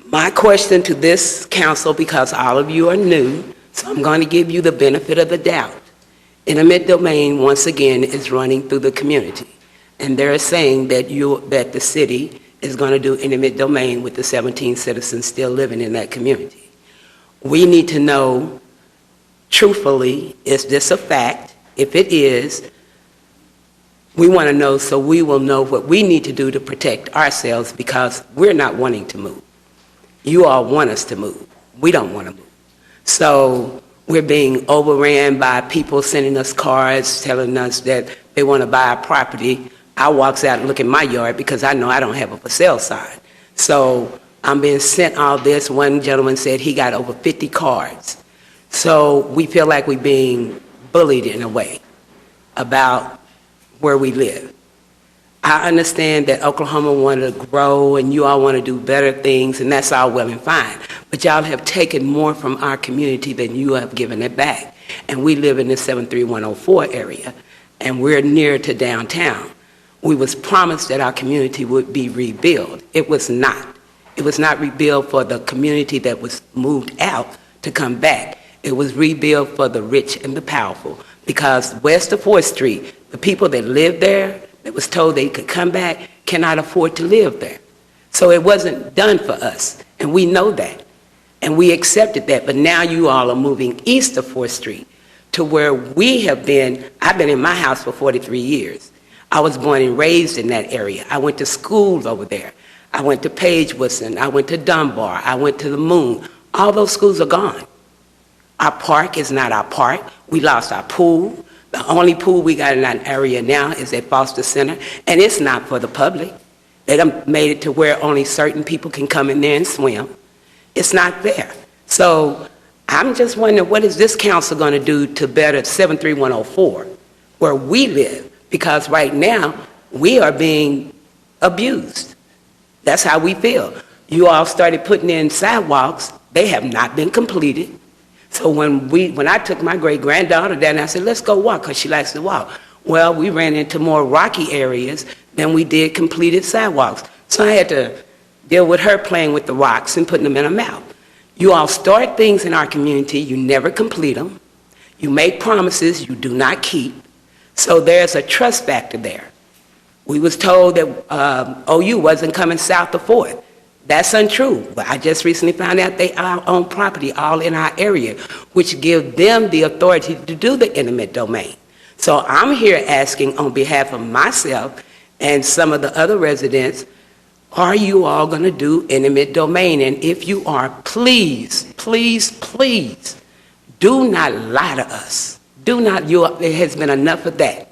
My question to this council, because all of you are new, so I'm going to give you the benefit of the doubt. Eminent domain, once again, is running through the community, and they're saying that the city is going to do eminent domain with the 17 citizens still living in that community. We need to know, truthfully, is this a fact? If it is, we want to know so we will know what we need to do to protect ourselves because we're not wanting to move. You all want us to move. We don't want to move. So we're being overran by people sending us cards telling us that they want to buy a property. I walks out and look at my yard because I know I don't have a for sale sign. So I'm being sent all this. One gentleman said he got over 50 cards. So we feel like we're being bullied in a way about where we live. I understand that Oklahoma wanted to grow and you all want to do better things, and that's all well and fine. but y'all have taken more from our community than you have given it back. And we live in the 73104 area, and we're near to downtown. We was promised that our community would be rebuilt. It was not. It was not rebuilt for the community that was moved out to come back. It was rebuilt for the rich and the powerful, because west of 4th Street, the people that lived there, that was told they could come back, cannot afford to live there. So it wasn't done for us, and we know that, and we accepted that. But now you all are moving east of 4th Street to where we have been. I've been in my house for 43 years. I was born and raised in that area. I went to school over there. I went to Page Woodson. I went to Dunbar. I went to the Moon. All those schools are gone. Our park is not our park. We lost our pool. The only pool we got in that area now is at Foster Center, and it's not for the public. They done made it to where only certain people can come in there and swim. It's not there. So I'm just wondering, what is this council going to do to better 73104, where we live? Because right now, we are being abused. That's how we feel. You all started putting in sidewalks. They have not been completed. So when I took my great-granddaughter down, I said, let's go walk, because she likes to walk. Well, we ran into more rocky areas than we did completed sidewalks. So I had to deal with her playing with the rocks and putting them in her mouth. You all start things in our community, you never complete them. You make promises you do not keep. So there's a trust factor there. We was told that OU wasn't coming south of 4th. That's untrue. But I just recently found out they own property all in our area, which give them the authority to do the eminent domain. So I'm here asking on behalf of myself and some of the other residents, are you all going to do eminent domain? And if you are, please, please, please, do not lie to us. Do not, it has been enough of that.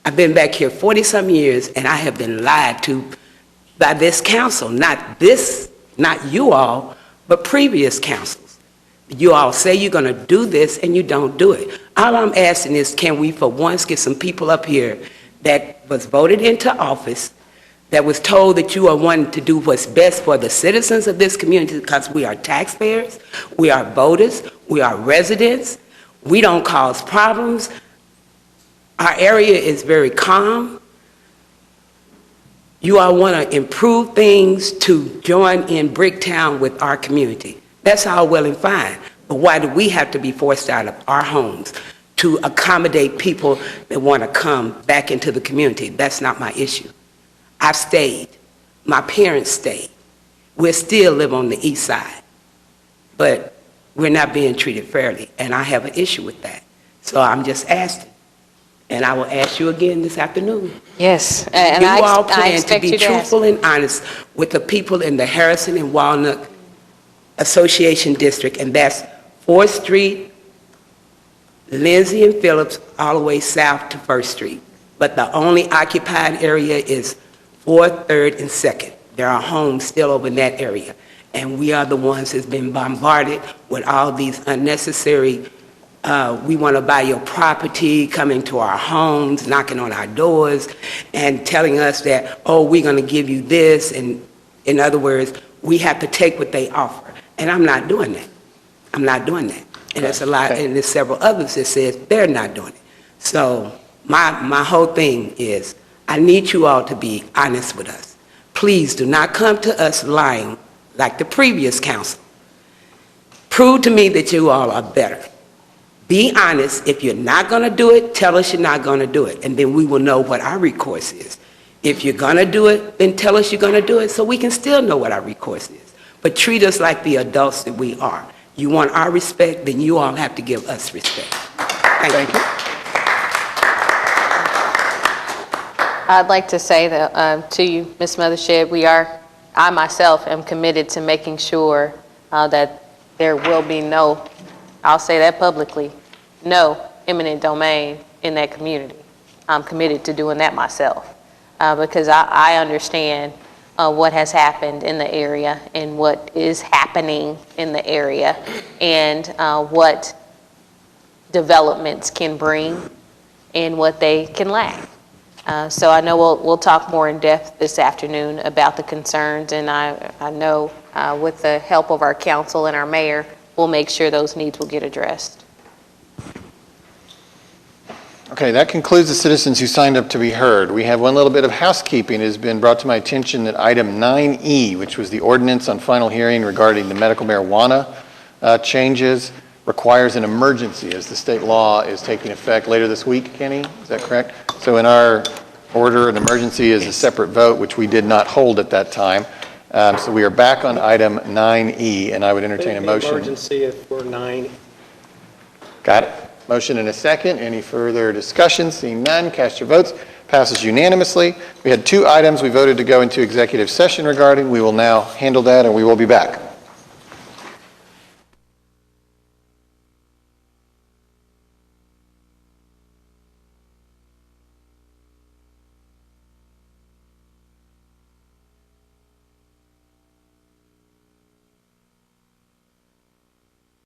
I've been back here 40-some years, and I have been lied to by this council, not you all, but previous councils. You all say you're going to do this, and you don't do it. All I'm asking is, can we for once get some people up here that was voted into office, that was told that you are wanting to do what's best for the citizens of this community, because we are taxpayers, we are voters, we are residents, we don't cause problems. Our area is very calm. You all want to improve things to join in Bricktown with our community. That's all well and fine, but why do we have to be forced out of our homes to accommodate people that want to come back into the community? That's not my issue. I've stayed. My parents stayed. We still live on the east side, but we're not being treated fairly, and I have an issue with that. So I'm just asking. And I will ask you again this afternoon. Yes, and you I all plan to expect be you to ask. truthful and honest with the people in the Harrison and Walnut Association District, and that's 4th Street, Lindsay and Phillips, all the way south to 1st Street. But the only occupied area is 4th, 3rd, and 2nd. There are homes still over in that area. And we are the ones that's been bombarded with all these unnecessary we want to buy your property, coming to our homes, knocking on our doors, and telling us that, oh, we're going to give you this. And in other words, we have to take what they offer. And I'm not doing that. I'm not doing that. And there's a lot, and there's several others that says they're not doing it. So my whole thing is, I need you all to be honest with us. Please do not come to us lying like the previous council. Prove to me that you all are better. Be honest. If you're not going to do it, tell us you're not going to do it, and then we will know what our recourse is. If you're going to do it, then tell us you're going to do it so we can still know what our recourse is. But treat us like the adults that we are. You want our respect, then you all have to give us respect. Thank you. I'd like to say that to you, Ms. Mothershed, I myself am committed to making sure that there will be no, I'll say that publicly, no eminent domain in that community. I'm committed to doing that myself because I understand what has happened in the area and what is happening in the area and what developments can bring and what they can lack. So I know we'll talk more in depth this afternoon about the concerns, and I know with the help of our council and our mayor, we'll make sure those needs will get addressed. Okay, that concludes the citizens who signed up to be heard. We have one little bit of housekeeping. It has been brought to my attention that item 9E, which was the ordinance on final hearing regarding the medical marijuana changes, requires an emergency as the state law is taking effect later this week, Kenny, is that correct? So in our order, an emergency is a separate vote, which we did not hold at that time. So we are back on item 9E, and I would entertain a motion. Emergency if we're 9. Got it. Motion and a second. Any further discussion? Seeing none, cast your votes. Passes unanimously. We had 2 items we voted to go into executive session regarding. We will now handle that, and we will be back.